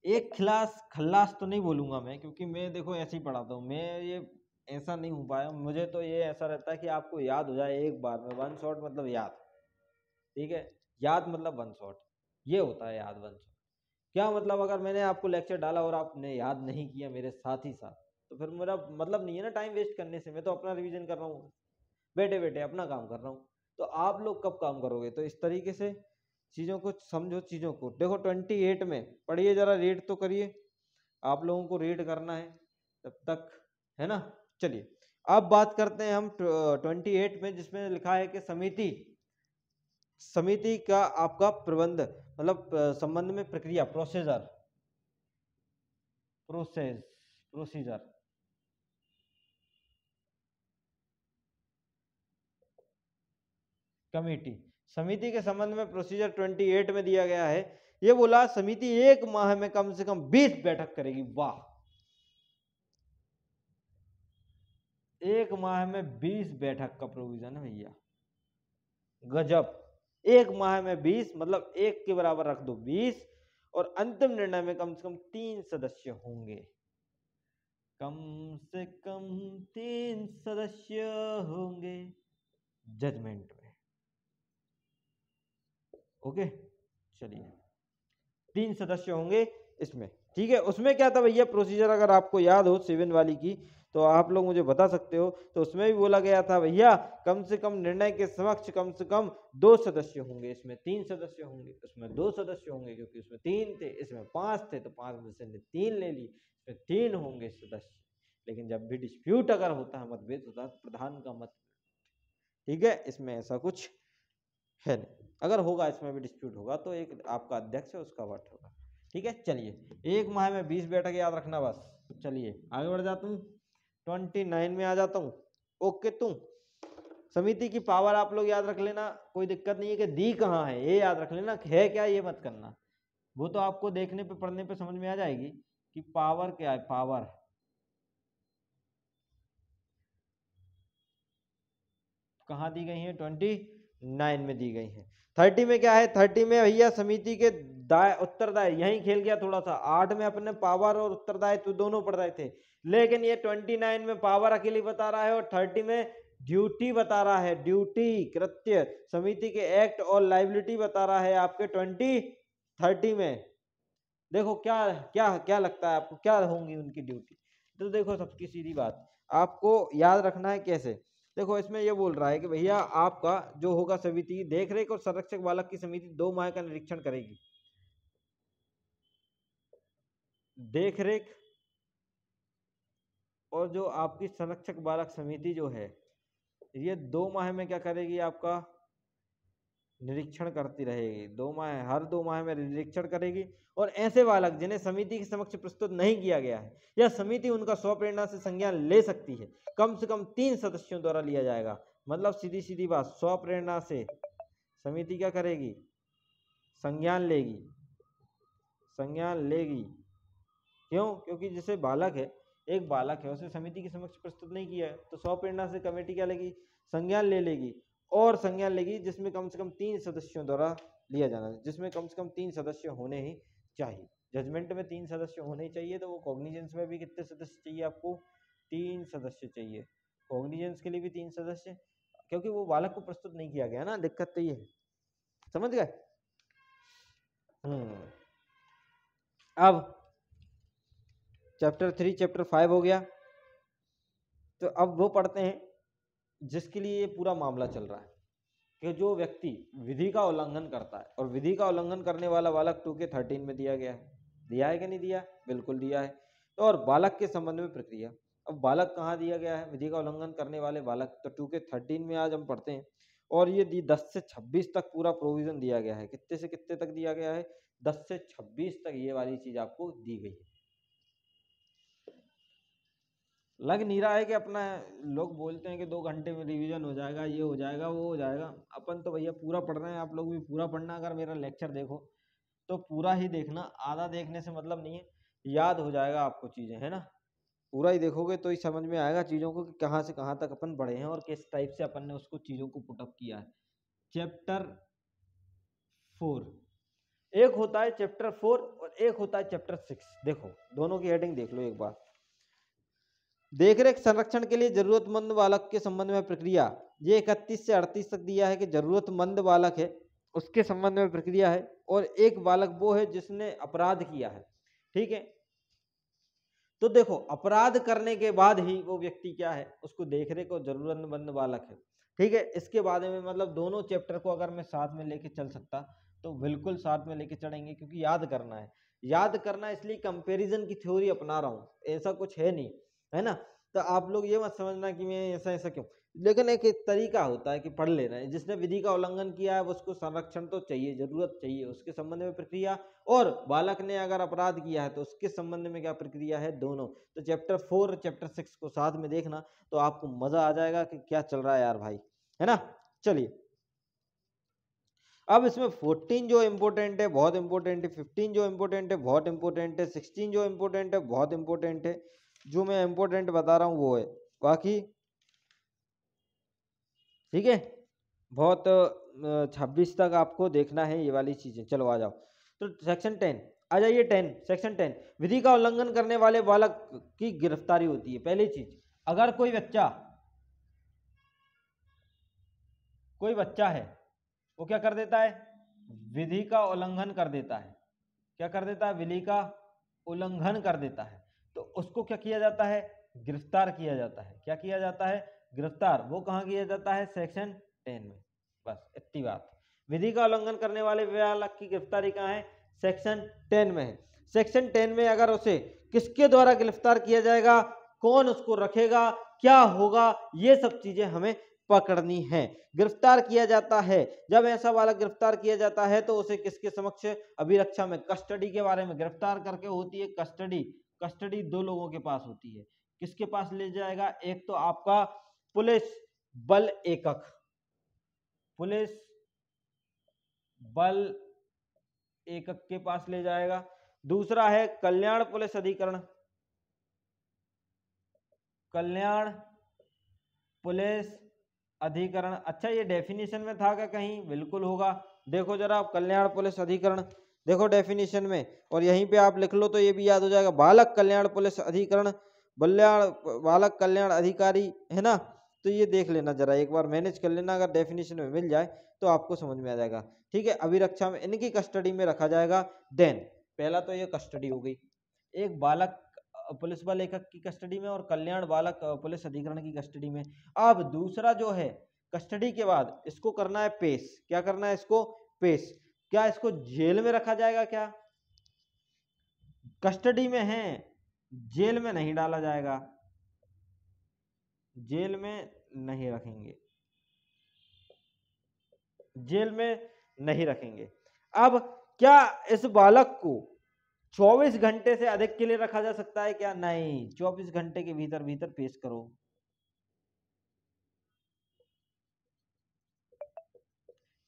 एक खिलास खल्लास तो नहीं बोलूंगा मैं, क्योंकि मैं देखो ऐसे ही पढ़ाता हूँ मैं। ये ऐसा नहीं हो पाया। मुझे तो ये ऐसा रहता है कि आपको याद हो जाए एक बार में, वन शॉट मतलब याद, ठीक है, याद मतलब वन शॉट, ये होता है याद वन शॉट। क्या मतलब, अगर मैंने आपको लेक्चर डाला और आपने याद नहीं किया मेरे साथ ही साथ, तो फिर मेरा मतलब नहीं है ना टाइम वेस्ट करने से। मैं तो अपना रिवीजन कर रहा हूँ, बैठे बैठे अपना काम कर रहा हूँ। तो आप लोग कब काम करोगे? तो इस तरीके से चीज़ों को समझो, चीज़ों को देखो। 28 में पढ़िए, जरा रीड तो करिए, आप लोगों को रीड करना है तब तक, है ना। चलिए अब बात करते हैं हम 28 में, जिसमें लिखा है कि समिति, समिति का आपका प्रबंध मतलब संबंध में प्रक्रिया, प्रोसीजर, प्रोसीजर। कमेटी, समिति के संबंध में प्रोसीजर 28 में दिया गया है। ये बोला समिति 1 माह में कम से कम 20 बैठक करेगी। वाह, 1 माह में 20 बैठक का प्रोविजन है भैया, गजब। 1 माह में 20 मतलब 1 के बराबर रख दो 20, और अंतिम निर्णय में कम से कम 3 सदस्य होंगे, कम से कम 3 सदस्य होंगे जजमेंट में। ओके, चलिए 3 सदस्य होंगे इसमें, ठीक है। उसमें क्या था भैया प्रोसीजर, अगर आपको याद हो 7 वाली की, तो आप लोग मुझे बता सकते हो। तो उसमें भी बोला गया था भैया कम से कम निर्णय के समक्ष कम से कम 2 सदस्य होंगे। इसमें 3 सदस्य होंगे, उसमें 2 सदस्य होंगे, क्योंकि उसमें 3 थे, इसमें 5 थे, तो 5 में से 3 ले ली, इसमें 3 होंगे सदस्य। लेकिन जब भी डिस्प्यूट अगर होता है, मतभेद होता है, प्रधान का मत, ठीक है। इसमें ऐसा कुछ है नहीं, अगर होगा इसमें भी डिस्प्यूट होगा तो एक आपका अध्यक्ष है उसका वोट होगा, ठीक है। चलिए 1 माह में 20 बैठक याद रखना बस। चलिए आगे बढ़ जाता हूँ, 29 में आ जाता हूँ। ओके, तुम समिति की पावर आप लोग याद रख लेना, कोई दिक्कत नहीं है कि दी कहाँ है, ये याद रख लेना, है क्या ये मत करना, वो तो आपको देखने पे पढ़ने पे समझ में आ जाएगी कि पावर क्या है। पावर कहाँ दी गई है? 29 में दी गई है। 30 में क्या है? 30 में भैया समिति के उत्तरदायी, यही खेल गया थोड़ा सा। 8 में अपने पावर और उत्तरदायित्व दोनों पढ़ रहे थे, लेकिन ये 29 में पावर अकेली बता रहा है और 30 में ड्यूटी बता रहा है, ड्यूटी, कृत्य, समिति के एक्ट और लाइबिलिटी बता रहा है आपके 30 में। देखो क्या क्या क्या लगता है आपको, क्या होंगी उनकी ड्यूटी? तो देखो सबकी सीधी बात, आपको याद रखना है कैसे। देखो इसमें ये बोल रहा है कि भैया आपका जो होगा समिति की देख रेख और संरक्षक बालक की समिति 2 माह का निरीक्षण करेगी। देख रेख और जो आपकी संरक्षक बालक समिति जो है, ये 2 माह में क्या करेगी? आपका निरीक्षण करती रहेगी। 2 माह, हर 2 माह में निरीक्षण करेगी। और ऐसे बालक जिन्हें समिति के समक्ष प्रस्तुत नहीं किया गया है, या समिति उनका स्वप्रेरणा से संज्ञान ले सकती है, कम से कम 3 सदस्यों द्वारा लिया जाएगा। मतलब सीधी सीधी बात, स्वप्रेरणा से समिति क्या करेगी? संज्ञान लेगी, संज्ञान लेगी। क्यों? क्योंकि जैसे बालक है, एक बालक है, उसे समिति के समक्ष प्रस्तुत नहीं किया है, तो स्वप्रेरणा से कमेटी क्या लेगी? संज्ञान ले लेगी। और संज्ञान लेगी जिसमें कम से कम 3 सदस्यों द्वारा लिया जाना, जिसमें कम से कम 3 सदस्य होने ही चाहिए। जजमेंट में 3 सदस्य होने ही चाहिए, तो वो कॉग्निजेंस में भी कितने सदस्य चाहिए आपको? 3 सदस्य चाहिए। कॉग्निजेंस के लिए भी 3 सदस्य, क्योंकि वो बालक को प्रस्तुत नहीं किया गया ना, दिक्कत तो ये है। समझ गए? अब चैप्टर 3 चैप्टर 5 हो गया। तो अब वो पढ़ते हैं जिसके लिए ये पूरा मामला चल रहा है, कि जो व्यक्ति विधि का उल्लंघन करता है, और विधि का उल्लंघन करने वाला बालक 2 के 13 में दिया गया है। दिया है कि नहीं दिया? बिल्कुल दिया है। तो और बालक के संबंध में प्रक्रिया, अब बालक कहाँ दिया गया है? विधि का उल्लंघन करने वाले बालक, तो 2 के 13 में आज हम पढ़ते हैं। और ये 10 से 26 तक पूरा प्रोविजन दिया गया है। कितने से कितने तक दिया गया है? 10 से 26 तक ये वाली चीज आपको दी गई है। लग नहीं रहा है कि अपना, लोग बोलते हैं कि 2 घंटे में रिवीजन हो जाएगा, ये हो जाएगा, वो हो जाएगा। अपन तो भैया पूरा पढ़ रहे हैं, आप लोग भी पूरा पढ़ना। अगर मेरा लेक्चर देखो तो पूरा ही देखना, आधा देखने से मतलब नहीं है, याद हो जाएगा आपको चीजें, है ना। पूरा ही देखोगे तो ही समझ में आएगा चीजों को कि कहाँ से कहाँ तक अपन बढ़े हैं और किस टाइप से अपन ने उसको चीजों को पुटअप किया है। चैप्टर 4, एक होता है चैप्टर 4 और एक होता है चैप्टर 6। देखो दोनों की हेडिंग देख लो एक बार। देखरेख संरक्षण के लिए जरूरतमंद बालक के संबंध में प्रक्रिया, ये 31 से 38 तक दिया है कि जरूरतमंद बालक है उसके संबंध में प्रक्रिया है, और एक बालक वो है जिसने अपराध किया है। ठीक है, तो देखो अपराध करने के बाद ही वो व्यक्ति क्या है, उसको देखरेख और जरूरतमंद बालक है। ठीक है, इसके बारे में मतलब दोनों चैप्टर को अगर मैं साथ में लेके चल सकता तो बिल्कुल साथ में लेके चलेंगे, क्योंकि याद करना है। याद करना इसलिए कंपैरिजन की थ्योरी अपना रहा हूँ, ऐसा कुछ है नहीं, है ना। तो आप लोग ये मत समझना कि मैं ऐसा ऐसा क्यों, लेकिन एक तरीका होता है कि पढ़ लेना है। जिसने विधि का उल्लंघन किया है उसको संरक्षण तो चाहिए, जरूरत चाहिए, उसके संबंध में प्रक्रिया, और बालक ने अगर अपराध किया है तो उसके संबंध में क्या प्रक्रिया है, दोनों। तो चैप्टर 4 और चैप्टर 6 को साथ में देखना तो आपको मजा आ जाएगा कि क्या चल रहा है यार भाई, है ना। चलिए, अब इसमें 14 जो इंपोर्टेंट है बहुत इंपोर्टेंट है, 15 जो इंपोर्टेंट है बहुत इंपोर्टेंट है, 16 जो इंपोर्टेंट है बहुत इंपोर्टेंट है। जो मैं इंपोर्टेंट बता रहा हूं वो है, बाकी ठीक है बहुत 26 तक आपको देखना है ये वाली चीजें। चलो आ जाओ, तो सेक्शन 10 आ जाइए। 10 सेक्शन 10, विधि का उल्लंघन करने वाले बालक की गिरफ्तारी होती है। पहली चीज, अगर कोई बच्चा है वो क्या कर देता है, विधि का उल्लंघन कर देता है। क्या कर देता है, विधि का उल्लंघन कर देता है, तो उसको क्या किया जाता है, गिरफ्तार किया जाता है। क्या किया जाता है, गिरफ्तार। वो कहाँ किया जाता है, सेक्शन 10 में। बस इतनी बात। विधि का उल्लंघन करने वाले बालक की गिरफ्तारी कहाँ है, सेक्शन 10 में है। सेक्शन 10 में अगर उसे किसके द्वारा गिरफ्तार किया जाएगा, कौन उसको रखेगा, क्या होगा, ये सब चीजें हमें पकड़नी है। गिरफ्तार किया जाता है, जब ऐसा बालक गिरफ्तार किया जाता है तो उसे किसके समक्ष, अभिरक्षा में, कस्टडी के बारे में। गिरफ्तार करके होती है कस्टडी, कस्टडी दो लोगों के पास होती है। किसके पास ले जाएगा, एक तो आपका पुलिस बल एकक, पुलिस बल एकक के पास ले जाएगा। दूसरा है कल्याण पुलिस अधिकरण, कल्याण पुलिस अधिकरण। अच्छा ये डेफिनेशन में था क्या कहीं, बिल्कुल होगा। देखो जरा आप, कल्याण पुलिस अधिकरण देखो डेफिनेशन में, और यहीं पे आप लिख लो तो ये भी याद हो जाएगा। बालक कल्याण पुलिस अधिकरण, बालक कल्याण अधिकारी, है ना। तो ये देख लेना जरा एक बार, मैनेज कर लेना, अगर डेफिनेशन में मिल जाए तो आपको समझ में आ जाएगा। ठीक है, अभिरक्षा में इनकी कस्टडी में रखा जाएगा। देन पहला तो ये कस्टडी हो गई, एक बालक पुलिस बल एकक की कस्टडी में और कल्याण बालक पुलिस अधिकरण की कस्टडी में। अब दूसरा जो है, कस्टडी के बाद इसको करना है पेश। क्या करना है इसको, पेश। क्या इसको जेल में रखा जाएगा, क्या कस्टडी में है, जेल में नहीं डाला जाएगा, जेल में नहीं रखेंगे, जेल में नहीं रखेंगे। अब क्या इस बालक को 24 घंटे से अधिक के लिए रखा जा सकता है क्या, नहीं, 24 घंटे के भीतर भीतर पेश करो।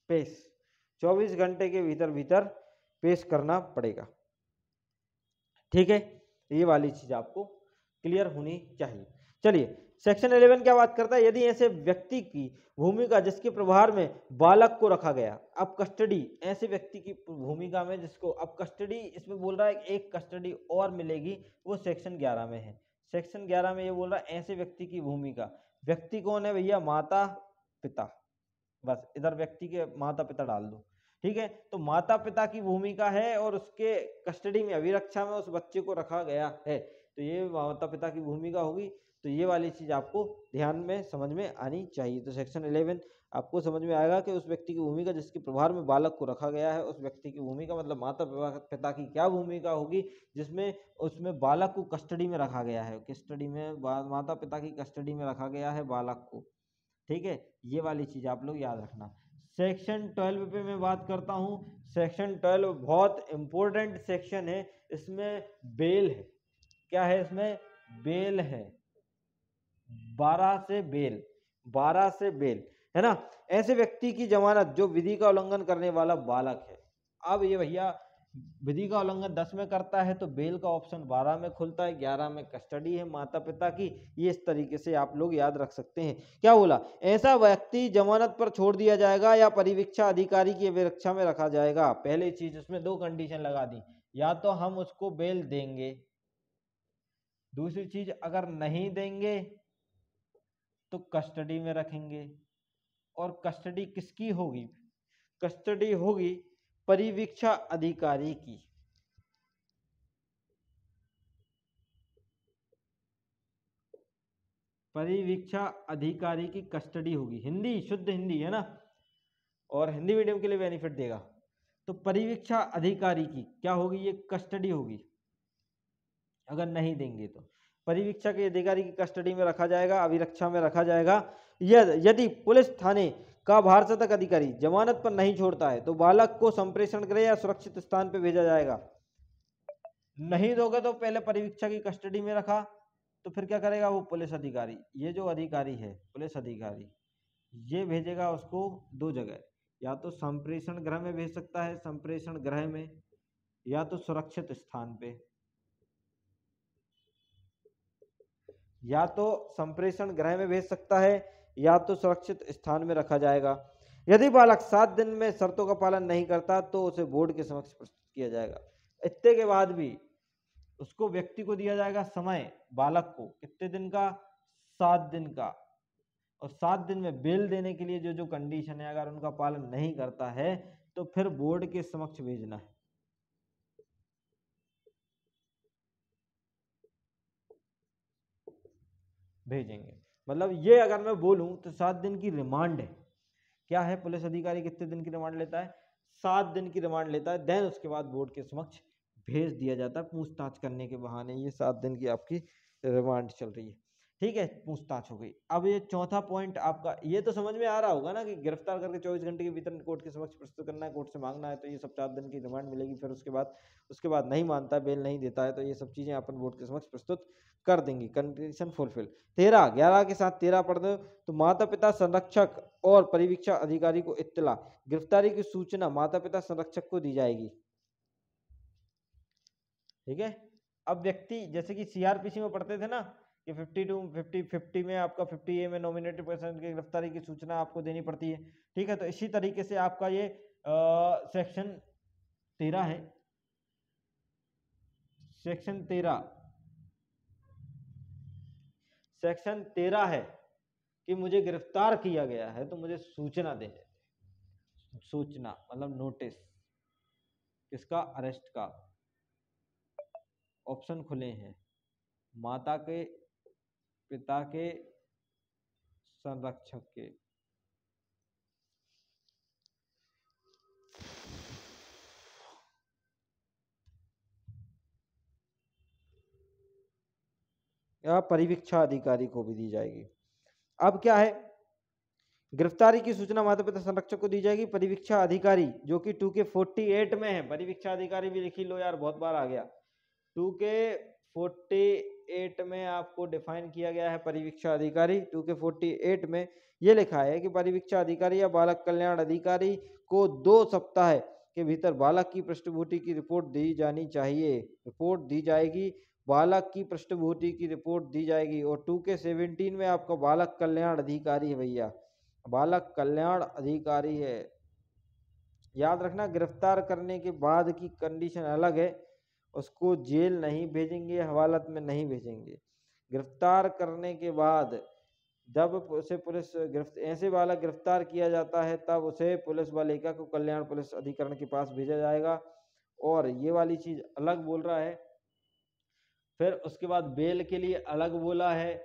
पेश 24 घंटे के भीतर भीतर पेश करना पड़ेगा। ठीक है, ये वाली चीज आपको क्लियर होनी चाहिए। चलिए, सेक्शन 11 क्या बात करता है, यदि ऐसे व्यक्ति की भूमिका जिसके प्रभार में बालक को रखा गया। अब कस्टडी, ऐसे व्यक्ति की भूमिका में जिसको, अब कस्टडी इसमें बोल रहा है एक कस्टडी और मिलेगी, वो सेक्शन 11 में है। सेक्शन 11 में ये बोल रहा है ऐसे व्यक्ति की भूमिका। व्यक्ति कौन है भैया, माता पिता, बस इधर व्यक्ति के माता पिता डाल दो। ठीक है, तो माता पिता की भूमिका है और उसके कस्टडी में, अभिरक्षा में उस बच्चे को रखा गया है, तो ये माता पिता की भूमिका होगी। तो ये वाली चीज आपको ध्यान में समझ में आनी चाहिए। तो सेक्शन 11 आपको समझ में आएगा कि उस व्यक्ति की भूमिका जिसके प्रभार में बालक को रखा गया है, उस व्यक्ति की भूमिका मतलब माता पिता की क्या भूमिका होगी, जिसमें उसमें बालक को कस्टडी में रखा गया है, कस्टडी में माता पिता की कस्टडी में रखा गया है बालक को। ठीक है, ये वाली चीज आप लोग याद रखना। सेक्शन 12 पे मैं बात करता हूँ। सेक्शन 12 बहुत इंपॉर्टेंट सेक्शन है, इसमें बेल है। क्या है इसमें, बेल है, 12 से बेल, 12 से बेल, है ना। ऐसे व्यक्ति की जमानत जो विधि का उल्लंघन करने वाला बालक है। अब ये भैया विधि का उल्लंघन 10 में करता है तो बेल का ऑप्शन 12 में खुलता है, 11 में कस्टडी है माता पिता की। ये इस तरीके से आप लोग याद रख सकते हैं। क्या बोला, ऐसा व्यक्ति जमानत पर छोड़ दिया जाएगा या परिवीक्षा अधिकारी की अभिरक्षा में रखा जाएगा। पहली चीज, उसमें दो कंडीशन लगा दी, या तो हम उसको बेल देंगे, दूसरी चीज, अगर नहीं देंगे तो कस्टडी में रखेंगे। और कस्टडी किसकी होगी? कस्टडी होगी परिवीक्षा अधिकारी की। परिवीक्षा अधिकारी की कस्टडी होगी। हिंदी, शुद्ध हिंदी है ना, और हिंदी मीडियम के लिए बेनिफिट देगा। तो परिवीक्षा अधिकारी की क्या होगी? ये कस्टडी होगी अगर नहीं देंगे तो। परिवीक्षा के अधिकारी की कस्टडी में रखा जाएगा, अभिरक्षा में रखा जाएगा। यदि पुलिस थाने का भारसतक अधिकारी जमानत पर नहीं छोड़ता है तो बालक को संप्रेषण गृह या सुरक्षित स्थान पर भेजा जाएगा। नहीं दोगे तो पहले परिवीक्षा की कस्टडी में रखा, तो फिर क्या करेगा वो पुलिस अधिकारी, ये जो अधिकारी है पुलिस अधिकारी, ये भेजेगा उसको दो जगह, या तो संप्रेषण गृह में भेज सकता है, संप्रेषण गृह में, या तो सुरक्षित स्थान पे। या तो संप्रेषण गृह में भेज सकता है या तो सुरक्षित स्थान में रखा जाएगा। यदि बालक 7 दिन में शर्तों का पालन नहीं करता तो उसे बोर्ड के समक्ष प्रस्तुत किया जाएगा। इतने के बाद भी उसको, व्यक्ति को दिया जाएगा समय, बालक को कितने दिन का? 7 दिन का। और 7 दिन में बेल देने के लिए जो जो कंडीशन है, अगर उनका पालन नहीं करता है तो फिर बोर्ड के समक्ष भेजना है। भेजेंगे। मतलब ये अगर मैं बोलूं तो 7 दिन की रिमांड है। क्या है? पुलिस अधिकारी कितने दिन की रिमांड लेता है? 7 दिन की रिमांड लेता है। देन उसके बाद बोर्ड के समक्ष भेज दिया जाता है पूछताछ करने के बहाने। ये 7 दिन की आपकी रिमांड चल रही है, ठीक है, पूछताछ हो गई। अब ये चौथा पॉइंट आपका, ये तो समझ में आ रहा होगा ना कि गिरफ्तार करके 24 घंटे के भीतर कोर्ट के समक्ष प्रस्तुत करना है, कोर्ट से मांगना है, तो ये सब 4 दिन की रिमांड मिलेगी। फिर उसके बाद नहीं मानता, बेल नहीं देता है, तो ये सब चीजें अपन बोर्ड के समक्ष प्रस्तुत कर देंगी। Condition fulfil. 13, 11 के साथ 13 पढ़ दो तो माता पिता, संरक्षक और परिवीक्षा अधिकारी को इत्तला, गिरफ्तारी की सूचना माता पिता संरक्षक को दी जाएगी। ठीक है। अब व्यक्ति, जैसे कि सीआरपीसी में पढ़ते थे ना कि 50 में आपका 50A में नॉमिनेटेड पर्सन की गिरफ्तारी की सूचना आपको देनी पड़ती है। ठीक है, तो इसी तरीके से आपका ये सेक्शन 13 है। सेक्शन 13 है कि मुझे गिरफ्तार किया गया है तो मुझे सूचना देने, सूचना मतलब नोटिस किसका? अरेस्ट का। ऑप्शन खुले हैं, माता के, पिता के, संरक्षक के। या परिवीक्षा अधिकारी को भी दी जाएगी। अब क्या है? गिरफ्तारी की सूचना माता पिता संरक्षक को दी जाएगी। परिवीक्षा अधिकारी जो कि 2K 48 में है, परिवीक्षा अधिकारी भी लिखी लो यार, बहुत बार आ गया। 2K 48 में आपको डिफाइन किया गया है परिवीक्षा अधिकारी। 2K 48 में ये लिखा है कि परिवीक्षा अधिकारी या बालक कल्याण अधिकारी को 2 सप्ताह के भीतर बालक की पृष्ठभूमि की रिपोर्ट दी जानी चाहिए। रिपोर्ट दी जाएगी, बालक की पृष्ठभूमि की रिपोर्ट दी जाएगी। और 2K 17 में आपका बालक कल्याण अधिकारी है भैया, बालक कल्याण अधिकारी है। याद रखना, गिरफ्तार करने के बाद की कंडीशन अलग है, उसको जेल नहीं भेजेंगे, हवालात में नहीं भेजेंगे। गिरफ्तार करने के बाद जब उसे पुलिस ऐसे वाला गिरफ्तार किया जाता है तब उसे पुलिस बालिका को कल्याण पुलिस अधिकरण के पास भेजा जाएगा। और ये वाली चीज अलग बोल रहा है। फिर उसके बाद बेल के लिए अलग बोला है।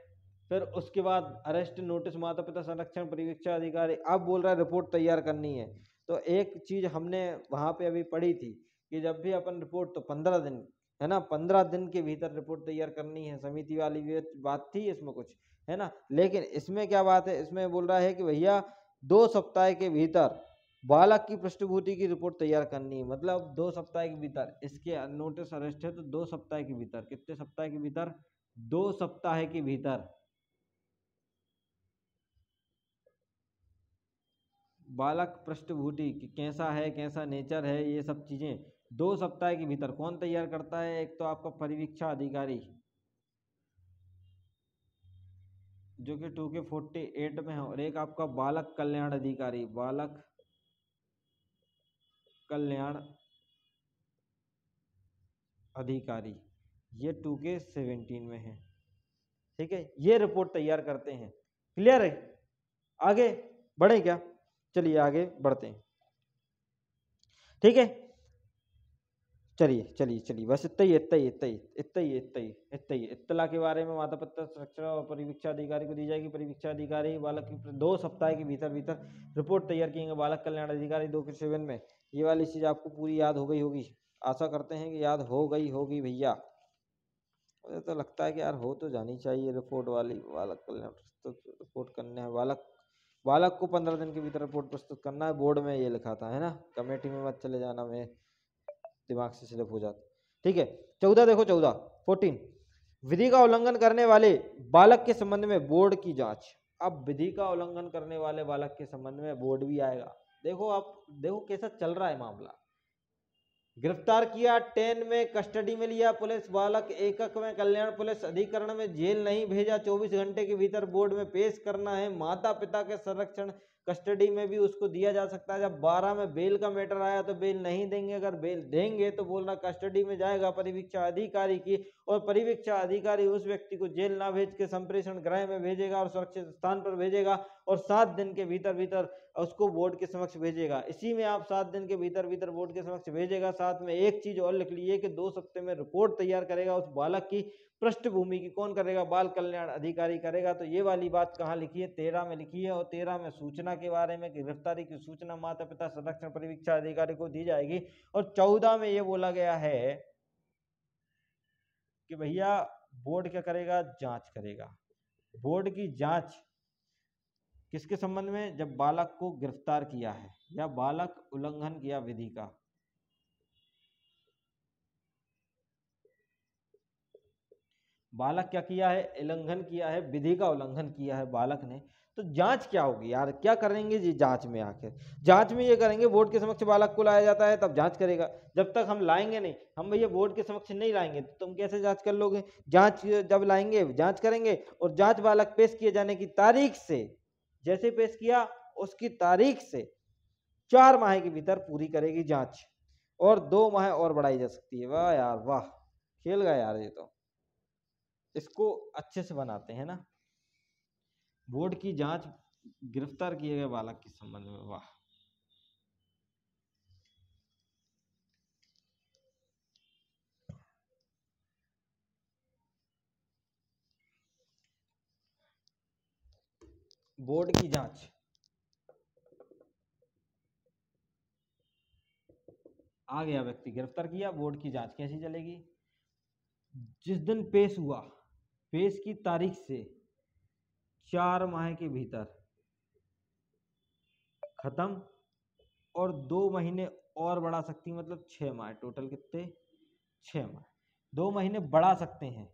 फिर उसके बाद अरेस्ट नोटिस माता पिता संरक्षण परिवीक्षा अधिकारी, अब बोल रहा है रिपोर्ट तैयार करनी है। तो एक चीज हमने वहां पे अभी पढ़ी थी कि जब भी अपन रिपोर्ट, तो 15 दिन है ना, 15 दिन के भीतर रिपोर्ट तैयार करनी है। समिति वाली भी बात थी इसमें कुछ, है ना। लेकिन इसमें क्या बात है? इसमें बोल रहा है कि भैया 2 सप्ताह के भीतर बालक की पृष्ठभूमि की रिपोर्ट तैयार करनी है। मतलब 2 सप्ताह के भीतर, इसके नोटिस अरेस्ट है तो 2 सप्ताह के भीतर, कितने सप्ताह के भीतर? 2 सप्ताह के भीतर बालक पृष्ठभूमि कि कैसा है, कैसा नेचर है, ये सब चीजें 2 सप्ताह के भीतर कौन तैयार करता है? एक तो आपका परिवीक्षा अधिकारी जो कि 2K 48 में है, और एक आपका बालक कल्याण अधिकारी, बालक कल्याण अधिकारी। ये 2K17 में है। ठीक है, ये रिपोर्ट तैयार करते हैं। क्लियर है? आगे बढ़े क्या? चलिए आगे बढ़ते हैं। ठीक है, चलिए चलिए चलिए, बस इतना ही इतना ही इतना ही इतना ही इतना ही इतना ही। इत्तला के बारे में माता पिता संरक्षण और परिवीक्षा अधिकारी को दी जाएगी। परिवीक्षा अधिकारी बालक की 2 सप्ताह के भीतर भीतर रिपोर्ट तैयार करेंगे। बालक कल्याण अधिकारी 2K7 में। ये वाली चीज आपको पूरी याद हो गई होगी, आशा करते हैं कि याद हो गई होगी भैया। मुझे तो लगता है कि यार हो तो जानी चाहिए रिपोर्ट वाली। बालक कल्याण प्रस्तुत रिपोर्ट करना है, बालक बालक को 15 दिन के भीतर रिपोर्ट प्रस्तुत करना है। बोर्ड में ये लिखा था, है ना? कमेटी में मत चले जाना, मैं दिमाग से स्लिप हो जाता। ठीक है, 14 देखो, 14 विधि का उल्लंघन करने वाले बालक के संबंध में बोर्ड की जांच। अब विधि का उल्लंघन करने वाले बालक के संबंध में बोर्ड भी आएगा। देखो आप, देखो कैसा चल रहा है मामला। गिरफ्तार किया, 10 में कस्टडी में लिया पुलिस, बालक एकक में कल्याण पुलिस अधिकरण में, जेल नहीं भेजा, 24 घंटे के भीतर बोर्ड में पेश करना है। माता पिता के संरक्षण कस्टडी में भी उसको दिया जा सकता है। जब 12 में बेल का मैटर आया तो बेल नहीं देंगे, अगर बेल देंगे तो बोल रहा कस्टडी में जाएगा परिवीक्षा अधिकारी की, और परिवीक्षा अधिकारी उस व्यक्ति को जेल ना भेज के संप्रेषण गृह में भेजेगा और सुरक्षित स्थान पर भेजेगा, और 7 दिन के भीतर भीतर उसको बोर्ड के समक्ष भेजेगा। इसी में आप 7 दिन के भीतर भीतर बोर्ड के समक्ष भेजेगा। साथ में एक चीज और लिख लीजिए कि 2 सप्ते में रिपोर्ट तैयार करेगा उस बालक की। पृष्ठभूमि की कौन करेगा? बाल कल्याण अधिकारी करेगा। तो ये वाली बात कहाँ लिखी है? 13 में लिखी है। और 13 में सूचना के बारे में कि गिरफ्तारी की सूचना माता पिता संरक्षण परिवीक्षा अधिकारी को दी जाएगी। और 14 में ये बोला गया है कि भैया बोर्ड क्या करेगा? जांच करेगा। बोर्ड की जांच किसके संबंध में? जब बालक को गिरफ्तार किया है या बालक उल्लंघन किया विधि का। बालक क्या किया है? उल्लंघन किया है, विधि का उल्लंघन किया है बालक ने। तो जांच क्या होगी यार? क्या करेंगे जी जांच में? आखिर जांच में ये करेंगे, बोर्ड के समक्ष बालक को लाया जाता है तब जांच करेगा। जब तक हम लाएंगे नहीं, हम भैया बोर्ड के समक्ष नहीं लाएंगे तो तुम कैसे जांच कर लोगे? जांच जब लाएंगे जांच करेंगे, और जांच बालक पेश किए जाने की तारीख से, जैसे पेश किया उसकी तारीख से 4 माह के भीतर पूरी करेगी जांच, और 2 माह और बढ़ाई जा सकती है। वाह यार वाह, खेल गया यार ये तो। इसको अच्छे से बनाते हैं ना। बोर्ड की जांच गिरफ्तार किए गए बालक के संबंध में। वाह, बोर्ड की जांच, आ गया व्यक्ति गिरफ्तार किया, बोर्ड की जांच कैसी चलेगी? जिस दिन पेश हुआ, पेश की तारीख से 4 माह के भीतर खत्म, और 2 महीने और बढ़ा सकती, मतलब 6 माह। टोटल कितने? 6 माह। 2 महीने बढ़ा सकते हैं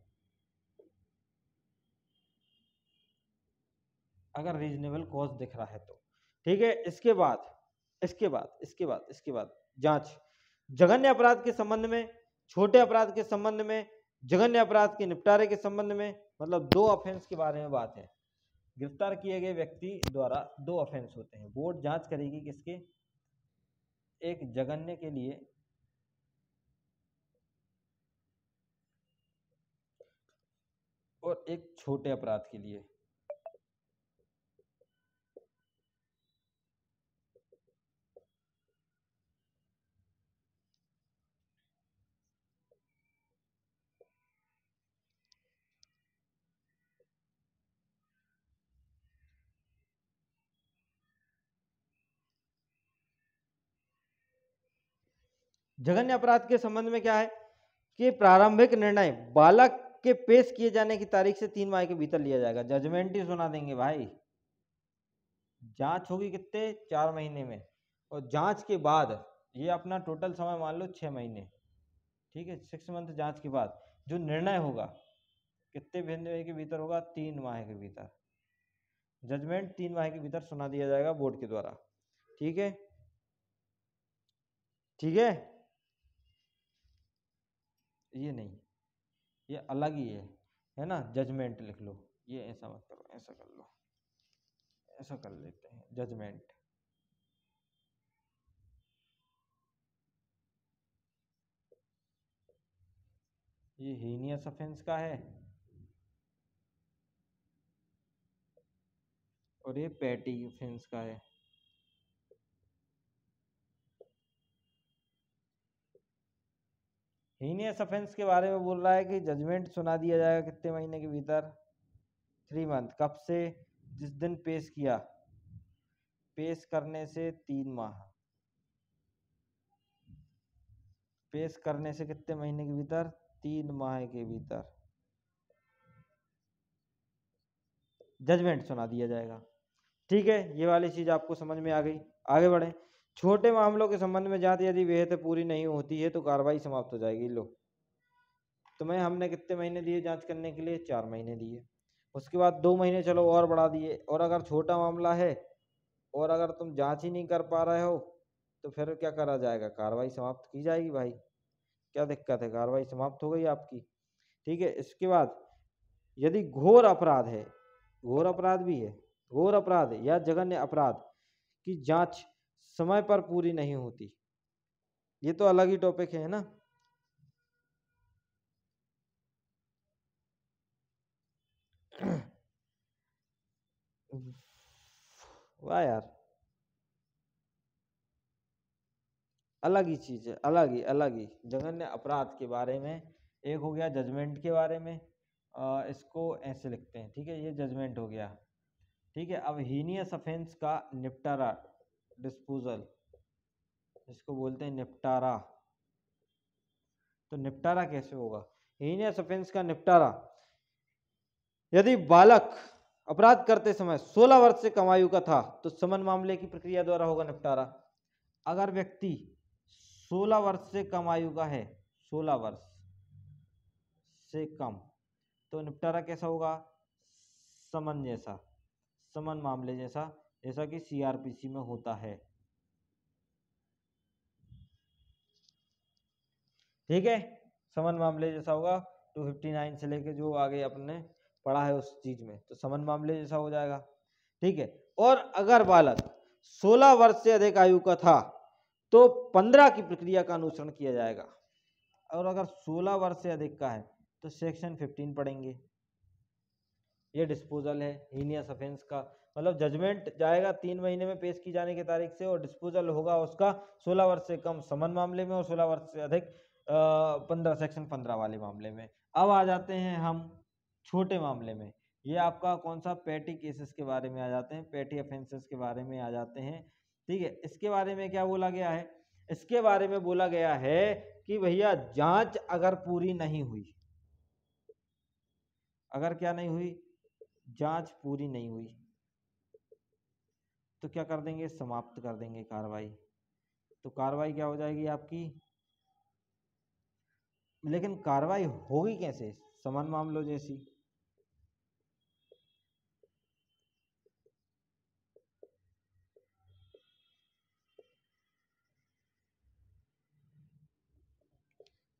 अगर रीजनेबल कॉज दिख रहा है तो। ठीक है, इसके बाद जांच जघन्य अपराध के संबंध में, छोटे अपराध के संबंध में, जघन्य अपराध के निपटारे के संबंध में, मतलब 2 ऑफेंस के बारे में बात है। गिरफ्तार किए गए व्यक्ति द्वारा 2 ऑफेंस होते हैं। बोर्ड जांच करेगी किसके? एक जघन्य के लिए और एक छोटे अपराध के लिए। जघन्य अपराध के संबंध में क्या है कि प्रारंभिक निर्णय बालक के पेश किए जाने की तारीख से 3 माह के भीतर लिया जाएगा। जजमेंट ही सुना देंगे भाई। जांच होगी कितने? 4 महीने में, और जांच के बाद ये अपना टोटल समय मान लो 6 महीने। ठीक है, 6 मंथ जांच के बाद जो निर्णय होगा कितने महीने के भीतर होगा? 3 माह के भीतर। जजमेंट 3 माह के भीतर सुना दिया जाएगा बोर्ड के द्वारा। ठीक है, ठीक ये नहीं, ये अलग ही है ना? जजमेंट लिख लो, ये ऐसा मत करो, ऐसा कर लो, ऐसा कर लेते हैं जजमेंट। ये हीनियस ऑफेंस का है और ये पैटी ऑफेंस का है। हीनियस ऑफेंस के बारे में बोल रहा है कि जजमेंट सुना दिया जाएगा कितने महीने के भीतर? 3 मंथ। कब से? जिस दिन पेश किया, पेश करने से 3 माह, पेश करने से कितने महीने के भीतर? 3 माह के भीतर जजमेंट सुना दिया जाएगा। ठीक है, ये वाली चीज आपको समझ में आ गई। आगे बढ़े। छोटे मामलों के संबंध में जांच यदि विहित पूरी नहीं होती है तो कार्रवाई समाप्त हो जाएगी। लो, तुम्हें हमने कितने महीने दिए जांच करने के लिए? 4 महीने दिए। उसके बाद 2 महीने चलो और बढ़ा दिए। और अगर छोटा मामला है और अगर तुम जांच ही नहीं कर पा रहे हो तो फिर क्या करा जाएगा? कार्रवाई समाप्त की जाएगी। भाई क्या दिक्कत है? कार्रवाई समाप्त हो गई आपकी। ठीक है। इसके बाद यदि घोर अपराध है, घोर अपराध भी है, घोर अपराध या जघन्य अपराध की जांच समय पर पूरी नहीं होती, ये तो अलग ही टॉपिक है ना। वाह यार, अलग ही चीज है, अलग ही जघन्य अपराध के बारे में। एक हो गया जजमेंट के बारे में, इसको ऐसे लिखते हैं। ठीक है, ये जजमेंट हो गया। ठीक है, अब हीनियस ऑफेंस का निपटारा, डिस्पोजल, इसको बोलते हैं निपटारा। तो निपटारा कैसे होगा? हीनियस ऑफेंस का निपटारा, यदि बालक अपराध करते समय 16 वर्ष से कम आयु का था तो समन मामले की प्रक्रिया द्वारा होगा निपटारा। अगर व्यक्ति 16 वर्ष से कम आयु का है, 16 वर्ष से कम, तो निपटारा कैसा होगा? समन जैसा, समन मामले जैसा, जैसा कि सीआरपीसी में होता है। ठीक है, समन मामले जैसा होगा। 259 से लेके जो आगे अपने पढ़ा है उस चीज में, तो समन मामले जैसा हो जाएगा। ठीक है। और अगर बालक 16 वर्ष से अधिक आयु का था तो 15 की प्रक्रिया का अनुसरण किया जाएगा। और अगर 16 वर्ष से अधिक का है तो सेक्शन 15 पढ़ेंगे। ये डिस्पोजल है हीनियस ऑफेंस का। मतलब जजमेंट जाएगा 3 महीने में पेश की जाने की तारीख से, और डिस्पोजल होगा उसका 16 वर्ष से कम समन मामले में और 16 वर्ष से अधिक 15 सेक्शन 15 वाले मामले में। अब आ जाते हैं हम छोटे मामले में। ये आपका कौन सा? पैटी केसेस के बारे में आ जाते हैं, पैटी ऑफेंसेस के बारे में आ जाते हैं। ठीक है, इसके बारे में क्या बोला गया है? इसके बारे में बोला गया है कि भैया जांच अगर पूरी नहीं हुई, अगर क्या नहीं हुई? जांच पूरी नहीं हुई तो क्या कर देंगे? समाप्त कर देंगे कार्रवाई। तो कार्रवाई क्या हो जाएगी आपकी? लेकिन कार्रवाई होगी कैसे? समान मामलों जैसी।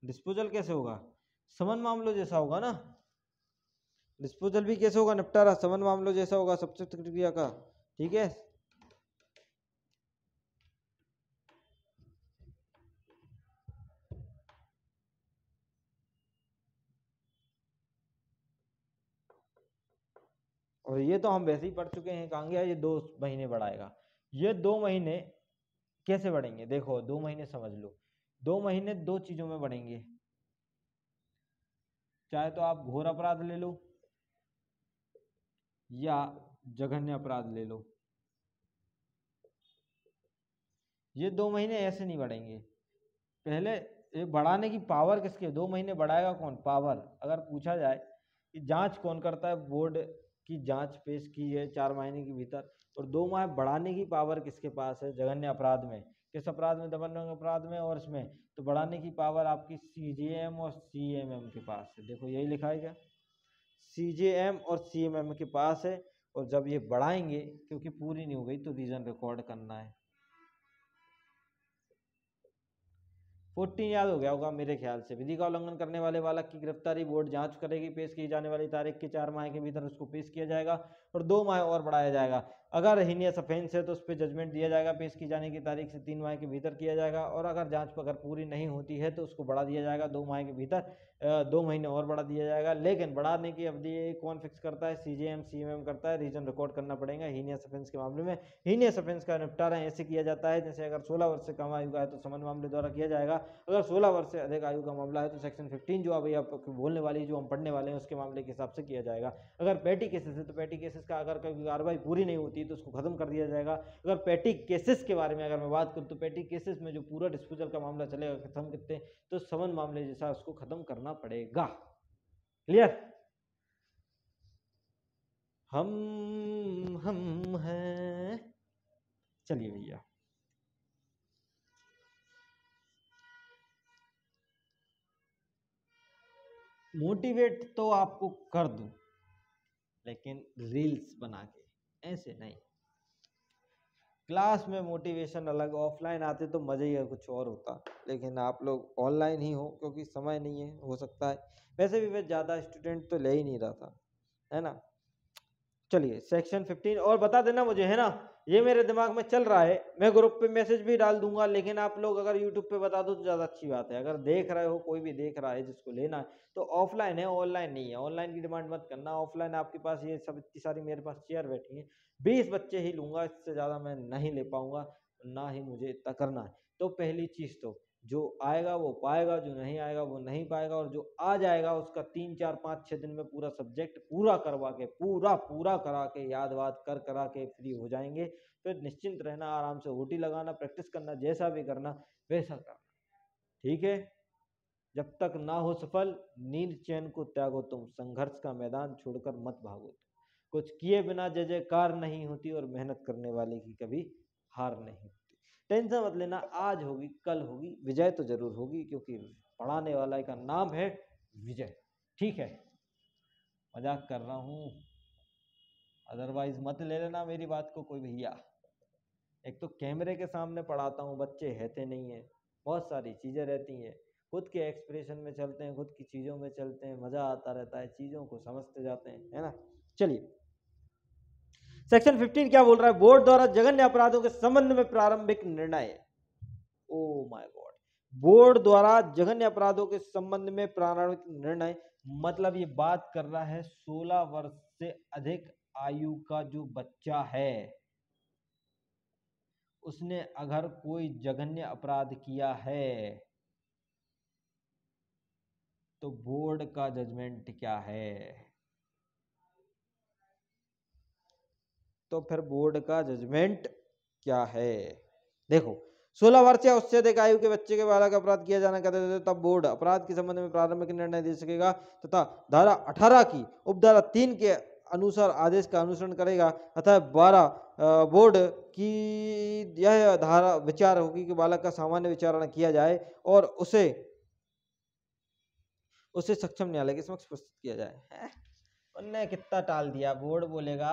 डिस्पोजल कैसे होगा? समान मामलों जैसा होगा ना। डिस्पोजल भी कैसे होगा? निपटारा समान मामलों जैसा होगा, सबसे क्रिया का। ठीक है। और ये तो हम वैसे ही पढ़ चुके हैं, कहाँ गया? ये 2 महीने बढ़ाएगा। ये 2 महीने कैसे बढ़ेंगे? देखो 2 महीने समझ लो, 2 महीने 2 चीजों में बढ़ेंगे। चाहे तो आप घोर अपराध ले लो या जघन्य अपराध ले लो। ये 2 महीने ऐसे नहीं बढ़ेंगे। पहले ये बढ़ाने की पावर किसके? 2 महीने बढ़ाएगा कौन? पावर। अगर पूछा जाए कि जांच कौन करता है, बोर्ड की जांच पेश की है 4 महीने के भीतर, और 2 माह बढ़ाने की पावर किसके पास है? जघन्य अपराध में। किस अपराध में? दमन अपराध में और इसमें। तो बढ़ाने की पावर आपकी सीजेएम और सीएमएम के पास है। देखो यही लिखा है क्या? सीजेएम और सीएमएम के पास है। और जब ये बढ़ाएंगे, क्योंकि पूरी नहीं हो गई तो रीजन रिकॉर्ड करना है। 14 याद हो गया होगा मेरे ख्याल से। विधि का उल्लंघन करने वाले बालक की गिरफ्तारी बोर्ड जांच करेगी, पेश की जाने वाली तारीख के 4 माह के भीतर उसको पेश किया जाएगा। और 2 माह और बढ़ाया जाएगा। अगर हीनियस ऑफेंस है तो उस पर जजमेंट दिया जाएगा, पेश की जाने की तारीख से 3 माह के भीतर किया जाएगा, और अगर जांच अगर पूरी नहीं होती है तो उसको बढ़ा दिया जाएगा 2 माह के भीतर, 2 महीने और बढ़ा दिया जाएगा। लेकिन बढ़ाने की अवधि कौन फिक्स करता है? सीजेएम सीएमएम करता है, रीजन रिकॉर्ड करना पड़ेगा हीनियस ऑफेंस के मामले में। हीनियस ऑफेंस का निपटारा ऐसे किया जाता है जैसे अगर 16 वर्ष से कम आयु का है तो समन मामले द्वारा किया जाएगा, अगर 16 वर्ष से अधिक आयु का मामला है तो सेक्शन 15 जो अभी आप बोलने वाली जो हम पढ़ने वाले हैं उसके मामले के हिसाब से किया जाएगा। अगर पेटी केसेस है तो पेटी केसेस का अगर कोई कार्रवाई पूरी नहीं होती तो उसको खत्म कर दिया जाएगा। अगर पेटी केसेस के बारे में अगर मैं बात करूँ तो पेटी केसेस में जो पूरा डिस्पोजल का मामला चलेगा खत्म करते तो समन मामले जैसा उसको खत्म करना पड़ेगा। क्लियर? हम हैं। चलिए भैया, मोटिवेट तो आपको कर दूं लेकिन रील्स बना के, ऐसे नहीं। क्लास में मोटिवेशन अलग, ऑफलाइन आते तो मज़ा ही कुछ और होता, लेकिन आप लोग ऑनलाइन ही हो क्योंकि समय नहीं है, हो सकता है। वैसे भी मैं ज़्यादा स्टूडेंट तो ले ही नहीं रहा था, है ना। चलिए सेक्शन 15 और बता देना मुझे, है ना, ये मेरे दिमाग में चल रहा है, मैं ग्रुप पे मैसेज भी डाल दूंगा, लेकिन आप लोग अगर यूट्यूब पे बता दो तो ज़्यादा अच्छी बात है। अगर देख रहे हो, कोई भी देख रहा है जिसको लेना है तो ऑफलाइन है, ऑनलाइन नहीं है। ऑनलाइन की डिमांड मत करना, ऑफलाइन आपके पास ये सब इतनी सारी मेरे पास चेयर बैठी हैं, 20 बच्चे ही लूंगा, इससे ज़्यादा मैं नहीं ले पाऊंगा, ना ही मुझे इतना करना है। तो पहली चीज़ तो जो आएगा वो पाएगा, जो नहीं आएगा वो नहीं पाएगा, और जो आ जाएगा उसका 3 4 5 6 दिन में पूरा सब्जेक्ट पूरा करवा के, पूरा पूरा करा के, याद वाद कर करा के फ्री हो जाएंगे। फिर निश्चिंत रहना, आराम से ओटी लगाना, प्रैक्टिस करना, जैसा भी करना वैसा करना, ठीक है। जब तक ना हो सफल, नींद चैन को त्यागो तुम, संघर्ष का मैदान छोड़कर मत भागो तुम, कुछ किए बिना जय जयकार नहीं होती, और मेहनत करने वाले की कभी हार नहीं होती। टेंशन मत लेना, आज होगी कल होगी, विजय तो जरूर होगी, क्योंकि पढ़ाने वाला का नाम है विजय, ठीक है। मजाक कर रहा हूँ, अदरवाइज मत ले लेना मेरी बात को कोई भैया। एक तो कैमरे के सामने पढ़ाता हूँ, बच्चे रहते नहीं हैं, बहुत सारी चीज़ें रहती हैं, खुद के एक्सप्रेशन में चलते हैं, खुद की चीज़ों में चलते हैं, मज़ा आता रहता है, चीज़ों को समझते जाते हैं, है ना। चलिए सेक्शन 15 क्या बोल रहा है? बोर्ड द्वारा जघन्य अपराधों के संबंध में प्रारंभिक निर्णय। ओ माय गॉड, बोर्ड द्वारा जघन्य अपराधों के संबंध में प्रारंभिक निर्णय, मतलब ये बात कर रहा है 16 वर्ष से अधिक आयु का जो बच्चा है, उसने अगर कोई जघन्य अपराध किया है तो बोर्ड का जजमेंट क्या है? तो फिर बोर्ड का जजमेंट क्या है? देखो, 16 वर्ष या उससे अधिक आयु के बच्चे के बालक अपराध किया जाना कहते थे, तब बोर्ड अपराध के संबंध में प्रारंभिक निर्णय दे सकेगा तथा धारा 18 की उपधारा 3 के अनुसार आदेश का अनुसरण करेगा। अतः 12 बोर्ड की यह धारा विचार होगी कि बालक का सामान्य विचारणा किया जाए और उसे सक्षम न्यायालय के समक्ष प्रस्तुत किया जाए। उनने कितना टाल दिया, बोर्ड बोलेगा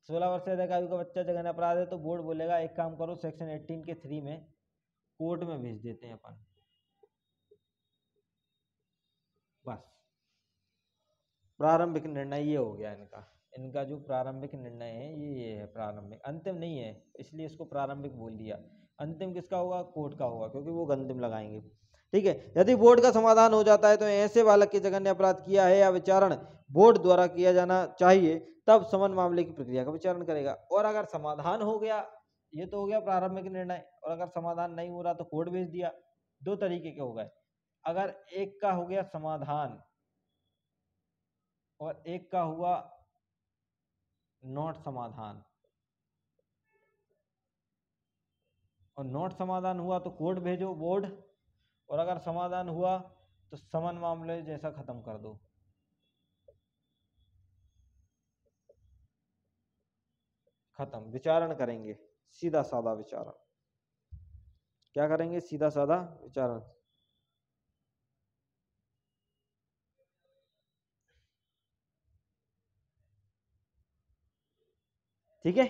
16 वर्ष से अधिक आयु का बच्चा जघन्य अपराध है तो बोर्ड बोलेगा एक काम करो, सेक्शन 18 के 3 में कोर्ट में भेज देते हैं अपन, बस। प्रारंभिक निर्णय ये हो गया इनका जो प्रारंभिक निर्णय है ये है प्रारंभिक, अंतिम नहीं है, इसलिए इसको प्रारंभिक बोल दिया। अंतिम किसका होगा? कोर्ट का होगा, क्योंकि वो अंतिम लगाएंगे, ठीक है। यदि बोर्ड का समाधान हो जाता है तो ऐसे बालक के जघन्य अपराध किया है या विचारण बोर्ड द्वारा किया जाना चाहिए, तब समन मामले की प्रक्रिया का विचारण करेगा। और अगर समाधान हो गया, ये तो हो गया प्रारंभिक निर्णय, और अगर समाधान नहीं हो रहा तो कोर्ट भेज दिया। दो तरीके के हो गए, अगर एक का हो गया समाधान और एक का हुआ नॉट समाधान, और नॉट समाधान हुआ तो कोर्ट भेजो बोर्ड, और अगर समाधान हुआ तो समन मामले जैसा खत्म कर दो। खत्म, विचारण करेंगे, सीधा साधा विचारण। क्या करेंगे? सीधा साधा विचारण। ठीक है।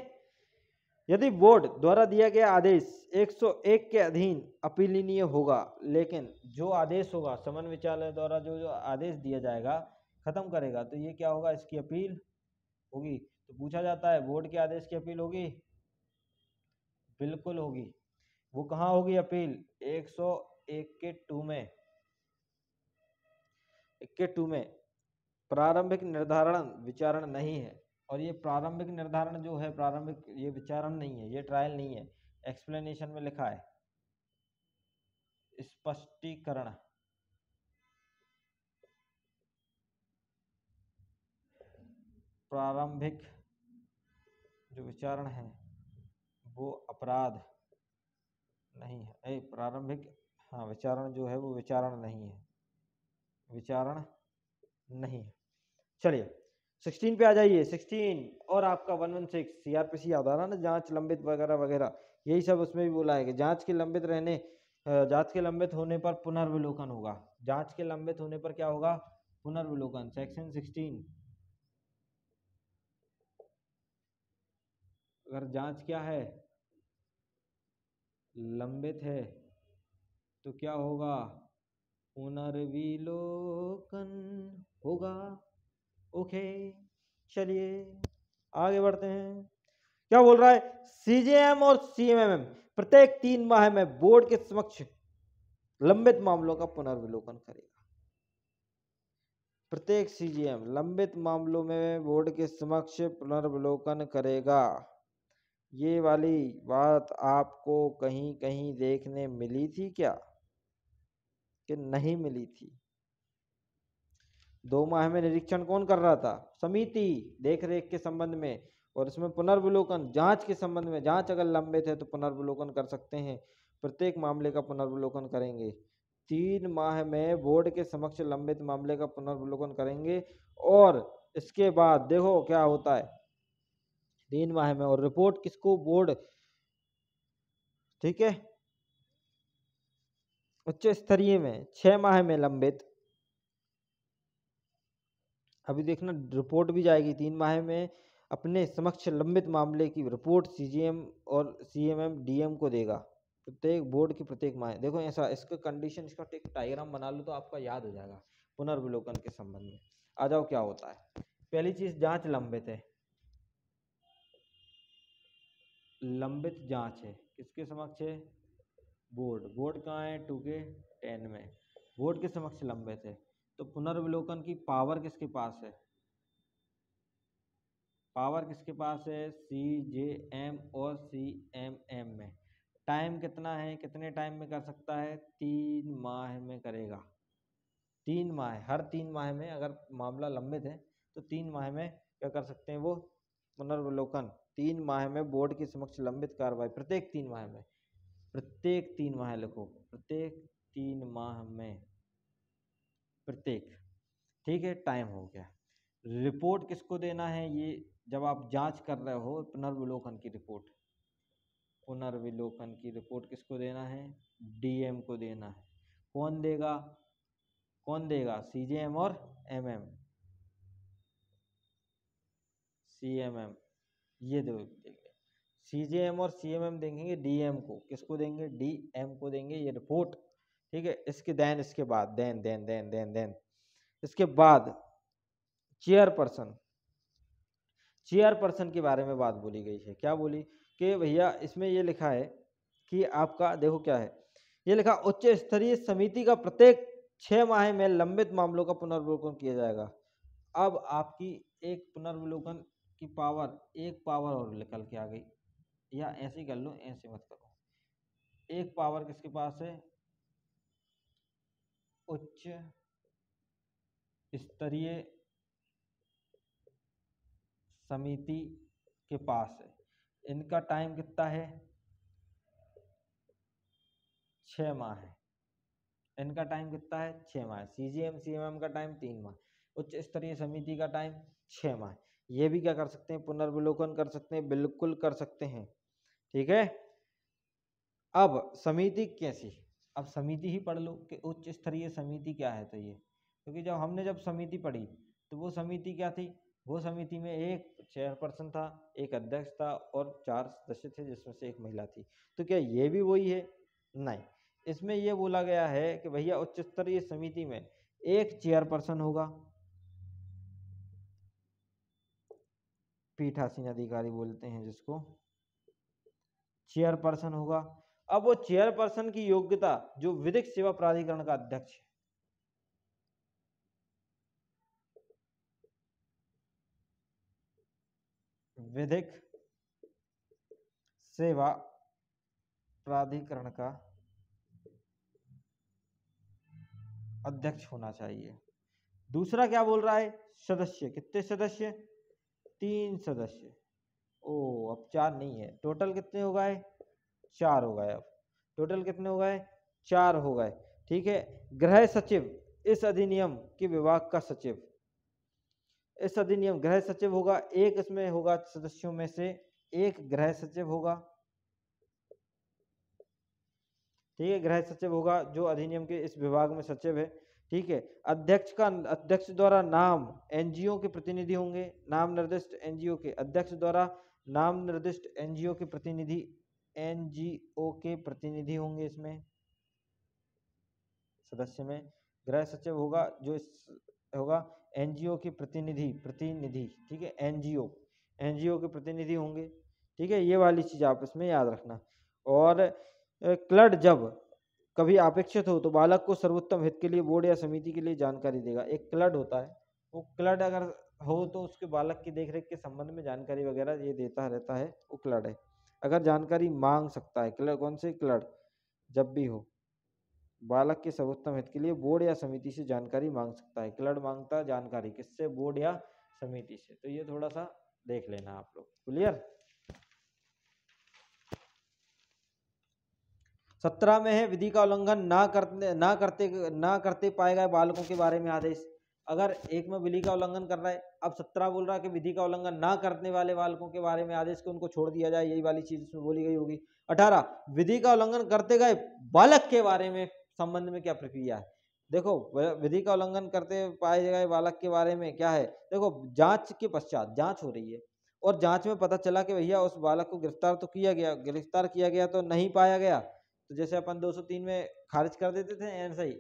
यदि बोर्ड द्वारा दिया गया आदेश 101 के अधीन अपीलनीय होगा, लेकिन जो आदेश होगा समन विचारालय द्वारा जो आदेश दिया जाएगा खत्म करेगा, तो ये क्या होगा? इसकी अपील होगी। तो पूछा जाता है बोर्ड के आदेश की अपील होगी, बिल्कुल होगी। वो कहाँ होगी अपील? 101 के 2 में, 1 के 2 में प्रारंभिक निर्धारण विचारण नहीं है। और ये प्रारंभिक निर्धारण जो है, प्रारंभिक ये विचारण नहीं है, ये ट्रायल नहीं है, एक्सप्लेनेशन में लिखा है स्पष्टीकरण। प्रारंभिक जो विचारण है वो अपराध नहीं है, प्रारंभिक, हाँ विचारण जो है वो विचारण नहीं है, विचारण नहीं है। चलिए 16 पे आ जाइए। 16 और आपका 116 सीआरपीसी याद आ रहा ना, जांच लंबित वगैरह वगैरह, यही सब उसमें भी बोला है कि जांच के लंबित रहने, जांच के लंबित होने पर पुनर्विलोकन होगा। जांच के लंबित होने पर क्या होगा? पुनर्विलोकन। सेक्शन 16, अगर जांच क्या है? लंबित है तो क्या होगा? पुनर्विलोकन होगा। ओके चलिए आगे बढ़ते हैं। क्या बोल रहा है? सीजेएम और सीएमएम प्रत्येक 3 माह में बोर्ड के समक्ष लंबित मामलों का पुनर्विलोकन करेगा। प्रत्येक सीजीएम लंबित मामलों में बोर्ड के समक्ष पुनर्विलोकन करेगा। ये वाली बात आपको कहीं कहीं देखने मिली थी क्या कि नहीं मिली थी? 2 माह में निरीक्षण कौन कर रहा था? समिति, देख रेख के संबंध में। और इसमें पुनर्विलोकन जांच के संबंध में, जांच अगर लंबित है तो पुनर्विलोकन कर सकते हैं, प्रत्येक मामले का पुनर्विलोकन करेंगे। 3 माह में बोर्ड के समक्ष लंबित मामले का पुनर्विलोकन करेंगे। और इसके बाद देखो क्या होता है 3 माह में। और रिपोर्ट किसको? बोर्ड, ठीक है, उच्च स्तरीय में 6 माह में लंबित। अभी देखना रिपोर्ट भी जाएगी 3 माह में, अपने समक्ष लंबित मामले की रिपोर्ट सीजीएम और सीएमएम डीएम को देगा, प्रत्येक बोर्ड की प्रत्येक माह। देखो ऐसा, इसका कंडीशन, इसका एक डायग्राम बना लो तो आपका याद हो जाएगा पुनर्विलोकन के संबंध में। आ जाओ क्या होता है। पहली चीज, जांच लंबित है, लंबित जांच है, किसके समक्ष है? बोर्ड। बोर्ड कहाँ है? 2 के 10 में बोर्ड के समक्ष लंबित है। तो पुनर्विलोकन की पावर किसके पास है? पावर किसके पास है? सीजेएम और सीएमएम में। टाइम कितना है? कितने टाइम में कर सकता है? 3 माह में करेगा। 3 माह, हर 3 माह में अगर मामला लंबित है तो 3 माह में क्या कर सकते हैं वो? पुनर्विलोकन। 3 माह में बोर्ड के समक्ष लंबित कार्रवाई, प्रत्येक 3 माह में, प्रत्येक 3 माह लिखो, प्रत्येक 3 माह में, प्रत्येक, ठीक है। टाइम हो गया। रिपोर्ट किसको देना है? ये जब आप जांच कर रहे हो पुनर्विलोकन की रिपोर्ट, पुनर्विलोकन की रिपोर्ट किसको देना है? डीएम को देना है। कौन देगा? कौन देगा? सीजेएम और एमएम, सीएमएम, ये दो देंगे। सीजेएम और सीएमएम देंगे डीएम को। किसको देंगे? डीएम को देंगे ये रिपोर्ट, ठीक है। इसके देन, इसके बाद देन इसके बाद चेयरपर्सन, चेयरपर्सन के बारे में बात बोली गई है। क्या बोली? कि भैया इसमें ये लिखा है कि आपका देखो क्या है, ये लिखा उच्च स्तरीय समिति का प्रत्येक 6 माह में लंबित मामलों का पुनर्विलोकन किया जाएगा। अब आपकी एक पुनर्विलोकन की पावर, एक पावर और निकल के आ गई, या ऐसे ही कर लो, ऐसे मत करो। एक पावर किसके पास है? उच्च स्तरीय समिति के पास है। इनका टाइम कितना है? 6 माह है। इनका टाइम कितना है? 6 माह। सीजीएम सीएमएम का टाइम 3 माह, उच्च स्तरीय समिति का टाइम 6 माह। ये भी क्या कर सकते हैं? पुनर्विलोकन कर सकते हैं, बिल्कुल कर सकते हैं, ठीक है। अब समिति कैसी? अब समिति ही पढ़ लो कि उच्च स्तरीय समिति क्या है। तो ये, क्योंकि जब समिति पढ़ी तो वो समिति क्या थी? वो समिति में एक चेयरपर्सन था, एक अध्यक्ष था और 4 सदस्य थे जिसमें से एक महिला थी। तो क्या ये भी वही है? नहीं, इसमें यह बोला गया है कि भैया उच्च स्तरीय समिति में एक चेयरपर्सन होगा, पीठासीन अधिकारी बोलते हैं जिसको, चेयरपर्सन होगा। अब वो चेयरपर्सन की योग्यता जो विधिक सेवा प्राधिकरण का अध्यक्ष है, विधिक सेवा प्राधिकरण का अध्यक्ष होना चाहिए। दूसरा क्या बोल रहा है, सदस्य, कितने सदस्य, 3 सदस्य। ओ अब 4 नहीं है, टोटल कितने हो गए, 4 हो गए। अब टोटल कितने हो गए, 4 हो गए। ठीक है, गृह सचिव इस अधिनियम के विभाग का सचिव, इस अधिनियम गृह सचिव होगा, एक इसमें होगा सदस्यों में से एक गृह सचिव होगा। ठीक है, गृह सचिव होगा जो अधिनियम के इस विभाग में सचिव है। ठीक है, अध्यक्ष द्वारा नाम एनजीओ के प्रतिनिधि होंगे, नाम निर्दिष्ट एनजीओ के अध्यक्ष द्वारा नाम निर्दिष्ट एनजीओ के प्रतिनिधि, एनजीओ के प्रतिनिधि होंगे इसमें सदस्य में। गृह सचिव होगा जो होगा एनजीओ के प्रतिनिधि। ठीक है, एनजीओ के प्रतिनिधि होंगे। ठीक है, ये वाली चीज आप इसमें याद रखना। और क्लड जब कभी अपेक्षित हो तो बालक को सर्वोत्तम हित के लिए बोर्ड या समिति के लिए जानकारी देगा। एक क्लड होता है, वो क्लड अगर हो तो उसके बालक की देखरेख के संबंध में जानकारी वगैरह ये देता रहता है, वो क्लड है। अगर जानकारी मांग सकता है, क्लड कौन से, क्लड जब भी हो बालक के सर्वोत्तम हित के लिए बोर्ड या समिति से जानकारी मांग सकता है। क्लड मांगता है जानकारी किससे, बोर्ड या समिति से। तो ये थोड़ा सा देख लेना आप लोग, क्लियर। 17 में है विधि का उल्लंघन ना करते पाए गए बालकों के बारे में आदेश। अगर एक में विधि का उल्लंघन कर रहा है, अब 17 बोल रहा है कि विधि का उल्लंघन ना करने वाले बालकों के बारे में आदेश, को उनको छोड़ दिया जाए, यही वाली चीज इसमें बोली गई होगी। 18 विधि का उल्लंघन करते गए बालक के बारे में संबंध में क्या प्रक्रिया है। देखो, विधि का उल्लंघन करते पाए गए बालक के बारे में क्या है, देखो जांच के पश्चात, जांच हो रही है और जांच में पता चला कि भैया उस बालक को गिरफ्तार तो किया गया, गिरफ्तार किया गया तो नहीं पाया गया, तो जैसे अपन 203 में खारिज कर देते थे,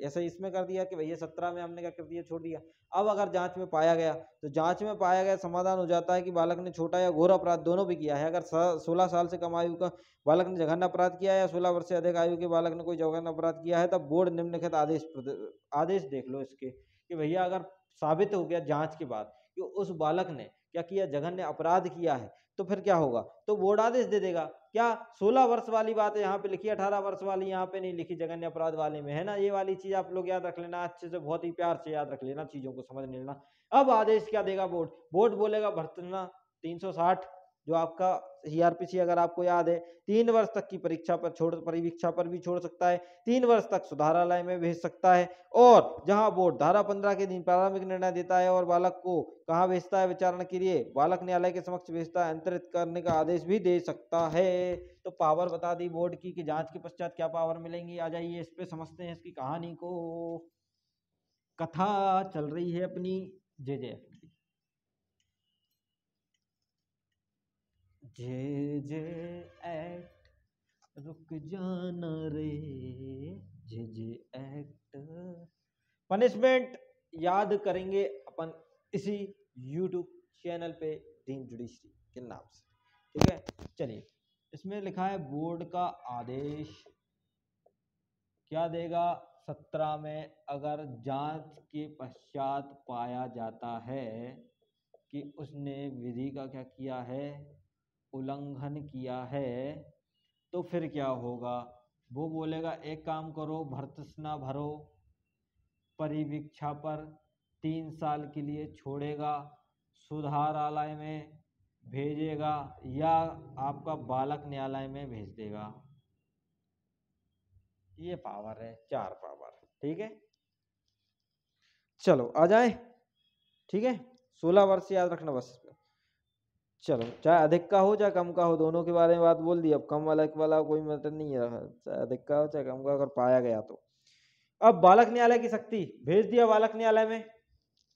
ऐसा ही इसमें कर दिया कि भैया 17 में हमने क्या कर दिया, छोड़ दिया। अब अगर जांच में पाया गया तो जांच में पाया गया समाधान हो जाता है कि बालक ने छोटा या घोर अपराध दोनों भी किया है। अगर 16 साल से कम आयु का बालक ने जघन्य अपराध किया है या 16 वर्ष से अधिक आयु के बालक ने कोई जघन्य अपराध किया है, तब बोर्ड निम्नलिखित आदेश देख लो इसके कि भैया अगर साबित हो गया जांच के बाद कि उस बालक ने क्या किया, जघन्य अपराध किया है, तो फिर क्या होगा, तो बोर्ड आदेश दे देगा। क्या 16 वर्ष वाली बात है यहाँ पे लिखी, 18 वर्ष वाली यहाँ पे नहीं लिखी, जघन्य अपराध वाले में है ना। ये वाली चीज आप लोग याद रख लेना अच्छे से, बहुत ही प्यार से याद रख लेना, चीजों को समझ लेना। अब आदेश क्या देगा बोर्ड, बोर्ड बोलेगा भर्तना 360 जो आपका सीआरपीसी अगर आपको याद है, 3 वर्ष तक की परीक्षा पर भी छोड़ सकता है, 3 वर्ष तक सुधारालय में भेज सकता है। और जहां बोर्ड धारा 15 के दिन प्रारंभिक निर्णय देता है और बालक को कहाँ भेजता है विचारणा के लिए, बालक न्यायालय के समक्ष भेजता है, अंतरित करने का आदेश भी दे सकता है। तो पावर बता दी बोर्ड की कि जांच के पश्चात क्या पावर मिलेंगी। आ जाइए इस पे समझते हैं इसकी कहानी को। कथा चल रही है अपनी जे एक्ट रुक जाना रे, जे एक्ट। पनिशमेंट याद करेंगे अपन इसी यूट्यूब चैनल पे दीन जुडिशरी के नाम से। ठीक है, चलिए इसमें लिखा है बोर्ड का आदेश क्या देगा, 17 में अगर जांच के पश्चात पाया जाता है कि उसने विधि का क्या किया है, उल्लंघन किया है, तो फिर क्या होगा, वो बोलेगा एक काम करो, भर्त्सना भरो, परिवीक्षा पर 3 साल के लिए छोड़ेगा, सुधारालय में भेजेगा या आपका बालक न्यायालय में भेज देगा। ये पावर है, 4 पावर। ठीक है, चलो आ जाए। ठीक है, 16 वर्ष याद रखना बस। चलो, चाहे अधिक का हो चाहे कम का हो, दोनों के बारे में बात बोल दी। अब कम वाला कोई मतलब नहीं है, चाहे अधिक का हो चाहे कम का, अगर पाया गया तो। अब बालक न्यायालय की शक्ति, भेज दिया बालक न्यायालय में,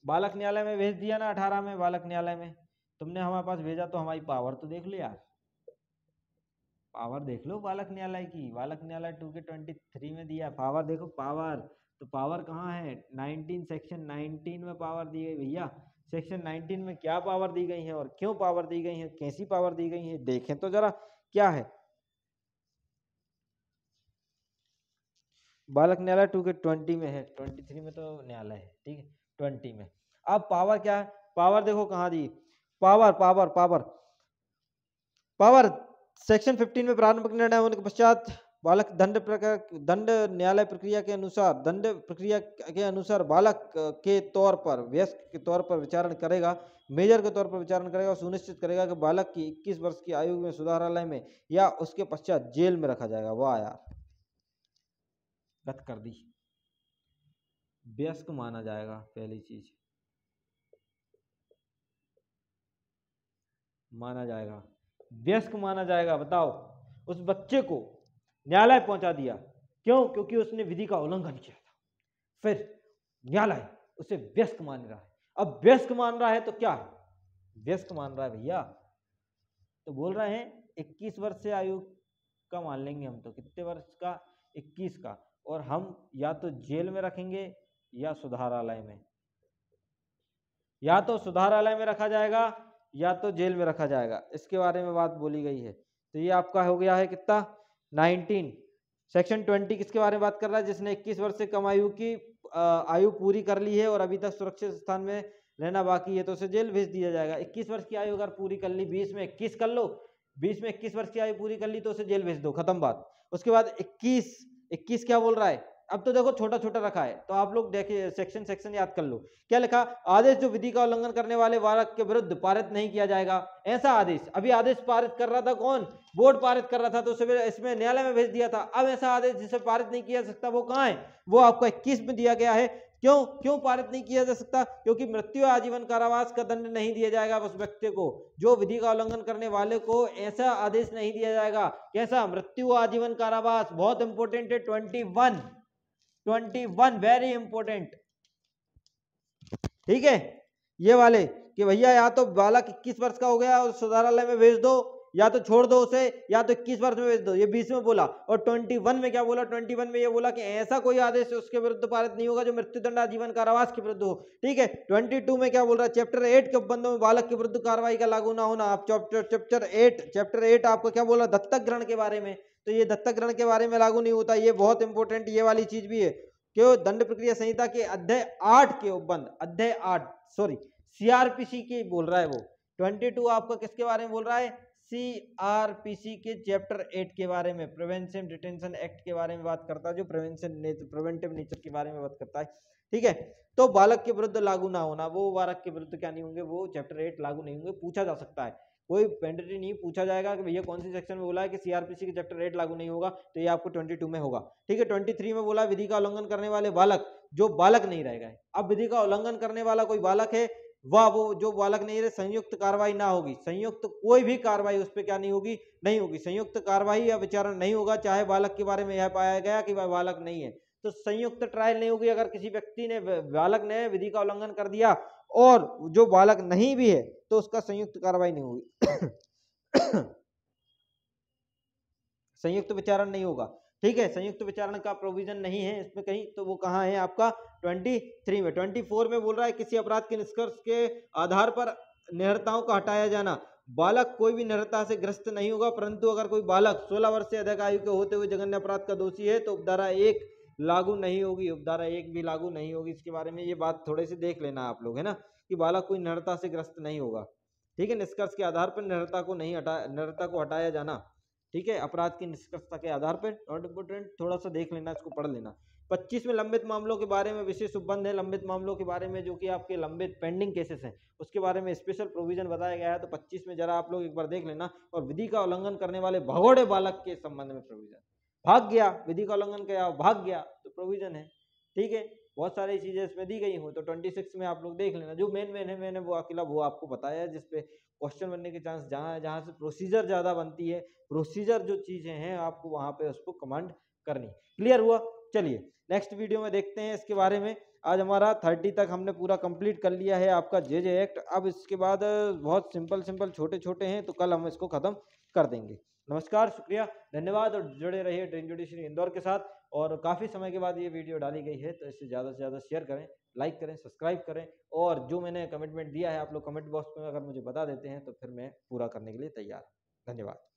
बालक न्यायालय में भेज दिया ना, 18 में बालक न्यायालय में तुमने हमारे पास भेजा, तो हमारी पावर तो देख लो यार, पावर देख लो बालक न्यायालय की। बालक न्यायालय 2 के 23 में दिया पावर, देखो पावर, तो पावर कहाँ है, 19 सेक्शन 19 में पावर दी गई भैया। सेक्शन 19 में क्या पावर दी गई है और क्यों पावर दी गई है, कैसी पावर दी गई है, देखें तो जरा क्या है। बालक न्यायालय 2 के 20 में है, 23 में तो न्यायालय है, ठीक है, 20 में। अब पावर क्या है, पावर देखो कहाँ दी, power power power power section 15 में प्रारंभिक निर्णय होने के पश्चात बालक दंड न्यायालय प्रक्रिया के अनुसार बालक के तौर पर, वयस्क के तौर पर विचारण करेगा, मेजर के तौर पर विचारण करेगा और सुनिश्चित करेगा कि बालक की 21 वर्ष की आयु में सुधारालय में या उसके पश्चात जेल में रखा जाएगा। वाह यार, रद्द कर दी, वयस्क माना जाएगा, पहली चीज माना जाएगा, वयस्क माना जाएगा। बताओ, उस बच्चे को न्यायालय पहुंचा दिया, क्यों? क्योंकि उसने विधि का उल्लंघन किया था, फिर न्यायालय उसे वयस्क मान रहा है। अब वयस्क मान रहा है तो क्या है, वयस्क मान रहा है भैया, तो बोल रहे हैं 21 वर्ष से आयु का मान लेंगे हम, तो कितने वर्ष का, 21 का, और हम या तो जेल में रखेंगे या सुधारालय में, या तो सुधारालय में रखा जाएगा या तो जेल में रखा जाएगा, इसके बारे में बात बोली गई है। तो ये आपका हो गया है कितना, 19। सेक्शन 20 किसके बारे में बात कर रहा है, जिसने 21 वर्ष से कम आयु की आयु पूरी कर ली है और अभी तक सुरक्षित स्थान में रहना बाकी है, तो उसे जेल भेज दिया जाएगा। 21 वर्ष की आयु अगर पूरी कर ली, 20 में 21 कर लो, 20 में 21 वर्ष की आयु पूरी कर ली तो उसे जेल भेज दो, खत्म बात। उसके बाद 21 क्या बोल रहा है, अब तो देखो छोटा छोटा रखा है, तो आप लोग देखिए सेक्शन याद कर लो। क्या लिखा, आदेश जो विधि का उल्लंघन करने वाले बालक के विरुद्ध पारित नहीं किया जाएगा, ऐसा आदेश, अभी आदेश पारित कर रहा था कौन, बोर्ड पारित कर रहा था, तो उसे इसमें न्यायालय में भेज दिया था। अब ऐसा आदेश जिसे पारित नहीं किया जा सकता वो कहाँ है, वो आपको 21 में दिया गया है। क्यों पारित नहीं किया जा सकता, क्योंकि मृत्यु या आजीवन कारावास का दंड नहीं दिया जाएगा उस व्यक्ति को, जो विधि का उल्लंघन करने वाले को ऐसा आदेश नहीं दिया जाएगा। कैसा, मृत्यु आजीवन कारावास, बहुत इंपॉर्टेंट है, 21 वेरी इंपॉर्टेंट, ठीक है, ये वाले कि भैया या तो बालक 21 वर्ष का हो गया और सुधारालय में भेज दो, या तो छोड़ दो उसे, या तो 21 वर्ष में भेज दो, ये 20 में बोला। और 21 में क्या बोला, 21 में ये बोला कि ऐसा कोई आदेश उसके विरुद्ध पारित नहीं होगा जो मृत्युदंड आजीवन कारावास के विरुद्ध हो, ठीक है। 22 में क्या बोल रहा है, चैप्टर 8 के उपबंधों में बालक के विरुद्ध कार्रवाई का लागू ना होना। आप चैप्टर 8 आपको क्या बोला, दत्तक ग्रहण के बारे में, तो ये दत्तक ग्रहण के बारे में लागू नहीं होता, ये बहुत इंपॉर्टेंट ये वाली चीज भी है। क्यों, दंड प्रक्रिया संहिता के अध्याय 8 के उपबंध, अध्याय 8 सॉरी सीआरपीसी के बोल रहा है वो। 22 आपका किसके बारे में बोल रहा है, सीआरपीसी के चैप्टर 8 के बारे में, प्रिवेंशन डिटेंशन एक्ट के बारे में बात करता है, जो प्रिवेंटिव नेचर के बारे में बात करता है, ठीक है। तो बालक के विरुद्ध लागू ना होना, वो बालक के विरुद्ध क्या नहीं होंगे, वो चैप्टर 8 लागू नहीं होंगे, पूछा जा सकता है, कोई पेनल्टी नहीं, पूछा जाएगा कि भैया कौन सी सेक्शन में बोला है कि सीआरपीसी के चैप्टर 8 लागू नहीं होगा, तो ये आपको 22 में होगा, ठीक है। 23 में बोला विधि का उल्लंघन करने वाले बालक, जो बालक नहीं रहेगा, अब विधि का उल्लंघन करने वाला कोई बालक है, वह वो जो बालक नहीं रहे, संयुक्त कार्रवाई ना होगी, संयुक्त कोई भी कार्रवाई उस पर क्या नहीं होगी, नहीं होगी, संयुक्त कार्रवाई या विचारण नहीं होगा, चाहे बालक के बारे में यह पाया गया कि वह बालक नहीं है, तो संयुक्त ट्रायल नहीं होगी। अगर किसी व्यक्ति ने, बालक ने विधि का उल्लंघन कर दिया और जो बालक नहीं भी है, तो उसका संयुक्त कार्रवाई नहीं होगी संयुक्त विचारण नहीं होगा, ठीक है, संयुक्त विचारण का प्रोविजन नहीं है इसमें कहीं, तो वो कहाँ है आपका 23 में। 24 में बोल रहा है किसी अपराध के निष्कर्ष के आधार पर निहरताओं का हटाया जाना, बालक कोई भी निहरता से ग्रस्त नहीं होगा, परंतु अगर कोई बालक 16 वर्ष से अधिक आयु के होते हुए जघन्य अपराध का दोषी है तो उपधारा 1 लागू नहीं होगी, उपधारा 1 भी लागू नहीं होगी। इसके बारे में ये बात थोड़े से देख लेना आप लोग, है ना, कि बालक कोई निहरता से ग्रस्त नहीं होगा, ठीक है, निष्कर्ष के आधार पर निहरता को हटाया जाना, ठीक है, अपराध की निष्कर्षता के आधार पर, नॉट इंपोर्टेंट, थोड़ा सा देख लेना, इसको पढ़ लेना। 25 में लंबित मामलों के बारे में विशेष उपबंध है, लंबित मामलों के बारे में जो कि आपके लंबित पेंडिंग केसेस हैं उसके बारे में स्पेशल प्रोविजन बताया गया है, तो 25 में जरा आप लोग एक बार देख लेना। और विधि का उल्लंघन करने वाले भगोड़े बालक के संबंध में प्रोविजन, भाग गया, विधि का उल्लंघन किया, भाग गया, तो प्रोविजन है, ठीक है, बहुत सारी चीजें इसमें दी गई हो, तो 26 में आप लोग देख लेना। जो मेन है, मैंने वो अकेला वो आपको बताया है, जिसपे क्वेश्चन बनने के चांस जहाँ से प्रोसीजर ज्यादा बनती है, प्रोसीजर जो चीजें हैं आपको वहां पे उसको कमांड करनी। क्लियर हुआ, चलिए नेक्स्ट वीडियो में देखते हैं इसके बारे में। आज हमारा 30 तक हमने पूरा कंप्लीट कर लिया है आपका जे एक्ट। अब इसके बाद बहुत सिंपल छोटे छोटे हैं, तो कल हम इसको खत्म कर देंगे। नमस्कार, शुक्रिया, धन्यवाद, और जुड़े रहिए ड्रीम जुडिशरी इंदौर के साथ। और काफ़ी समय के बाद ये वीडियो डाली गई है, तो इसे ज़्यादा से ज़्यादा शेयर करें, लाइक करें, सब्सक्राइब करें, और जो मैंने कमिटमेंट दिया है आप लोग कमेंट बॉक्स में अगर मुझे बता देते हैं तो फिर मैं पूरा करने के लिए तैयार हूँ। धन्यवाद।